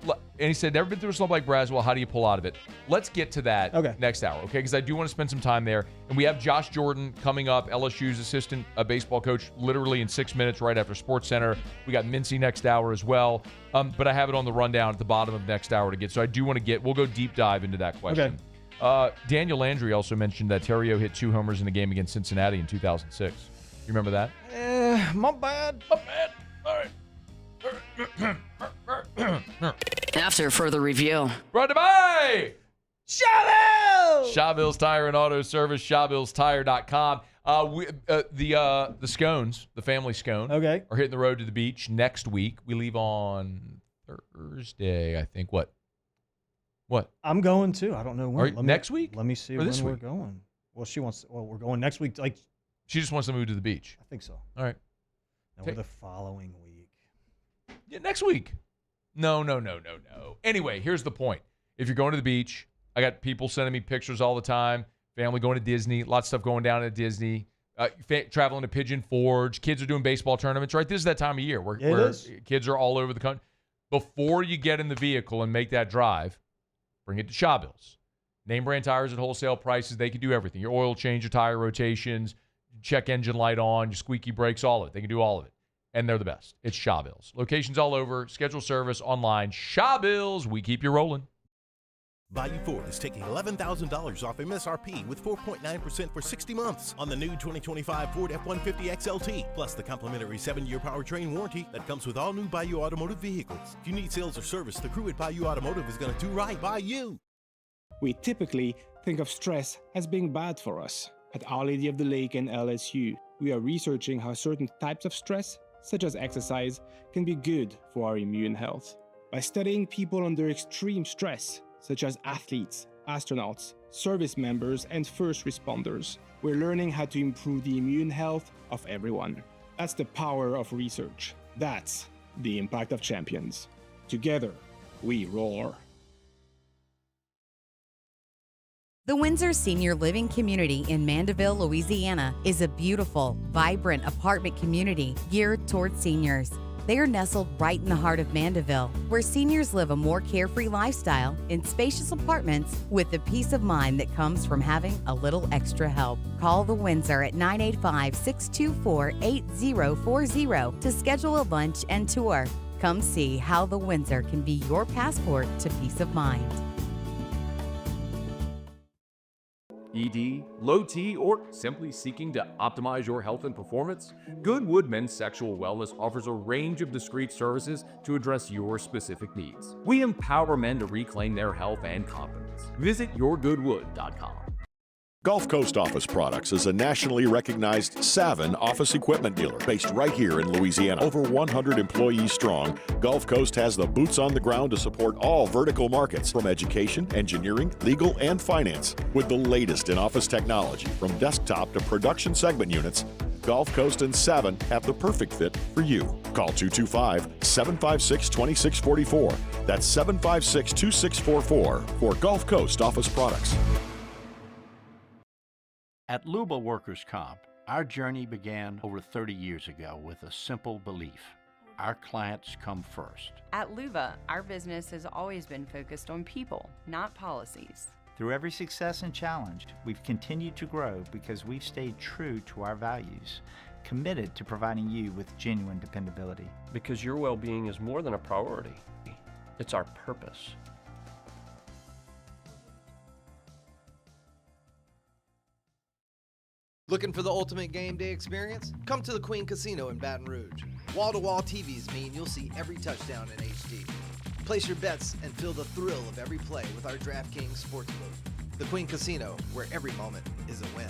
and he said, never been through a slump like Braswell. How do you pull out of it? Let's get to that next hour, okay? Because I do want to spend some time there. And we have Josh Jordan coming up, LSU's assistant baseball coach, literally in 6 minutes right after Sports Center. We got Mincy next hour as well. But I have it on the rundown at the bottom of next hour to get. So I do want to we'll go deep dive into that question. Okay. Daniel Landry also mentioned that Terrio hit 2 homers in the game against Cincinnati in 2006. You remember that? My bad. All right. After further review. Brought to by Shawville! Shawville's Tire and Auto Service, shawvillestire.com. The scones, the family scone, are hitting the road to the beach next week. We leave on Thursday, I think. What? I'm going too. I don't know when. Next week? Let me see when we're going. Well, we're going next week. Like, she just wants to move to the beach. I think so. All right. No, we're the following week. Yeah, next week. No. Anyway, here's the point. If you're going to the beach, I got people sending me pictures all the time. Family going to Disney. Lots of stuff going down at Disney. Traveling to Pigeon Forge. Kids are doing baseball tournaments, right? This is that time of year where kids are all over the country. Before you get in the vehicle and make that drive, bring it to Shawville's. Name brand tires at wholesale prices. They can do everything. Your oil change, your tire rotations, check engine light on, your squeaky brakes, all of it. They can do all of it. And they're the best. It's Shawville's. Locations all over. Schedule service online. Shawville's. We keep you rolling. Bayou Ford is taking $11,000 off MSRP with 4.9% for 60 months on the new 2025 Ford F-150 XLT, plus the complimentary 7-year powertrain warranty that comes with all new Bayou Automotive vehicles. If you need sales or service, the crew at Bayou Automotive is going to do right by you. We typically think of stress as being bad for us. At Our Lady of the Lake and LSU, we are researching how certain types of stress, such as exercise, can be good for our immune health. By studying people under extreme stress, such as athletes, astronauts, service members, and first responders, we're learning how to improve the immune health of everyone. That's the power of research. That's the impact of champions. Together, we roar. The Windsor Senior Living Community in Mandeville, Louisiana is a beautiful, vibrant apartment community geared toward seniors. They are nestled right in the heart of Mandeville, where seniors live a more carefree lifestyle in spacious apartments with the peace of mind that comes from having a little extra help. Call the Windsor at 985-624-8040 to schedule a lunch and tour. Come see how the Windsor can be your passport to peace of mind. ED, low T, or simply seeking to optimize your health and performance? Goodwood Men's Sexual Wellness offers a range of discreet services to address your specific needs. We empower men to reclaim their health and confidence. Visit yourgoodwood.com. Gulf Coast Office Products is a nationally recognized Savin office equipment dealer based right here in Louisiana. Over 100 employees strong, Gulf Coast has the boots on the ground to support all vertical markets, from education, engineering, legal, and finance. With the latest in office technology, from desktop to production segment units, Gulf Coast and Savin have the perfect fit for you. Call 225-756-2644. That's 756-2644 for Gulf Coast Office Products. At Luba Workers' Comp, our journey began over 30 years ago with a simple belief: our clients come first. At Luba, our business has always been focused on people, not policies. Through every success and challenge, we've continued to grow because we've stayed true to our values, committed to providing you with genuine dependability. Because your well-being is more than a priority. It's our purpose. Looking for the ultimate game day experience? Come to the Queen Casino in Baton Rouge. Wall-to-wall TVs mean you'll see every touchdown in HD. Place your bets and feel the thrill of every play with our DraftKings Sportsbook. The Queen Casino, where every moment is a win.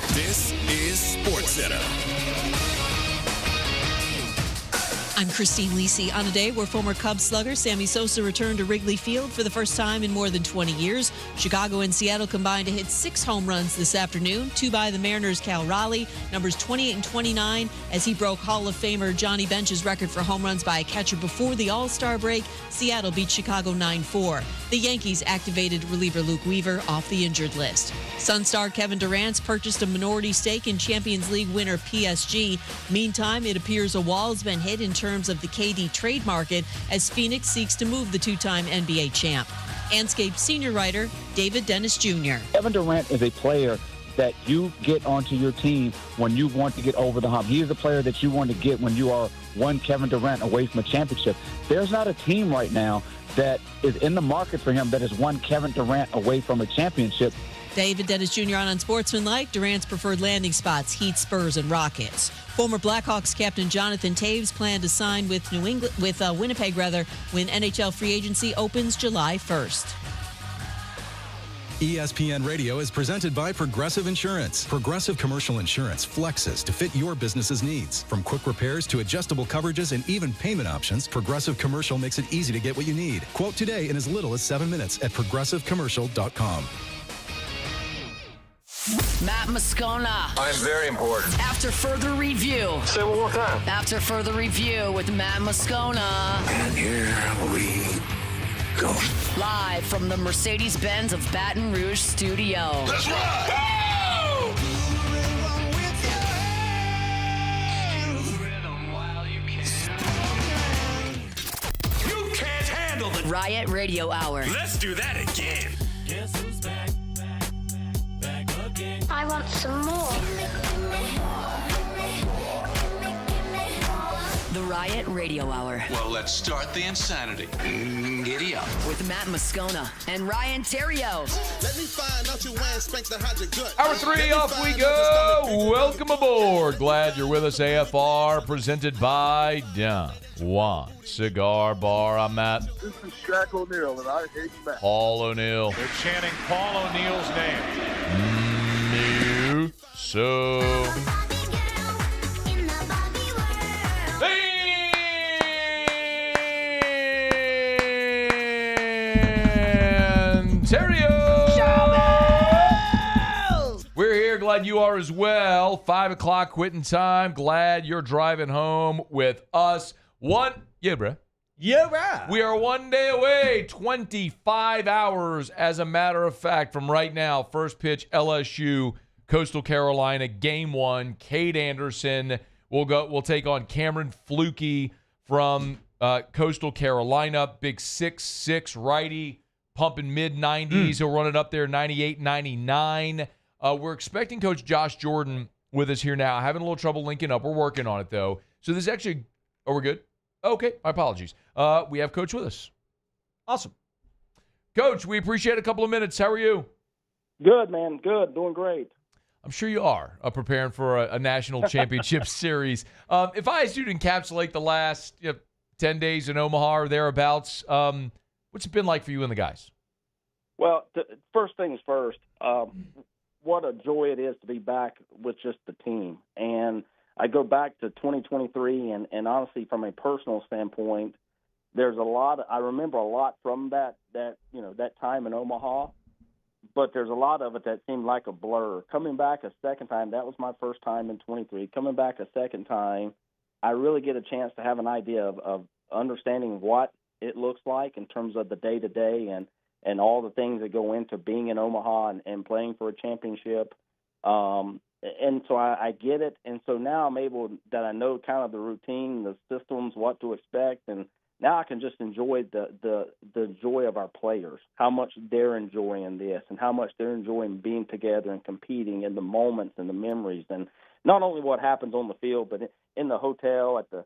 This is SportsCenter. I'm Christine Lisi. On a day where former Cubs slugger Sammy Sosa returned to Wrigley Field for the first time in more than 20 years, Chicago and Seattle combined to hit 6 home runs this afternoon, 2 by the Mariners' Cal Raleigh, numbers 28 and 29, as he broke Hall of Famer Johnny Bench's record for home runs by a catcher before the All-Star break. Seattle beat Chicago 9-4. The Yankees activated reliever Luke Weaver off the injured list. Sun star Kevin Durant purchased a minority stake in Champions League winner PSG. Meantime, it appears a wall has been hit in terms of the KD trade market as Phoenix seeks to move the two-time NBA champ. Anscape senior writer David Dennis Jr. Kevin Durant is a player that you get onto your team when you want to get over the hump. He is a player that you want to get when you are one Kevin Durant away from a championship. There's not a team right now that is in the market for him that is one Kevin Durant away from a championship. David Dennis Jr. on Unsportsmanlike, Durant's preferred landing spots, Heat, Spurs, and Rockets. Former Blackhawks captain Jonathan Taves planned to sign with Winnipeg when NHL free agency opens July 1st. ESPN Radio is presented by Progressive Insurance. Progressive Commercial Insurance flexes to fit your business's needs. From quick repairs to adjustable coverages and even payment options, Progressive Commercial makes it easy to get what you need. Quote today in as little as 7 minutes at progressivecommercial.com. Matt Moscona. I'm very important. After further review. Say it one more time. After further review with Matt Moscona. And here we go. Live from the Mercedes-Benz of Baton Rouge studio. That's right. You can't handle the Riot Radio Hour. Let's do that again. Guess who's back? Back again. I want some more. The Riot Radio Hour. Well, let's start the insanity. Giddy up. With Matt Moscona and Ryan Terrio. Let me find out you wearing spank that hide your gut. Hour 3, off we go. Welcome aboard. Glad you're with us. AFR presented by Don Juan Cigar Bar. I'm Matt. This is Shaq O'Neal, and I hate Matt. Paul O'Neal. They're chanting Paul O'Neal's name. So. And Terrio. We're here. Glad you are as well. 5 o'clock quitting time. Glad you're driving home with us. Yeah, bruh. Yeah, right. We are 1 day away, 25 hours, as a matter of fact, from right now. First pitch, LSU, Coastal Carolina, game 1. Cade Anderson will take on Cameron Flukie from Coastal Carolina. Big 6'6" righty, pumping mid-90s. He'll run it up there, 98, 99. We're expecting Coach Josh Jordan with us here now. Having a little trouble linking up. We're working on it, though. So this is actually – we're good? Okay, my apologies. We have Coach with us. Awesome. Coach, we appreciate a couple of minutes. How are you? Good, man. Good. Doing great. I'm sure you are preparing for a national championship series. If I asked you to encapsulate the last 10 days in Omaha or thereabouts, what's it been like for you and the guys? Well, first things first, what a joy it is to be back with just the team. And I go back to 2023, and honestly, from a personal standpoint, there's a lot. I remember a lot from that time in Omaha. but there's a lot of it that seemed like a blur. Coming back a second time, that was my first time in 23. Coming back a second time, I really get a chance to have an idea of understanding what it looks like in terms of the day-to-day and all the things that go into being in Omaha and playing for a championship. And so I get it. And so now I'm able that I know kind of the routine, the systems, what to expect. And now I can just enjoy the joy of our players, how much they're enjoying this and how much they're enjoying being together and competing in the moments and the memories. And not only what happens on the field, but in the hotel at the,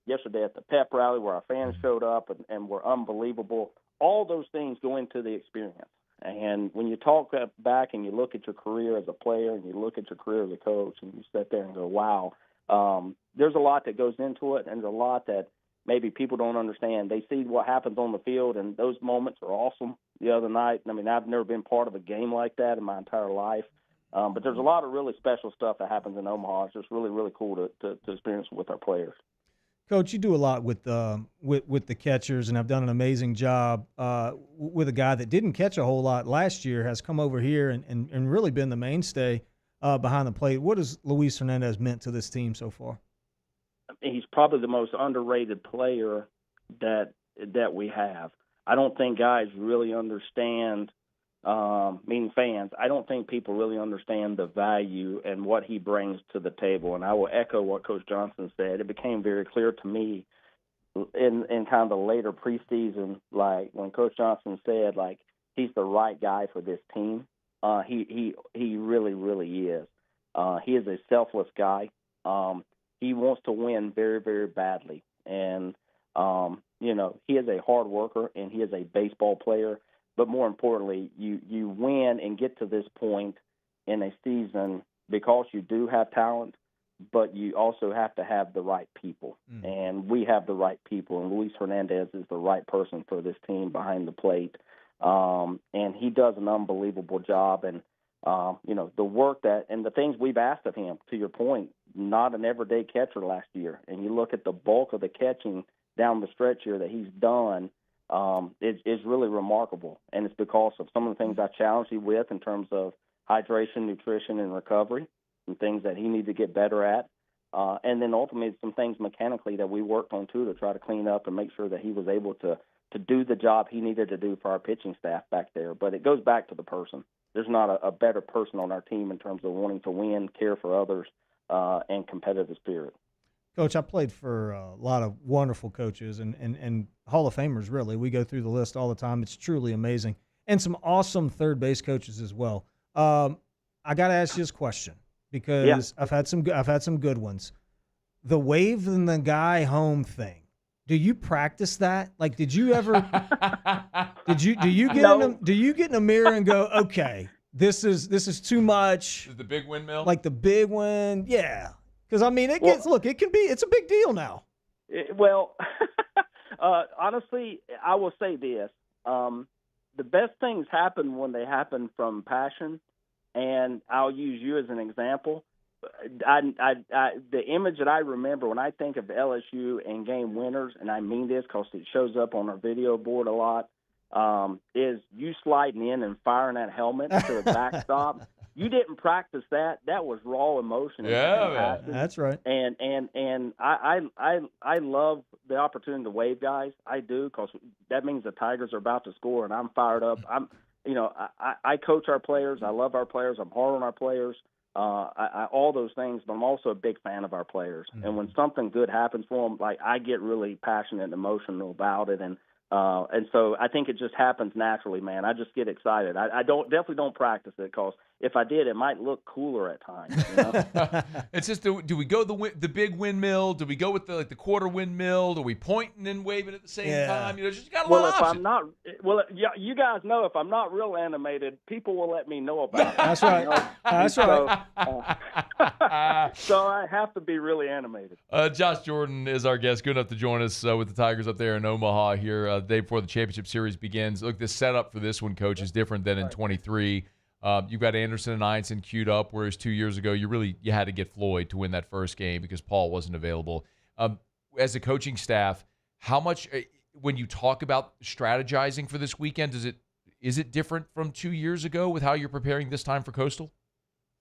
yesterday at the pep rally where our fans showed up and were unbelievable. All those things go into the experience. And when you talk back and you look at your career as a player and you look at your career as a coach and you sit there and go, wow, there's a lot that goes into it, and there's a lot that maybe people don't understand. They see what happens on the field, and those moments are awesome. The other night, I mean, I've never been part of a game like that in my entire life, but there's a lot of really special stuff that happens in Omaha. It's just really, really cool to experience with our players. Coach, you do a lot with the catchers, and have done an amazing job with a guy that didn't catch a whole lot last year, has come over here and really been the mainstay behind the plate. What has Luis Hernandez meant to this team so far? He's probably the most underrated player that we have. I don't think guys really understand, meaning fans, I don't think people really understand the value and what he brings to the table. And I will echo what Coach Johnson said. It became very clear to me in kind of the later preseason, like when Coach Johnson said, like, he's the right guy for this team. He really, really is. He is a selfless guy. He wants to win very, very badly. And, he is a hard worker and he is a baseball player. But more importantly, you win and get to this point in a season because you do have talent, but you also have to have the right people. And we have the right people, and Luis Hernandez is the right person for this team behind the plate. And he does an unbelievable job. And, the work and the things we've asked of him, to your point, not an everyday catcher last year. And you look at the bulk of the catching down the stretch here that he's done, it's really remarkable. And it's because of some of the things I challenged you with in terms of hydration, nutrition, and recovery, and things that he needs to get better at. And then ultimately some things mechanically that we worked on, too, to try to clean up and make sure that he was able to do the job he needed to do for our pitching staff back there. But it goes back to the person. There's not a better person on our team in terms of wanting to win, care for others, and competitive spirit. Coach, I played for a lot of wonderful coaches and Hall of Famers, really. We go through the list all the time. It's truly amazing. And some awesome third base coaches as well. I got to ask you this question because I've had some good ones. The wave and the guy home thing. Do you practice that? Like, did you ever do you get in a mirror and go, okay, this is too much? The big windmill? Like the big one? Yeah. Because, I mean, it's a big deal now. Honestly, I will say this. The best things happen when they happen from passion, and I'll use you as an example. The image that I remember when I think of LSU and game winners, and I mean this because it shows up on our video board a lot, is you sliding in and firing that helmet to the backstop. You didn't practice that. That was raw emotion. Yeah, man. That's right. And I love the opportunity to wave guys. I do, because that means the Tigers are about to score, and I'm fired up. I coach our players. I love our players. I'm hard on our players. All those things, but I'm also a big fan of our players. Mm-hmm. And when something good happens for them, like, I get really passionate and emotional about it. And so I think it just happens naturally, man. I just get excited. I definitely don't practice it, because if I did, it might look cooler at times. You know? It's just, do we go the big windmill? Do we go with the quarter windmill? Do we point and then waving at the same time? Just got a lot of options. You guys know if I'm not real animated, people will let me know about it. That's right. That's right. So I have to be really animated. Josh Jordan is our guest. Good enough to join us with the Tigers up there in Omaha here the day before the championship series begins. Look, the setup for this one, Coach, is different than in 23. You've got Anderson and Einstein queued up, whereas 2 years ago you had to get Floyd to win that first game because Paul wasn't available. As a coaching staff, how much, when you talk about strategizing for this weekend, Is it different from 2 years ago with how you're preparing this time for Coastal?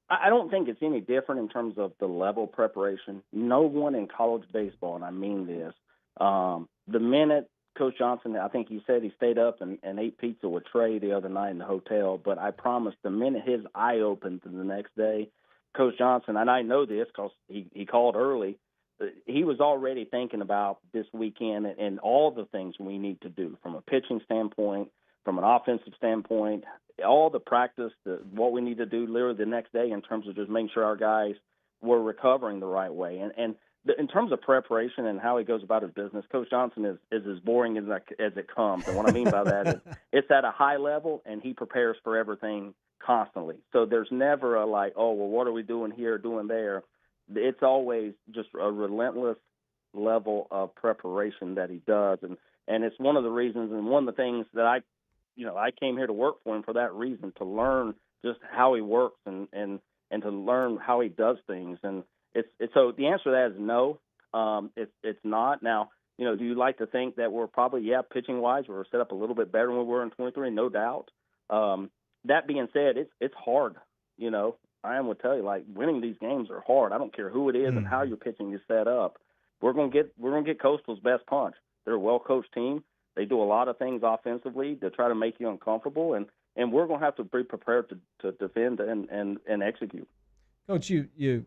I don't think it's any different in terms of the level of preparation. No one in college baseball, and I mean this, the minute Coach Johnson, I think he said he stayed up and ate pizza with Trey the other night in the hotel, but I promise the minute his eye opened the next day, Coach Johnson, and I know this because he called early, he was already thinking about this weekend and all the things we need to do from a pitching standpoint, from an offensive standpoint, all the practice, what we need to do literally the next day in terms of just making sure our guys were recovering the right way. And in terms of preparation and how he goes about his business, Coach Johnson is as boring as it comes. And what I mean by that is it's at a high level, and he prepares for everything constantly. So there's never a like, oh, well, what are we doing here, doing there? It's always just a relentless level of preparation that he does. And it's one of the reasons and one of the things that I came here to work for him for that reason, to learn just how he works and to learn how he does things. And it's so the answer to that is no. It's not. Now, do you like to think that we're probably, pitching wise, we're set up a little bit better than we were in 23? No doubt. That being said, it's hard. I would tell you, like, winning these games are hard. I don't care who it is and how your pitching is set up. We're gonna get Coastal's best punch. They're a well coached team. They do a lot of things offensively to try to make you uncomfortable, and we're gonna have to be prepared to defend and execute. Coach, you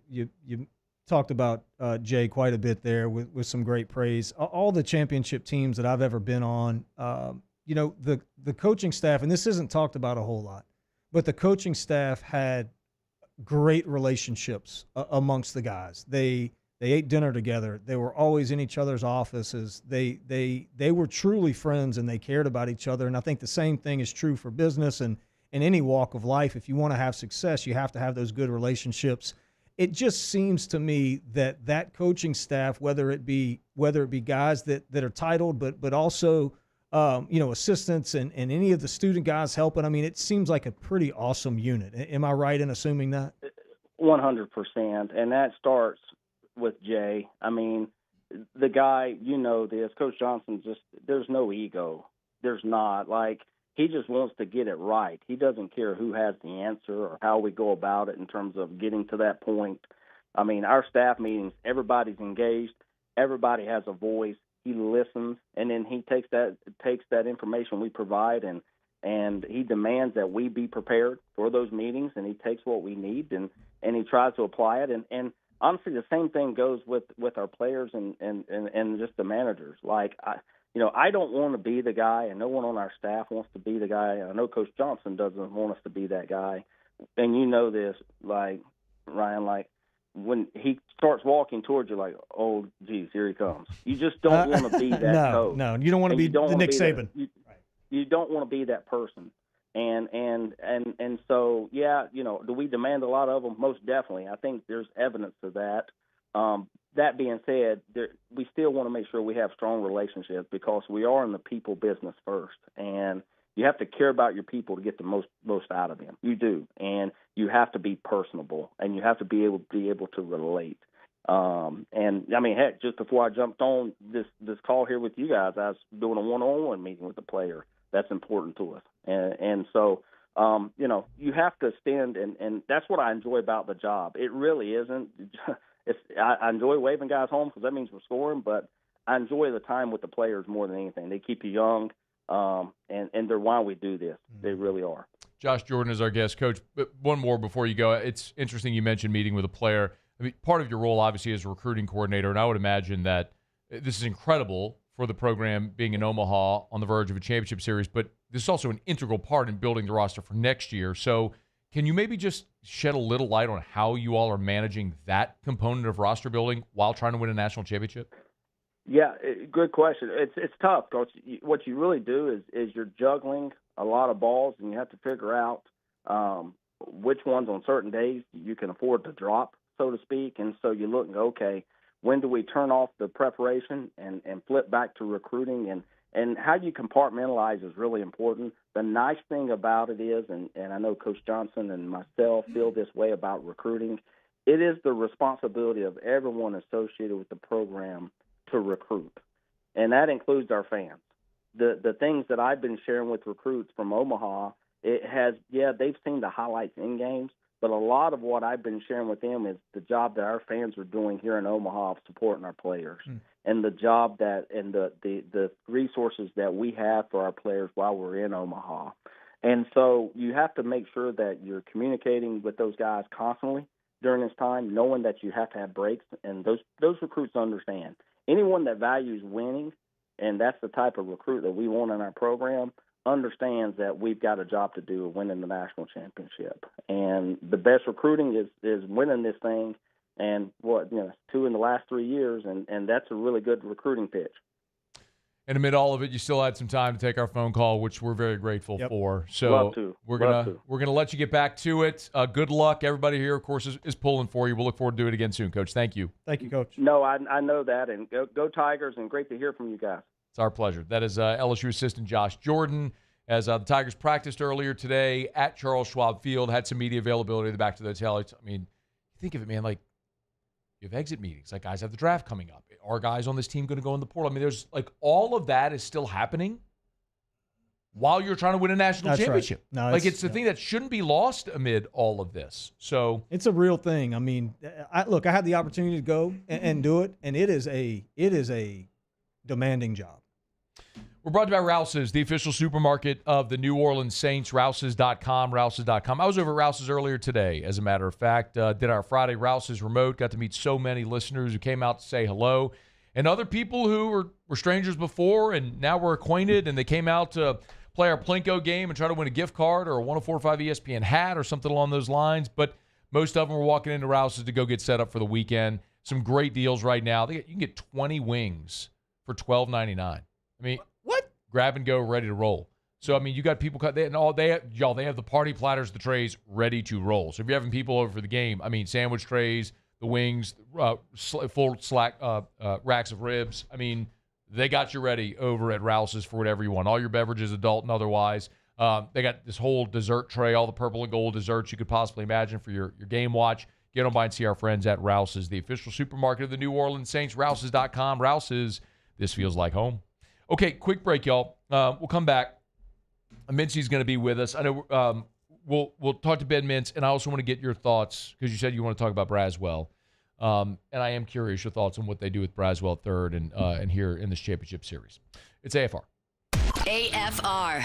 talked about Jay quite a bit there with some great praise. All the championship teams that I've ever been on, the coaching staff, and this isn't talked about a whole lot, but the coaching staff had great relationships amongst the guys. They ate dinner together. They were always in each other's offices. They were truly friends, and they cared about each other. And I think the same thing is true for business and in any walk of life. If you want to have success, you have to have those good relationships. It just seems to me that coaching staff, whether it be guys that are titled, but also assistants and any of the student guys helping. I mean, it seems like a pretty awesome unit. Am I right in assuming that? 100%. And that starts with Jay. I mean, the guy, this, Coach Johnson, there's no ego. There's not. Like, he just wants to get it right. He doesn't care who has the answer or how we go about it in terms of getting to that point. I mean, our staff meetings, everybody's engaged. Everybody has a voice. He listens, and then he takes that information we provide, and he demands that we be prepared for those meetings, and he takes what we need and he tries to apply it. And honestly, the same thing goes with our players and just the managers. Like, I don't want to be the guy, and no one on our staff wants to be the guy. I know Coach Johnson doesn't want us to be that guy, and you know this, like, Ryan, like, when he starts walking towards you, like, oh, geez, here he comes. You just don't want to be that coach. No, you don't want to be the Nick Saban. You don't want to be that person. And so, do we demand a lot of them? Most definitely. I think there's evidence of that. That being said, we still want to make sure we have strong relationships because we are in the people business first. And you have to care about your people to get the most out of them. You do. And you have to be personable, and you have to be able to relate. And I mean, heck, just before I jumped on this call here with you guys, I was doing a one-on-one meeting with the player. That's important to us. And so, you have to stand, and that's what I enjoy about the job. It really isn't. I enjoy waving guys home because that means we're scoring, but I enjoy the time with the players more than anything. They keep you young. And they're why we do this. They really are. Josh Jordan is our guest, Coach. But one more before you go. It's interesting you mentioned meeting with a player. I mean, part of your role, obviously, is a recruiting coordinator, and I would imagine that this is incredible for the program being in Omaha on the verge of a championship series, but this is also an integral part in building the roster for next year. So can you maybe just shed a little light on how you all are managing that component of roster building while trying to win a national championship? Yeah, good question. It's tough, Coach. What you really do is you're juggling a lot of balls, and you have to figure out which ones on certain days you can afford to drop, so to speak. And so you look and go, okay, when do we turn off the preparation and flip back to recruiting? And how you compartmentalize is really important. The nice thing about it is, and I know Coach Johnson and myself feel this way about recruiting, it is the responsibility of everyone associated with the program to recruit, and that includes our fans. the things that I've been sharing with recruits from Omaha, they've seen the highlights in games, but a lot of what I've been sharing with them is the job that our fans are doing here in Omaha of supporting our players, and the job and the resources that we have for our players while we're in Omaha. And so you have to make sure that you're communicating with those guys constantly during this time, knowing that you have to have breaks, and those recruits understand. Anyone that values winning, and that's the type of recruit that we want in our program, understands that we've got a job to do of winning the national championship. And the best recruiting is winning this thing, and 2 in the last 3 years, and that's a really good recruiting pitch. And amid all of it, you still had some time to take our phone call, which we're very grateful for. So we're gonna let you get back to it. Good luck. Everybody here, of course, is pulling for you. We'll look forward to doing it again soon, Coach. Thank you. Thank you, Coach. No, I know that, and go Tigers, and great to hear from you guys. It's our pleasure. That is LSU assistant Josh Jordan. As the Tigers practiced earlier today at Charles Schwab Field, had some media availability in the back to the hotel. I mean, think of it, man, like you have exit meetings. Like guys have the draft coming up. Are guys on this team going to go in the portal? I mean, there's like all of that is still happening while you're trying to win a national championship. Right. No, it's the thing that shouldn't be lost amid all of this. So it's a real thing. I mean, I had the opportunity to go and do it, and it is a demanding job. We're brought to you by Rouse's, the official supermarket of the New Orleans Saints, Rouse's.com, Rouse's.com. I was over at Rouse's earlier today, as a matter of fact. Did our Friday Rouse's remote, got to meet so many listeners who came out to say hello, and other people who were strangers before and now we're acquainted, and they came out to play our Plinko game and try to win a gift card or a 104.5 ESPN hat or something along those lines. But most of them were walking into Rouse's to go get set up for the weekend. Some great deals right now. You can get 20 wings for $12.99. I mean, what? Grab and go, ready to roll. So, I mean, you got people they have the party platters, the trays ready to roll. So if you're having people over for the game, I mean, sandwich trays, the wings, full racks of ribs. I mean, they got you ready over at Rouse's for whatever you want. All your beverages, adult and otherwise. They got this whole dessert tray, all the purple and gold desserts you could possibly imagine for your game watch. Get on by and see our friends at Rouse's, the official supermarket of the New Orleans Saints, Rouse's.com. Rouse's, this feels like home. Okay, quick break, y'all. We'll come back. Mincy's going to be with us. I know we'll talk to Ben Mintz, and I also want to get your thoughts because you said you want to talk about Braswell. And I am curious your thoughts on what they do with Braswell at third and here in this championship series. It's AFR. AFR.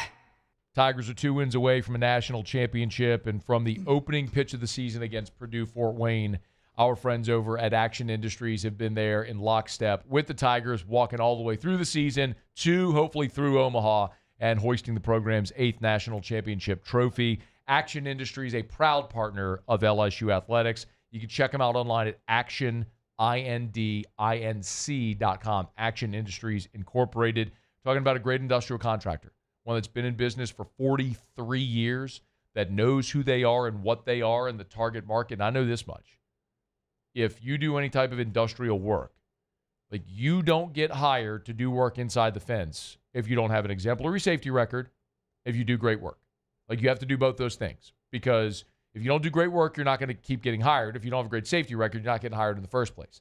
Tigers are 2 wins away from a national championship, and from the opening pitch of the season against Purdue-Fort Wayne, our friends over at Action Industries have been there in lockstep with the Tigers, walking all the way through the season to hopefully through Omaha and hoisting the program's 8th national championship trophy. Action Industries, a proud partner of LSU Athletics. You can check them out online at actionindinc.com. Action Industries Incorporated. Talking about a great industrial contractor, one that's been in business for 43 years, that knows who they are and what they are in the target market. And I know this much. If you do any type of industrial work, like you don't get hired to do work inside the fence if you don't have an exemplary safety record, if you do great work. Like you have to do both those things, because if you don't do great work, you're not going to keep getting hired. If you don't have a great safety record, you're not getting hired in the first place.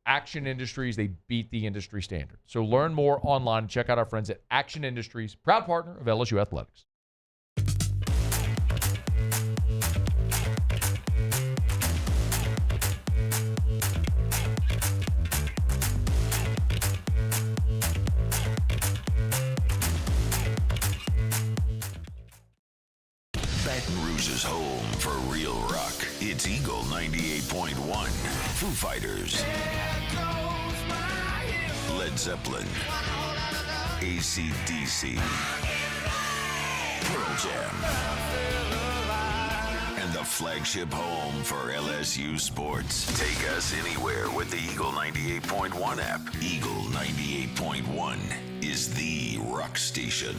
Action Industries, they beat the industry standard. So learn more online and check out our friends at Action Industries, proud partner of LSU Athletics. Baton Rouge is home for real rock. It's Eagle 98.1. Foo Fighters. Led Zeppelin. AC/DC. Pearl Jam. And the flagship home for LSU sports. Take us anywhere with the Eagle 98.1 app. Eagle 98.1 is the rock station.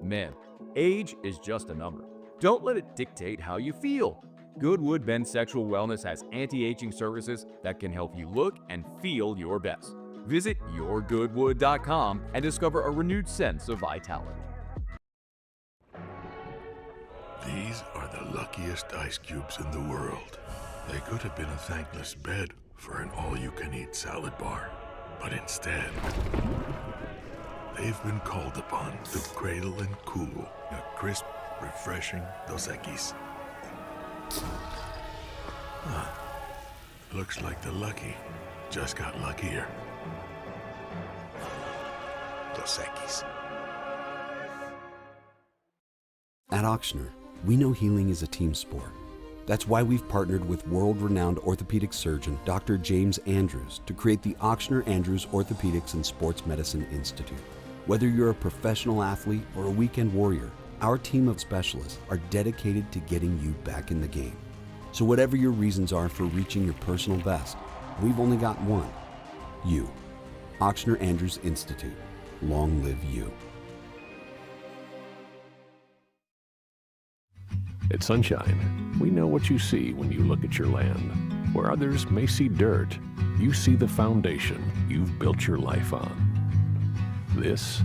Men, age is just a number. Don't let it dictate how you feel. Goodwood Men's Sexual Wellness has anti-aging services that can help you look and feel your best. Visit yourgoodwood.com and discover a renewed sense of vitality. These are the luckiest ice cubes in the world. They could have been a thankless bed for an all-you-can-eat salad bar. But instead, they've been called upon to cradle and cool a crisp, refreshing Dos Equis. Huh. Looks like the lucky just got luckier. Dos Equis. At Ochsner, we know healing is a team sport. That's why we've partnered with world-renowned orthopedic surgeon Dr. James Andrews to create the Ochsner Andrews Orthopedics and Sports Medicine Institute. Whether you're a professional athlete or a weekend warrior, our team of specialists are dedicated to getting you back in the game. So whatever your reasons are for reaching your personal best, we've only got one: you. Ochsner Andrews Institute. Long live you. At Sunshine, we know what you see when you look at your land. Where others may see dirt, you see the foundation you've built your life on. This,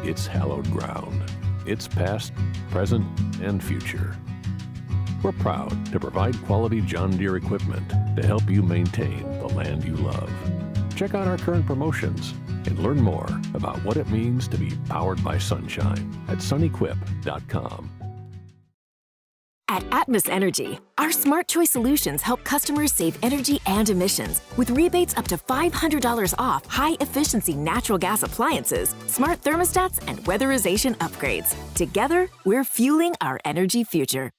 it's hallowed ground. It's past, present, and future. We're proud to provide quality John Deere equipment to help you maintain the land you love. Check out our current promotions and learn more about what it means to be powered by sunshine at sunequip.com. At Atmos Energy, our Smart Choice solutions help customers save energy and emissions with rebates up to $500 off high-efficiency natural gas appliances, smart thermostats, and weatherization upgrades. Together, we're fueling our energy future.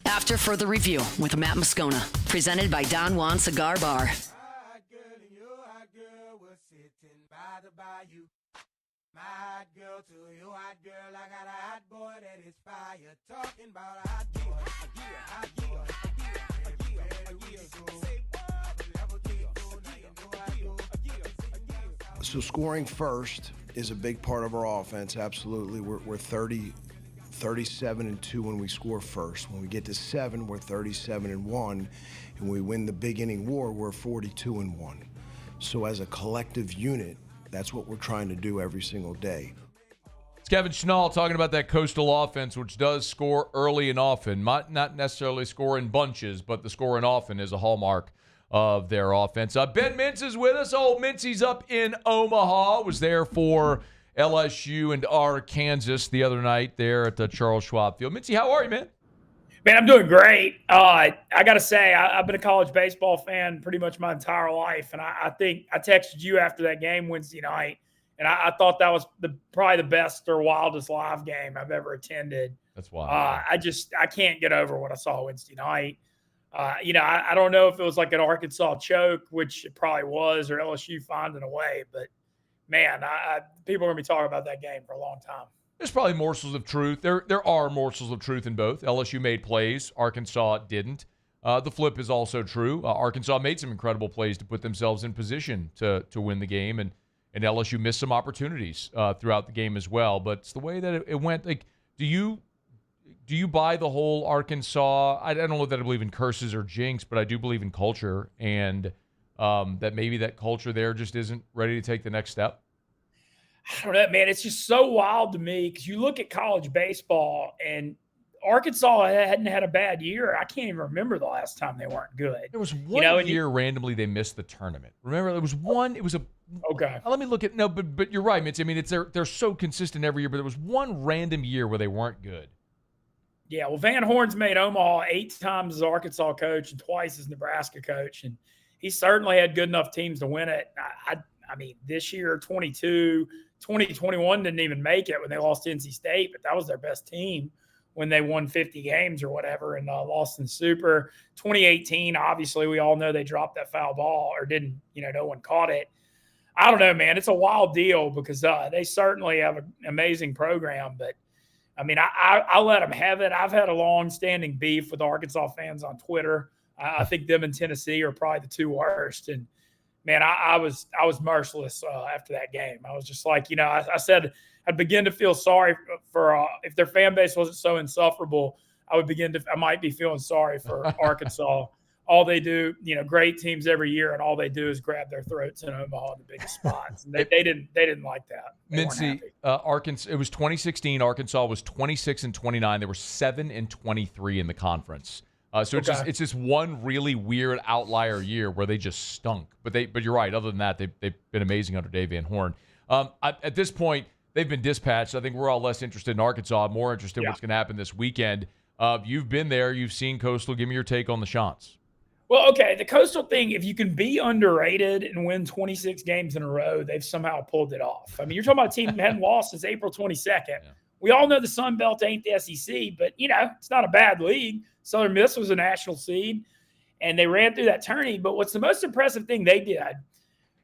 After Further Review with Matt Moscona, presented by Don Juan Cigar Bar. So scoring first is a big part of our offense, absolutely. We're 37-2 when we score first. When we get to 7, we're 37-1. And we win the big inning war, we're 42-1. So as a collective unit, that's what we're trying to do every single day. It's Kevin Schnall talking about that Coastal offense, which does score early and often. Not necessarily score in bunches, but the scoring often is a hallmark of their offense. Ben Mintz is with us. Old Mintzy's up in Omaha. Was there for LSU and Arkansas the other night there at the Charles Schwab Field. Mintzy, how are you, man? Man, I'm doing great. I got to say, I've been a college baseball fan pretty much my entire life, and I think I texted you after that game Wednesday night, and I thought that was probably the best or wildest live game I've ever attended. That's wild. I can't get over what I saw Wednesday night. I don't know if it was like an Arkansas choke, which it probably was, or LSU finding a way, but man, people are going to be talking about that game for a long time. There's probably morsels of truth. There are morsels of truth in both. LSU made plays. Arkansas didn't. The flip is also true. Arkansas made some incredible plays to put themselves in position to win the game, and LSU missed some opportunities throughout the game as well. But it's the way that it went. Like, do you buy the whole Arkansas? I don't know that I believe in curses or jinx, but I do believe in culture, and that maybe that culture there just isn't ready to take the next step. I don't know, man. It's just so wild to me because you look at college baseball and Arkansas hadn't had a bad year. I can't even remember the last time they weren't good. There was one year randomly they missed the tournament. Remember, there was one. It was a okay. Let me look at but you're right, Mitch. I mean, they're so consistent every year, but there was one random year where they weren't good. Yeah, well, Van Horn's made Omaha 8 times as Arkansas coach and twice as Nebraska coach, and he certainly had good enough teams to win it. I mean, this year, 2021 didn't even make it when they lost to NC State, but that was their best team when they won 50 games or whatever and lost in Super. 2018, obviously, we all know they dropped that foul ball or didn't, no one caught it. I don't know, man. It's a wild deal because they certainly have an amazing program, but I mean, I let them have it. I've had a long-standing beef with Arkansas fans on Twitter. I think them and Tennessee are probably the 2 worst. And man, I was merciless after that game. I was just like, I said I'd begin to feel sorry for if their fan base wasn't so insufferable. I might be feeling sorry for Arkansas all they do, great teams every year, and all they do is grab their throats in Omaha in the biggest spots. And they didn't like that. Mincy, Arkansas. It was 2016. Arkansas was 26-29. They were 7-23 in the conference. So it's just one really weird outlier year where they just stunk. But you're right. Other than that, they've been amazing under Dave Van Horn. At this point, they've been dispatched. I think we're all less interested in Arkansas, more interested in what's going to happen this weekend. You've been there. You've seen Coastal. Give me your take on the Chants. Well, okay, the Coastal thing, if you can be underrated and win 26 games in a row, they've somehow pulled it off. I mean, you're talking about a team that hadn't lost since April 22nd. Yeah. We all know the Sun Belt ain't the SEC, but, it's not a bad league. Southern Miss was a national seed, and they ran through that tourney. But what's the most impressive thing they did,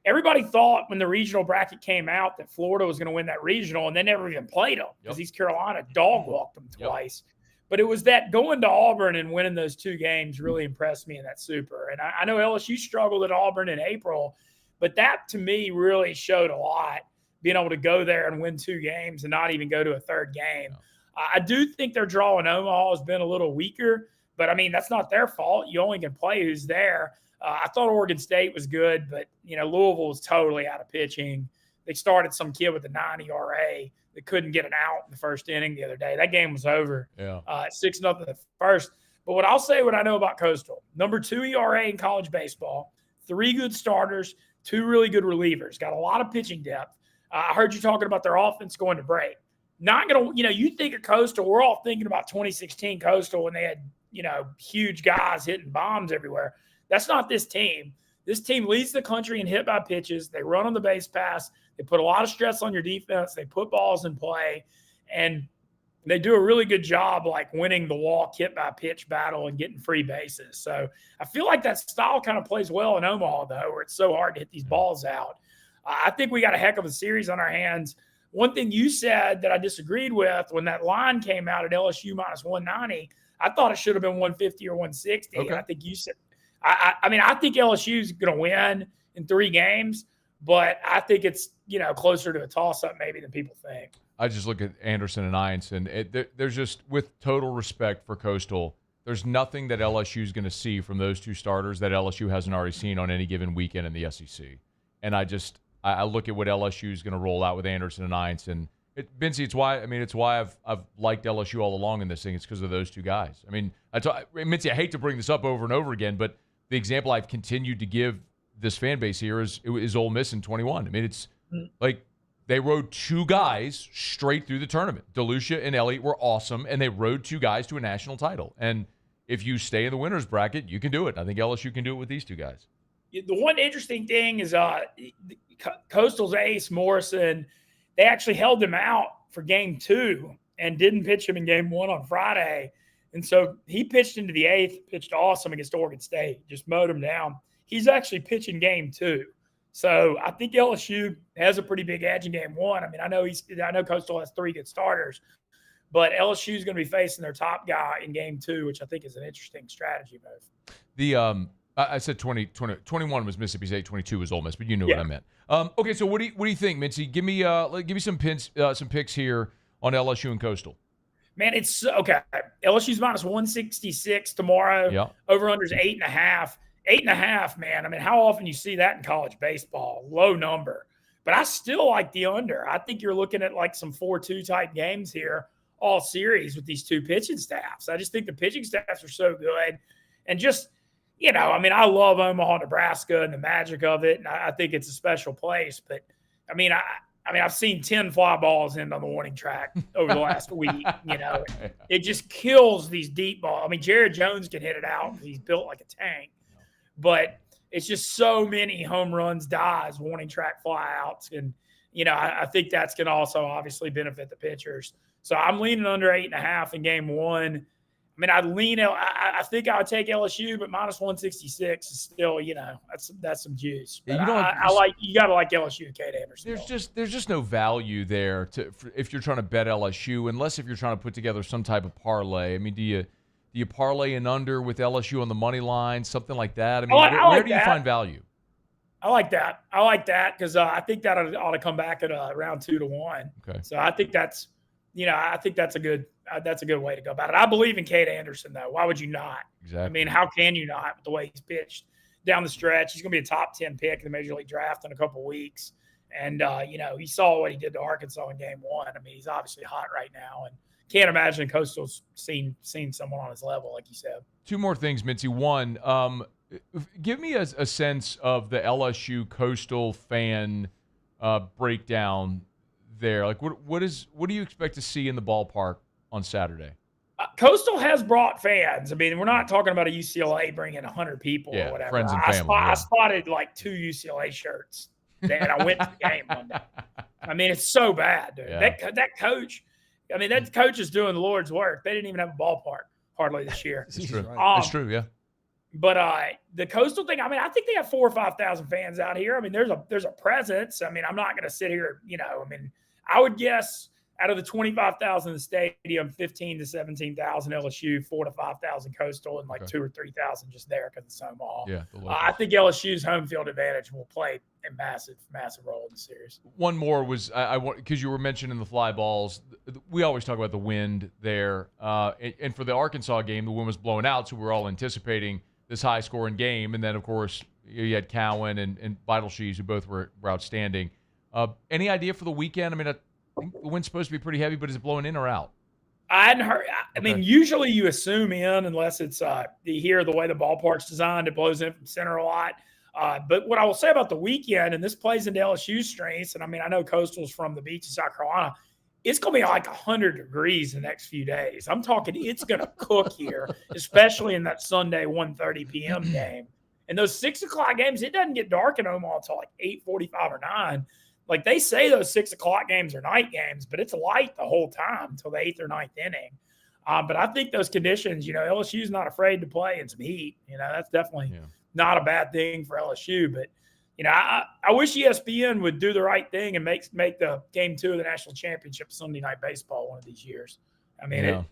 everybody thought when the regional bracket came out that Florida was going to win that regional, and they never even played them because East Carolina dog-walked them twice. But it was that going to Auburn and winning those 2 games really impressed me in that Super. And I know LSU struggled at Auburn in April, but that to me really showed a lot, being able to go there and win 2 games and not even go to a third game. Yeah. I do think their draw in Omaha has been a little weaker, but, I mean, that's not their fault. You only can play who's there. I thought Oregon State was good, but, Louisville was totally out of pitching. They started some kid with a 9 ERA that couldn't get an out in the first inning the other day. That game was over. 6-0 the first. But what I'll say, what I know about Coastal, number 2 ERA in college baseball, 3 good starters, 2 really good relievers, got a lot of pitching depth. I heard you talking about their offense going to break. Not going to, you think of Coastal, we're all thinking about 2016 Coastal when they had, huge guys hitting bombs everywhere. That's not this team. This team leads the country in hit by pitches. They run on the base pass. They put a lot of stress on your defense. They put balls in play. And they do a really good job like winning the walk, hit by pitch battle and getting free bases. So I feel like that style kind of plays well in Omaha, though, where it's so hard to hit these balls out. I think we got a heck of a series on our hands. One thing you said that I disagreed with when that line came out at LSU minus 190, I thought it should have been 150 or 160. Okay. I think you said I think LSU is going to win in 3 games, but I think it's, closer to a toss-up maybe than people think. I just look at Anderson and Ince, and there's just, with total respect for Coastal, there's nothing that LSU is going to see from those 2 starters that LSU hasn't already seen on any given weekend in the SEC. And I look at what LSU is going to roll out with Anderson and Ince, and Vincey, it's why I've liked LSU all along in this thing. It's because of those 2 guys. I mean, Vincey, I hate to bring this up over and over again, but the example I've continued to give this fan base here is Ole Miss in 21. I mean, it's like they rode 2 guys straight through the tournament. DeLucia and Elliott were awesome, and they rode 2 guys to a national title. And if you stay in the winner's bracket, you can do it. I think LSU can do it with these 2 guys. The one interesting thing is Coastal's ace, Morrison, they actually held him out for game 2 and didn't pitch him in game 1 on Friday. And so he pitched into the 8th, pitched awesome against Oregon State, just mowed him down. He's actually pitching game 2. So I think LSU has a pretty big edge in game 1. I mean, I know Coastal has 3 good starters, but LSU is going to be facing their top guy in game 2, which I think is an interesting strategy move. I said 21 was Mississippi State, 22 was Ole Miss, but you know what I meant. Okay, so what do you think, Mincy? Give me some picks here on LSU and Coastal. Man, it's okay. LSU's minus 166 tomorrow. Yeah. Over-under's 8.5. 8.5, man. I mean, how often you see that in college baseball? Low number. But I still like the under. I think you're looking at like some 4-2 type games here all series with these 2 pitching staffs. I just think the pitching staffs are so good. And just, I love Omaha, Nebraska and the magic of it. And I think it's a special place. But, I've seen 10 fly balls in on the warning track over the last week. It just kills these deep balls. I mean, Jared Jones can hit it out. He's built like a tank. But it's just so many home runs, dies, warning track flyouts. And, I think that's going to also obviously benefit the pitchers. So I'm leaning under 8.5 in game 1. I mean, I think I would take LSU, but minus 166 is still, that's some juice. But you got to like LSU and Kate Anderson. There's just no value there if you're trying to bet LSU, unless if you're trying to put together some type of parlay. I mean, do you parlay an under with LSU on the money line, something like that? I mean, where do you find value? I like that. Because I think that ought to come back at around 2 to 1. Okay. So I think that's, I think that's a good that's a good way to go about it. I believe in Cade Anderson, though. Why would you not? Exactly. I mean, how can you not with the way he's pitched down the stretch? He's going to be a top 10 pick in the Major League Draft in a couple of weeks. And, he saw what he did to Arkansas in game 1. I mean, he's obviously hot right now. And can't imagine Coastal's seen someone on his level, like you said. 2 more things, Mincy. One, give me a sense of the LSU Coastal fan breakdown there. Like, what do you expect to see in the ballpark on Saturday? Coastal has brought fans. I mean, we're not talking about a UCLA bringing 100 people or whatever. Friends and family. I spotted like 2 UCLA shirts, and I went to the game one day. I mean, it's so bad, dude. Yeah. That coach, I mean, that coach is doing the Lord's work. They didn't even have a ballpark hardly this year. It's true. Right. It's true, yeah. But the Coastal thing, I mean, I think they have 4,000 or 5,000 fans out here. I mean, there's a presence. I mean, I'm not going to sit here, I mean, I would guess out of the 25,000 in the stadium, 15 to 17,000 LSU, 4,000 to 5,000 Coastal, and like 2,000 or 3,000 just there because it's Omaha. Yeah, I think LSU's home field advantage will play a massive role in the series. One more was I want, because you were mentioning the fly balls. We always talk about the wind there, and for the Arkansas game, the wind was blowing out, so we were all anticipating this high-scoring game. And then, of course, you had Cowan and Beidelshees, who both were outstanding. Any idea for the weekend? I mean, I think the wind's supposed to be pretty heavy, but is it blowing in or out? I hadn't heard. I mean, usually you assume in unless it's you hear the way the ballpark's designed, it blows in from center a lot. But what I will say about the weekend, and this plays into LSU's strengths, and I mean, I know Coastal's from the beach of South Carolina. It's going to be like 100 degrees the next few days. I'm talking it's going to cook here, especially in that Sunday 1:30 p.m. game. And those 6 o'clock games, it doesn't get dark in Omaha until like 8:45 or 9. Like they say those 6 o'clock games are night games, but it's light the whole time until the 8th or 9th inning. But I think those conditions, LSU's not afraid to play in some heat. That's definitely not a bad thing for LSU. But, I wish ESPN would do the right thing and make the game 2 of the national championship Sunday Night Baseball one of these years. I mean,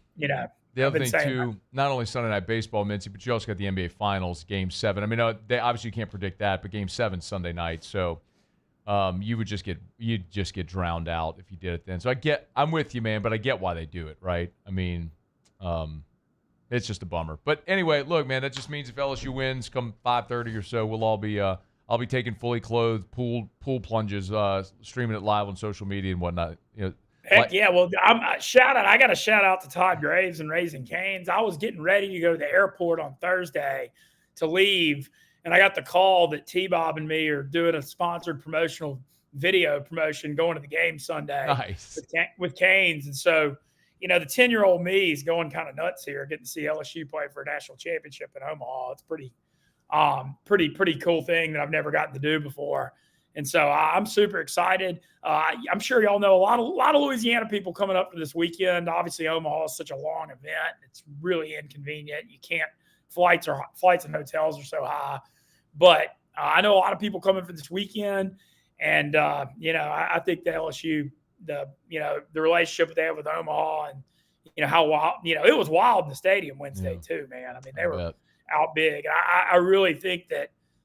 The other thing, too, not only Sunday Night Baseball, Mincy, but you also got the NBA Finals, Game 7. I mean, they obviously can't predict that, but Game 7 Sunday night. So you'd just get drowned out if you did it then. So I'm with you, man, but I get why they do it, right? I mean, it's just a bummer. But anyway, look, man, that just means if LSU wins come 5:30 or so, we'll all be I'll be taking fully clothed pool plunges, streaming it live on social media and whatnot. Heck yeah. Well, I got to shout out to Todd Graves and Raising Cane's. I was getting ready to go to the airport on Thursday to leave, and I got the call that T-Bob and me are doing a sponsored promotional video promotion going to the game Sunday. Nice. with Cane's. And so, the 10-year-old me is going kind of nuts here, getting to see LSU play for a national championship in Omaha. It's pretty cool thing that I've never gotten to do before. And so I'm super excited. I'm sure y'all know a lot of Louisiana people coming up for this weekend. Obviously, Omaha is such a long event; it's really inconvenient. You can't flights and hotels are so high. But I know a lot of people coming for this weekend, and I think the LSU, the relationship they have with Omaha, and how wild, it was wild in the stadium Wednesday too, man. I mean, they were out big. I really think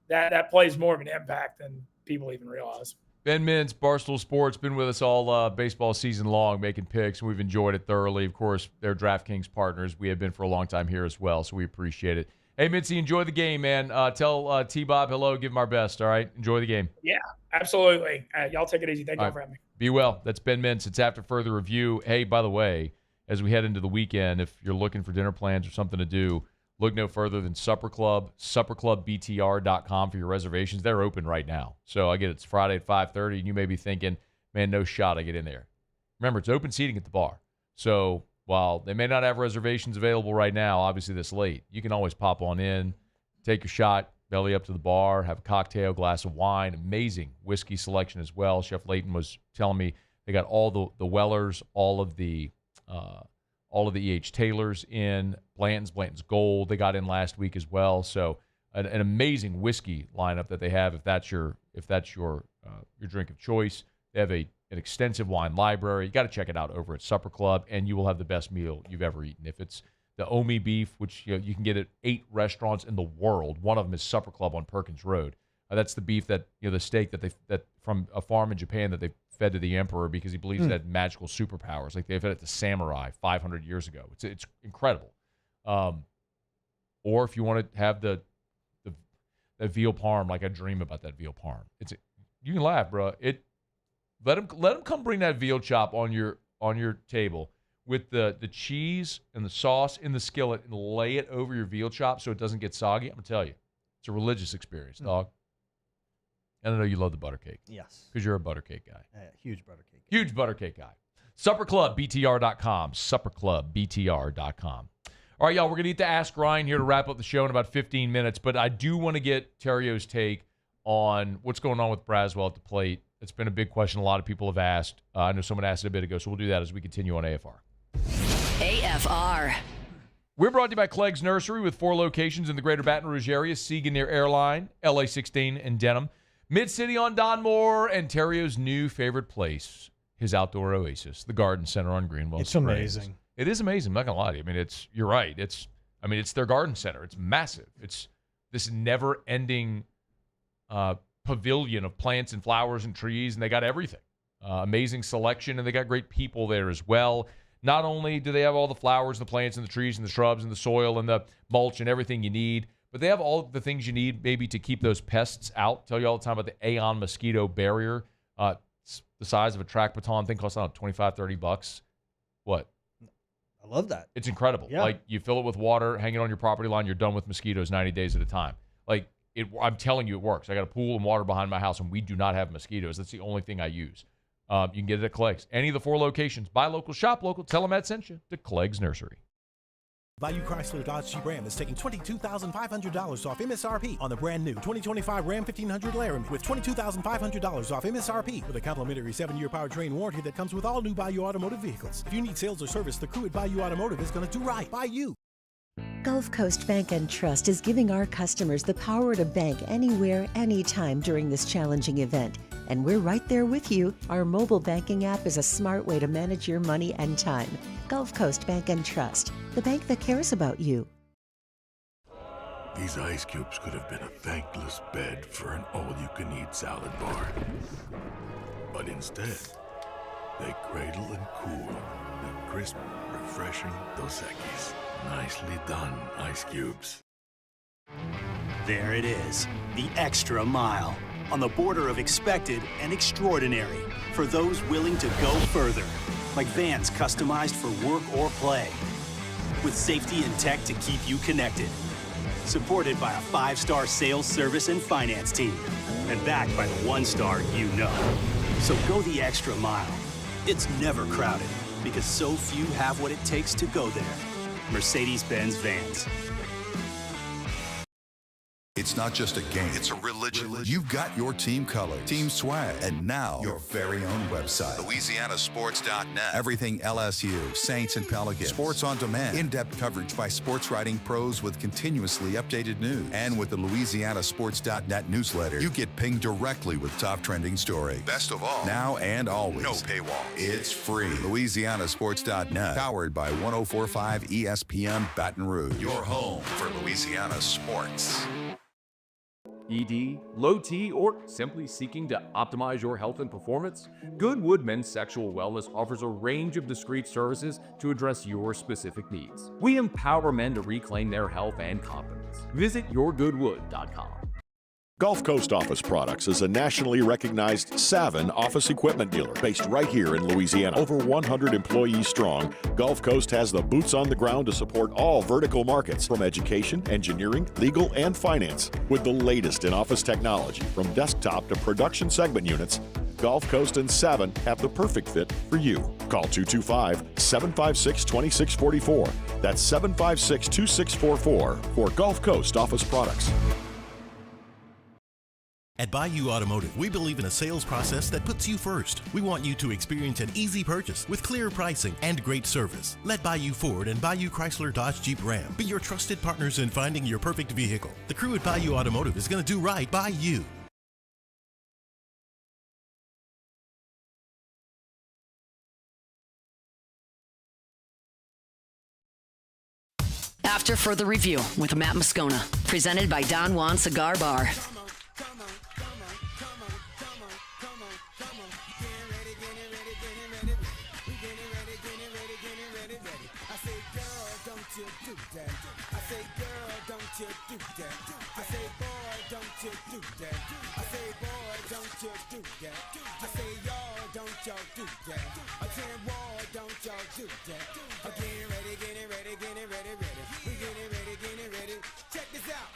that plays more of an impact than people even realize. Ben Mintz, Barstool Sports, been with us all baseball season long, making picks, and we've enjoyed it thoroughly. Of course, they're DraftKings partners. We have been for a long time here as well, so we appreciate it. Hey, Mintzy, enjoy the game, man. Tell T-Bob hello, give him our best, all right? Enjoy the game. Yeah, absolutely. Y'all take it easy. Thank you for having me. Be well. That's Ben Mintz. It's after further review. Hey, by the way, as we head into the weekend, if you're looking for dinner plans or something to do, look no further than Supper Club, supperclubbtr.com for your reservations. They're open right now. So I get it's Friday at 5:30, and you may be thinking, man, no shot I get in there. Remember, it's open seating at the bar. So while they may not have reservations available right now, obviously this late, you can always pop on in, take your shot, belly up to the bar, have a cocktail, glass of wine, amazing whiskey selection as well. Chef Layton was telling me they got all the Wellers, all of the E.H. Taylors in, Blanton's Gold they got in last week as well. So an amazing whiskey lineup that they have if that's your drink of choice. They have an extensive wine library. You got to check it out over at Supper Club, and you will have the best meal you've ever eaten. If it's the Omi beef, which you can get at 8 restaurants in the world, one of them is Supper Club on Perkins Road. That's the beef that the steak that from a farm in Japan that they fed to the emperor because he believes it had magical superpowers. Like they fed it to samurai 500 years ago. It's incredible. Or if you want to have the veal parm, like I dream about that veal parm. You can laugh, bro. Let him come bring that veal chop on your table with the cheese and the sauce in the skillet and lay it over your veal chop so it doesn't get soggy. I'm gonna tell you, it's a religious experience, dog. And I know you love the butter cake. Yes. Because you're a butter cake guy. Huge butter cake. Huge butter cake guy. SupperClubBTR.com. SupperClubBTR.com. All right, y'all, we're going to get to Ask Ryan here to wrap up the show in about 15 minutes, but I do want to get Terrio's take on what's going on with Braswell at the plate. It's been a big question a lot of people have asked. I know someone asked it a bit ago, so we'll do that as we continue on AFR. AFR. We're brought to you by Clegg's Nursery with 4 locations in the greater Baton Rouge area, Siegen near Airline, LA 16, and Denham. Mid-City on Donmore, and Terrio's new favorite place, his outdoor oasis, the Garden Center on Greenwell It's Springs. amazing. It is amazing. I'm not going to lie to you. I mean, you're right. It's their garden center. It's massive. It's this never-ending pavilion of plants and flowers and trees, and they got everything. Amazing selection, and they got great people there as well. Not only do they have all the flowers, the plants, and the trees, and the shrubs, and the soil, and the mulch, and everything you need, but they have all the things you need maybe to keep those pests out. Tell you all the time about the Aeon mosquito barrier. It's the size of a track baton. Thing costs, I don't know, $25, $30. What? I love that. It's incredible. Yeah. Like, you fill it with water, hang it on your property line, you're done with mosquitoes 90 days at a time. Like, I'm telling you, it works. I got a pool and water behind my house, and we do not have mosquitoes. That's the only thing I use. You can get it at Clegg's. Any of the 4 locations. Buy local, shop local. Tell them Matt sent you to Clegg's Nursery. Bayou Chrysler Dodge Jeep Ram is taking $22,500 off MSRP on the brand new 2025 Ram 1500 Laramie with $22,500 off MSRP with a complimentary 7-year powertrain warranty that comes with all new Bayou Automotive vehicles. If you need sales or service, the crew at Bayou Automotive is going to do right by you. Gulf Coast Bank and Trust is giving our customers the power to bank anywhere, anytime during this challenging event. And we're right there with you. Our mobile banking app is a smart way to manage your money and time. Gulf Coast Bank and Trust, the bank that cares about you. These ice cubes could have been a thankless bed for an all-you-can-eat salad bar. But instead, they cradle and cool the crisp, refreshing Dos Equis. Nicely done, ice cubes. There it is, the extra mile. On the border of expected and extraordinary for those willing to go further. Like vans customized for work or play. With safety and tech to keep you connected. Supported by a 5-star sales, service, and finance team. And backed by the 1-star you know. So go the extra mile. It's never crowded because so few have what it takes to go there. Mercedes-Benz Vans. It's not just a game, it's a religion. You've got your team color, team swag, and now your very own website, LouisianaSports.net. Everything LSU, Saints, and Pelicans. Sports on demand. In-depth coverage by sports writing pros with continuously updated news. And with the LouisianaSports.net newsletter, you get pinged directly with top trending stories. Best of all, now and always, no paywall. It's free. LouisianaSports.net, powered by 104.5 ESPN Baton Rouge. Your home for Louisiana sports. ED, low T, or simply seeking to optimize your health and performance? Goodwood Men's Sexual Wellness offers a range of discreet services to address your specific needs. We empower men to reclaim their health and confidence. Visit yourgoodwood.com. Gulf Coast Office Products is a nationally recognized Savin office equipment dealer based right here in Louisiana. Over 100 employees strong, Gulf Coast has the boots on the ground to support all vertical markets from education, engineering, legal, and finance. With the latest in office technology, from desktop to production segment units, Gulf Coast and Savin have the perfect fit for you. Call 225-756-2644. That's 756-2644 for Gulf Coast Office Products. At Bayou Automotive, we believe in a sales process that puts you first. We want you to experience an easy purchase with clear pricing and great service. Let Bayou Ford and Bayou Chrysler Dodge Jeep Ram be your trusted partners in finding your perfect vehicle. The crew at Bayou Automotive is going to do right by you. After Further Review with Matt Moscona, presented by Don Juan Cigar Bar. you do that. I say, boy, don't you do that. I say, boy, don't you do that. I say, y'all, don't y'all do that. I say, boy, don't y'all do that. I'm getting ready, getting ready, getting ready, ready. We getting ready, getting ready. Check this out.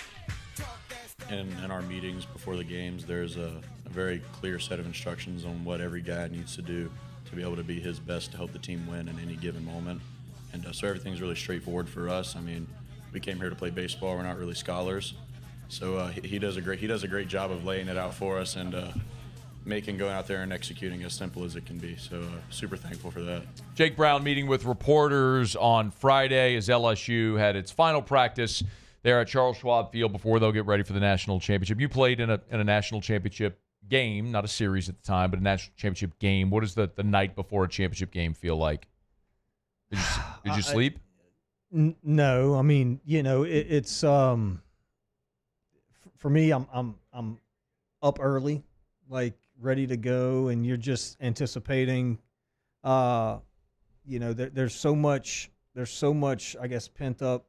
In our meetings before the games, there's a very clear set of instructions on what every guy needs to do to be able to be his best to help the team win in any given moment. And so everything's really straightforward for us. I mean, we came here to play baseball. We're not really scholars. So he does a great job of laying it out for us and making going out there and executing as simple as it can be. So super thankful for that. Jake Brown meeting with reporters on Friday as LSU had its final practice there at Charles Schwab Field before they'll get ready for the national championship. You played in a national championship game, not a series at the time, but a national championship game. What does the night before a championship game feel like? Did you sleep? No, I mean, it's for me. I'm up early, like ready to go, and you're just anticipating. There's so much, I guess, pent up,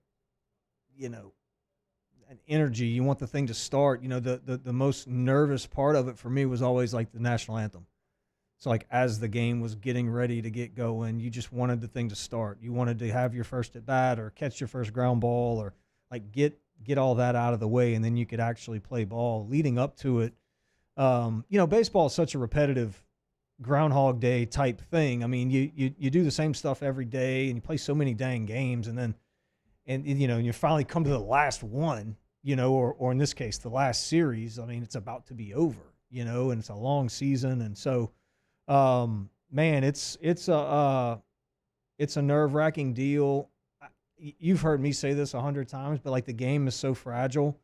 an energy. You want the thing to start. The most nervous part of it for me was always like the national anthem. So like as the game was getting ready to get going, you just wanted the thing to start. You wanted to have your first at bat or catch your first ground ball or like get all that out of the way, and then you could actually play ball. Leading up to it, baseball is such a repetitive Groundhog Day type thing. I mean, you do the same stuff every day, and you play so many dang games, and you finally come to the last one, or in this case, the last series. I mean, it's about to be over, and it's a long season. And so, man, it's a nerve-wracking deal. You've heard me say this 100 times, but like the game is so fragile,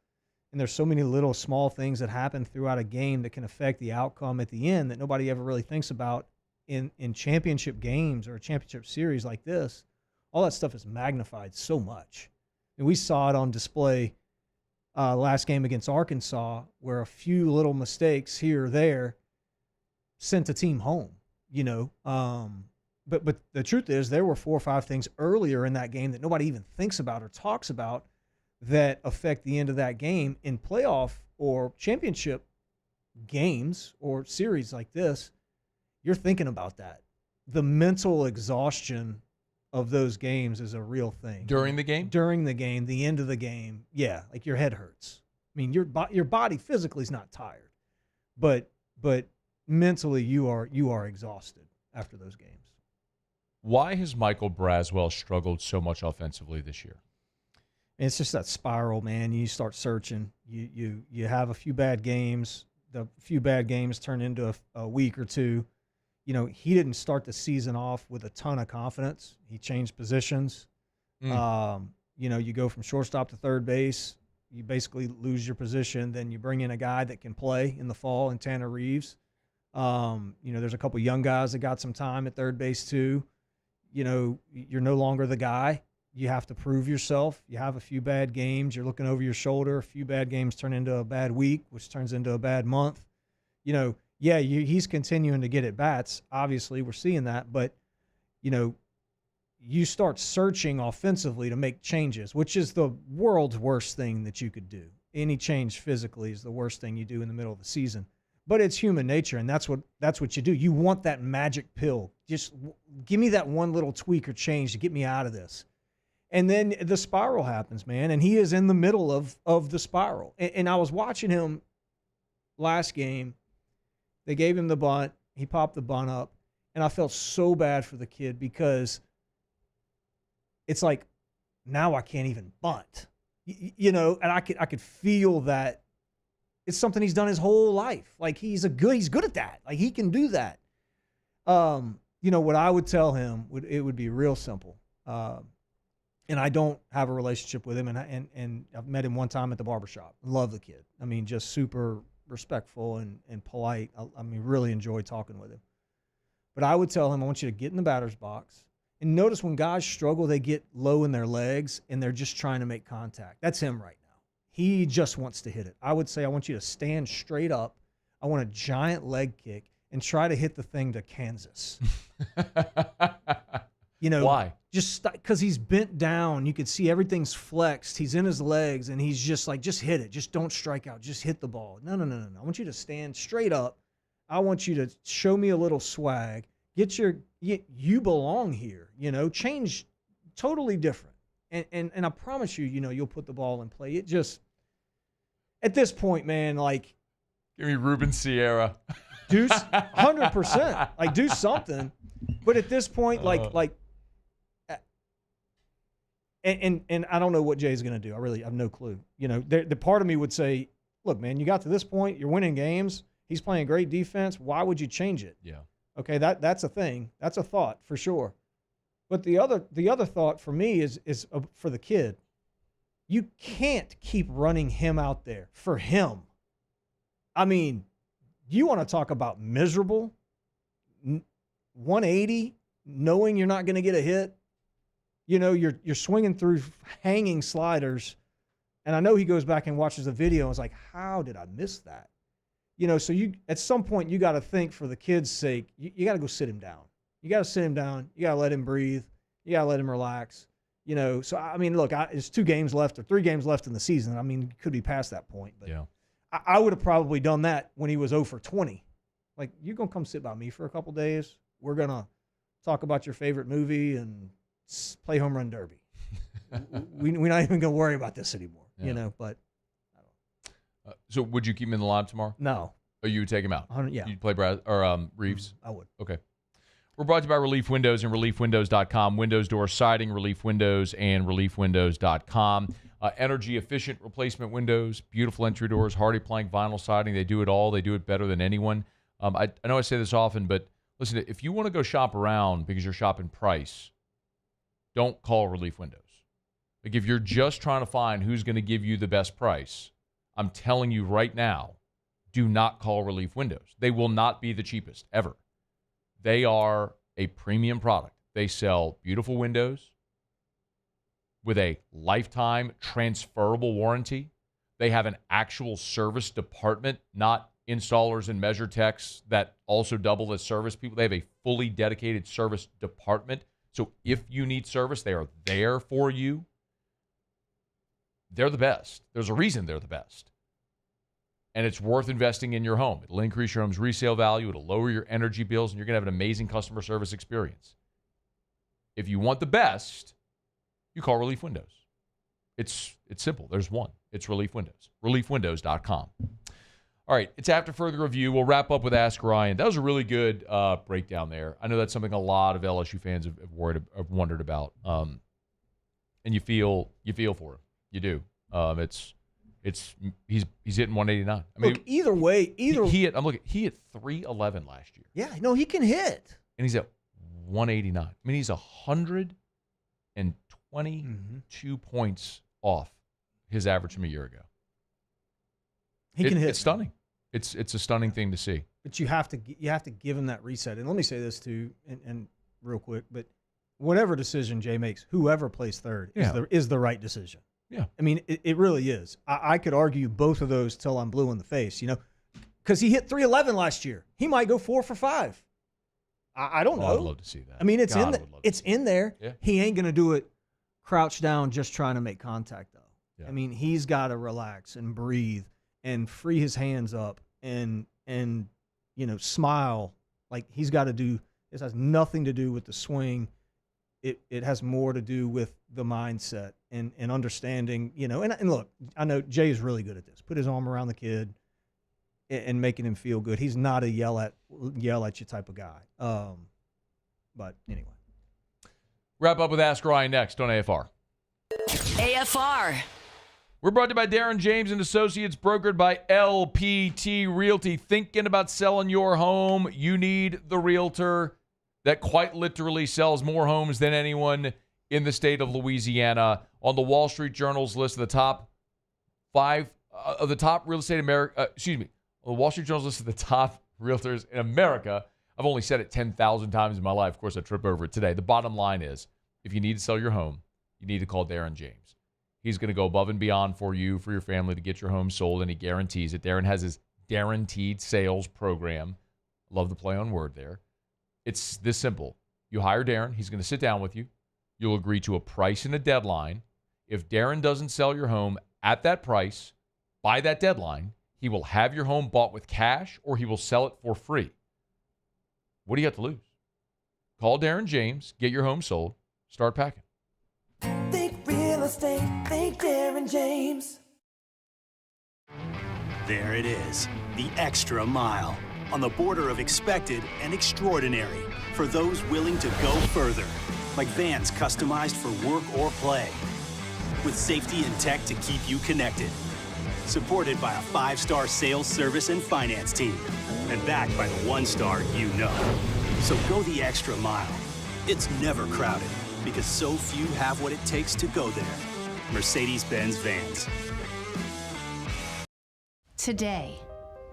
and there's so many little small things that happen throughout a game that can affect the outcome at the end that nobody ever really thinks about in championship games or a championship series like this. All that stuff is magnified so much. And we saw it on display last game against Arkansas, where a few little mistakes here or there sent the team home, But the truth is there were 4 or 5 things earlier in that game that nobody even thinks about or talks about that affect the end of that game. In playoff or championship games or series like this, you're thinking about that. The mental exhaustion of those games is a real thing. During the game? During the game, the end of the game, yeah, like your head hurts. I mean, your body physically is not tired, but mentally you are exhausted after those games. Why has Michael Braswell struggled so much offensively this year? It's just that spiral, man. You start searching. You have a few bad games. The few bad games turn into a week or two. He didn't start the season off with a ton of confidence. He changed positions. You go from shortstop to third base. You basically lose your position. Then you bring in a guy that can play in the fall in Tanner Reeves. There's a couple young guys that got some time at third base too. You're no longer the guy. You have to prove yourself. You have a few bad games. You're looking over your shoulder. A few bad games turn into a bad week, which turns into a bad month. He's continuing to get at bats. Obviously, we're seeing that. But, you start searching offensively to make changes, which is the world's worst thing that you could do. Any change physically is the worst thing you do in the middle of the season. But it's human nature, and that's what you do. You want that magic pill. Just give me that one little tweak or change to get me out of this. And then the spiral happens, man, and he is in the middle of the spiral. And I was watching him last game. They gave him the bunt. He popped the bunt up, and I felt so bad for the kid because it's like now I can't even bunt, and I could feel that. It's something he's done his whole life. Like he's good at that. Like he can do that. What I would tell him would be real simple. And I don't have a relationship with him, and I've met him one time at the barbershop. Love the kid. I mean, just super respectful and polite. I really enjoy talking with him. But I would tell him, I want you to get in the batter's box. And notice when guys struggle, they get low in their legs, and they're just trying to make contact. That's him right now. He just wants to hit it. I would say I want you to stand straight up. I want a giant leg kick and try to hit the thing to Kansas. Why? just because he's bent down. You could see everything's flexed. He's in his legs, and he's just like, just hit it. Just don't strike out. Just hit the ball. No. I want you to stand straight up. I want you to show me a little swag. You belong here. Change totally different. And I promise you, you'll put the ball in play. It just, at this point, man, like, give me Ruben Sierra. Do 100%. Like, do something. But at this point, and I don't know what Jay's going to do. I really have no clue. The part of me would say, look, man, you got to this point. You're winning games. He's playing great defense. Why would you change it? Yeah. Okay, that's a thing. That's a thought for sure. But the other thought for me is for the kid. You can't keep running him out there for him. I mean, you want to talk about miserable? 180, knowing you're not going to get a hit. You're swinging through hanging sliders, and I know he goes back and watches the video and is like, how did I miss that? So you at some point you got to think, for the kid's sake, you got to go sit him down. You got to sit him down. You got to let him breathe. You got to let him relax. So I mean, look, it's 2 games left or 3 games left in the season. I mean, could be past that point, but yeah. I would have probably done that when he was 0 for 20. Like, you're gonna come sit by me for a couple days. We're gonna talk about your favorite movie and play home run derby. We're not even gonna worry about this anymore. Yeah. But. So would you keep him in the lineup tomorrow? No. Or you would take him out? Yeah. You'd play Reeves? I would. Okay. We're brought to you by Relief Windows and ReliefWindows.com. Windows, door siding, Relief Windows, and ReliefWindows.com. Energy-efficient replacement windows, beautiful entry doors, hardy plank, vinyl siding. They do it all. They do it better than anyone. I know I say this often, but listen, if you want to go shop around because you're shopping price, don't call Relief Windows. Like, if you're just trying to find who's going to give you the best price, I'm telling you right now, do not call Relief Windows. They will not be the cheapest, ever. They are a premium product. They sell beautiful windows with a lifetime transferable warranty. They have an actual service department, not installers and measure techs that also double as service people. They have a fully dedicated service department. So if you need service, they are there for you. They're the best. There's a reason they're the best. And it's worth investing in your home. It'll increase your home's resale value. It'll lower your energy bills, and you're going to have an amazing customer service experience. If you want the best, you call Relief Windows. It's simple. There's one. It's Relief Windows. ReliefWindows.com. All right, it's after further review. We'll wrap up with Ask Ryan. That was a really good breakdown there. I know that's something a lot of LSU fans have wondered about. And you feel for him. You do. He's hitting 189. I mean, look, either way, he hit 311 last year. Yeah, no, he can hit. And he's at 189. I mean, he's 122 points off his average from a year ago. He can hit. It's stunning. It's a stunning thing to see. But you have to give him that reset. And let me say this too, and real quick, but whatever decision Jay makes, whoever plays third is the right decision. Yeah. I mean, it really is. I could argue both of those till I'm blue in the face, because he hit 311 last year. He might go 4 for 5. I don't know. I'd love to see that. I mean, it's in there. Yeah. He ain't going to do it crouched down just trying to make contact, though. Yeah. I mean, he's got to relax and breathe and free his hands up and smile. Like, he's got to do – this has nothing to do with the swing. It has more to do with the mindset and understanding, and look, I know Jay is really good at this. Put his arm around the kid and making him feel good. He's not a yell at you type of guy. But anyway. Wrap up with Ask Ryan next on AFR. AFR. We're brought to you by Darren James and Associates, brokered by LPT Realty. Thinking about selling your home? You need the realtor that quite literally sells more homes than anyone in the state of Louisiana. On the Wall Street Journal's list of the top 5 of the top real estate on the Wall Street Journal's list of the top realtors in America. I've only said it 10,000 times in my life. Of course, I trip over it today. The bottom line is, if you need to sell your home, you need to call Darren James. He's going to go above and beyond for you, for your family, to get your home sold, and he guarantees it. Darren has his guaranteed sales program. Love the play on word there. It's this simple. You hire Darren. He's going to sit down with you, You'll agree to a price and a deadline. If Darren doesn't sell your home at that price by that deadline, he will have your home bought with cash or he will sell it for free. What do you have to lose? Call Darren James, get your home sold, start packing. Think real estate, think Darren James. There it is, the extra mile, on the border of expected and extraordinary, for those willing to go further, like vans customized for work or play, with safety and tech to keep you connected, supported by a 5-star sales, service, and finance team, and backed by the 1-star you know. So go the extra mile. It's never crowded, because so few have what it takes to go there. Mercedes-Benz Vans. Today,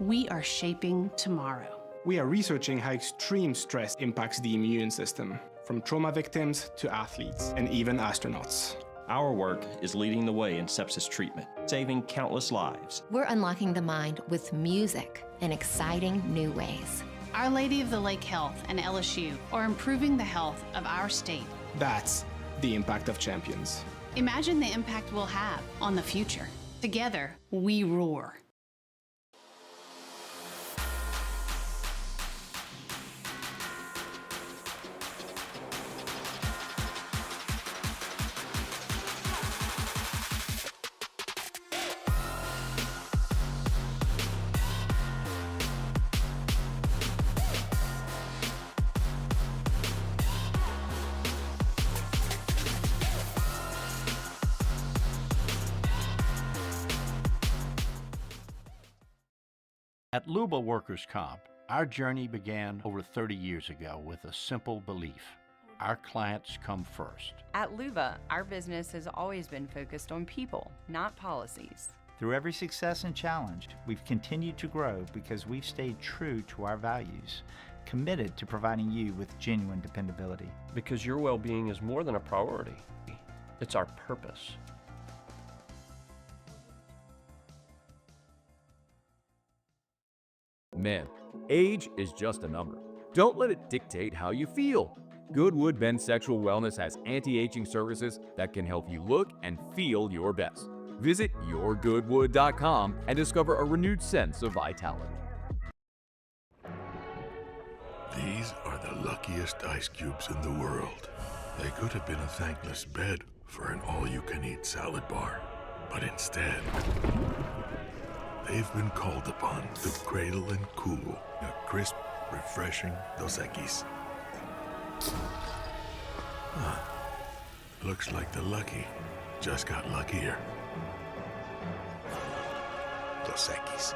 we are shaping tomorrow. We are researching how extreme stress impacts the immune system, from trauma victims to athletes and even astronauts. Our work is leading the way in sepsis treatment, saving countless lives. We're unlocking the mind with music in exciting new ways. Our Lady of the Lake Health and LSU are improving the health of our state. That's the impact of champions. Imagine the impact we'll have on the future. Together, we roar. At Luba Workers' Comp, our journey began over 30 years ago with a simple belief: our clients come first. At Luba, our business has always been focused on people, not policies. Through every success and challenge, we've continued to grow because we've stayed true to our values, committed to providing you with genuine dependability. Because your well-being is more than a priority. It's our purpose. Man, age is just a number. Don't let it dictate how you feel. Goodwood Men's Sexual Wellness has anti-aging services that can help you look and feel your best. Visit yourgoodwood.com and discover a renewed sense of vitality. These are the luckiest ice cubes in the world. They could have been a thankless bed for an all-you-can-eat salad bar, but instead, they've been called upon to cradle and cool a crisp, refreshing Dos Equis. Looks like the lucky just got luckier. Dos Equis.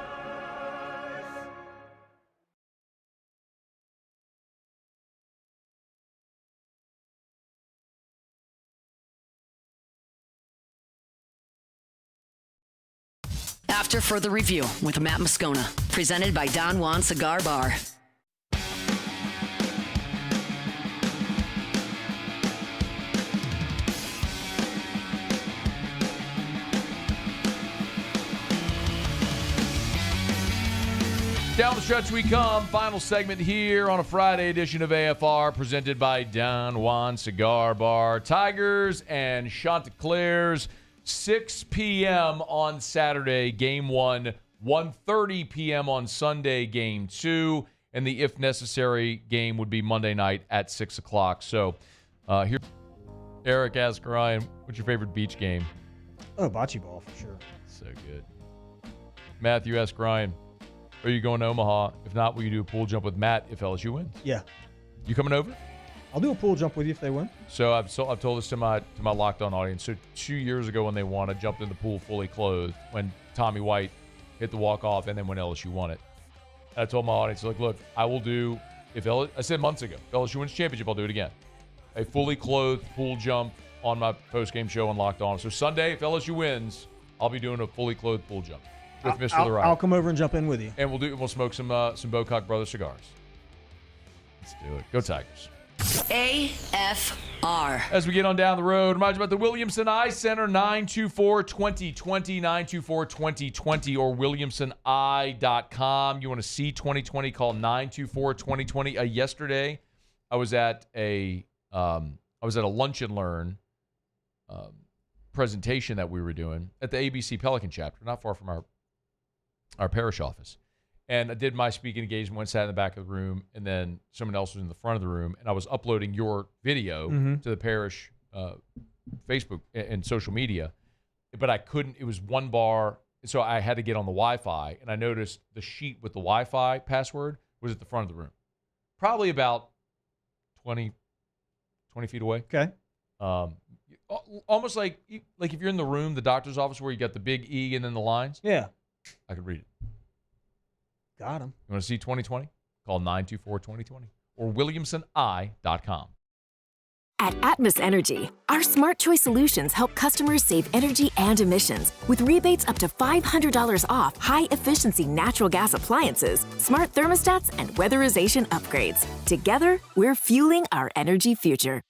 After further review with Matt Moscona, presented by Don Juan Cigar Bar. Down the stretch we come. Final segment here on a Friday edition of AFR, presented by Don Juan Cigar Bar. Tigers and Chanticleers, 6 p.m. on Saturday, Game 1, 1:30 p.m. on Sunday, Game 2, and the if necessary game would be Monday night at 6 o'clock. So here, Eric asked Ryan, what's your favorite beach game? Oh, bocce ball for sure. So good. Matthew asked Ryan, are you going to Omaha? If not, will you do a pool jump with Matt if LSU wins? Yeah. You coming over? I'll do a pool jump with you if they win. So I've told this to my Locked On audience. So 2 years ago when they won, I jumped in the pool fully clothed when Tommy White hit the walk-off and then when LSU won it. And I told my audience, like, look, I will do, I said months ago, if LSU wins the championship, I'll do it again. A fully clothed pool jump on my post-game show on Locked On. So Sunday, if LSU wins, I'll be doing a fully clothed pool jump with Mr. The Riot. I'll come over and jump in with you. And we'll smoke some Bocock Brothers cigars. Let's do it. Go Tigers. AFR. As we get on down the road, remind you about the Williamson Eye Center, 924-2020, 924-2020, or williamsoneye.com. You want to see 2020, call 924-2020. Yesterday, I was at a I was at a Lunch and Learn presentation that we were doing at the ABC Pelican chapter, not far from our parish office. And I did my speaking engagement, sat in the back of the room, and then someone else was in the front of the room, and I was uploading your video to the parish Facebook and social media, but I couldn't. It was one bar, so I had to get on the Wi-Fi, and I noticed the sheet with the Wi-Fi password was at the front of the room, probably about 20 feet away. Okay. Almost like if you're in the room, the doctor's office where you got the big E and then the lines. Yeah. I could read it. Got him. You want to see 2020? Call 924-2020 or williamsoni.com. At Atmos Energy, our smart choice solutions help customers save energy and emissions with rebates up to $500 off high-efficiency natural gas appliances, smart thermostats, and weatherization upgrades. Together, we're fueling our energy future.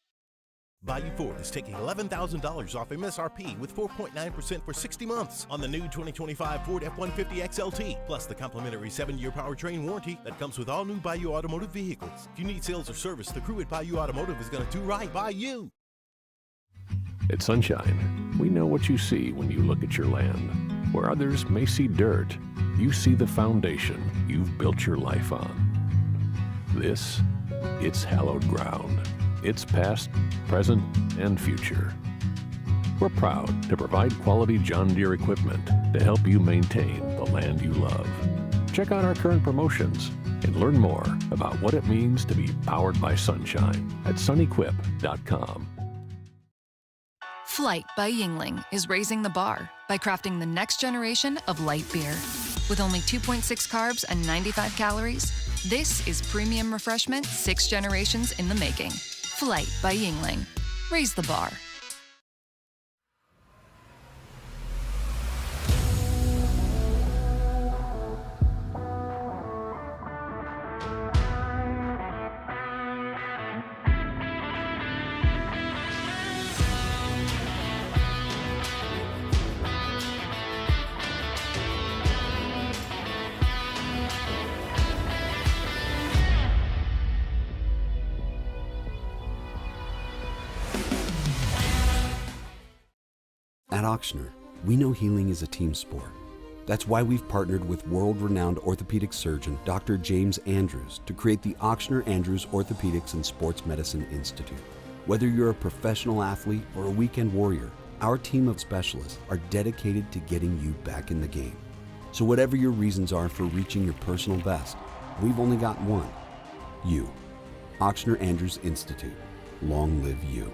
Bayou Ford is taking $11,000 off MSRP with 4.9% for 60 months on the new 2025 Ford F-150 XLT, plus the complimentary 7-year powertrain warranty that comes with all new Bayou Automotive vehicles. If you need sales or service, the crew at Bayou Automotive is going to do right by you. At Sunshine, we know what you see when you look at your land. Where others may see dirt, you see the foundation you've built your life on. This, it's hallowed ground. It's past, present, and future. We're proud to provide quality John Deere equipment to help you maintain the land you love. Check out our current promotions and learn more about what it means to be powered by sunshine at sunequip.com. Flight by Yingling is raising the bar by crafting the next generation of light beer. With only 2.6 carbs and 95 calories, this is premium refreshment 6 generations in the making. Flight by Yingling. Raise the bar. At Auctioner, we know healing is a team sport. That's why we've partnered with world-renowned orthopedic surgeon Dr. James Andrews to create the Auctioner Andrews Orthopedics and Sports Medicine Institute. Whether you're a professional athlete or a weekend warrior, our team of specialists are dedicated to getting you back in the game. So whatever your reasons are for reaching your personal best, we've only got one: you. Auctioner Andrews Institute. Long live you.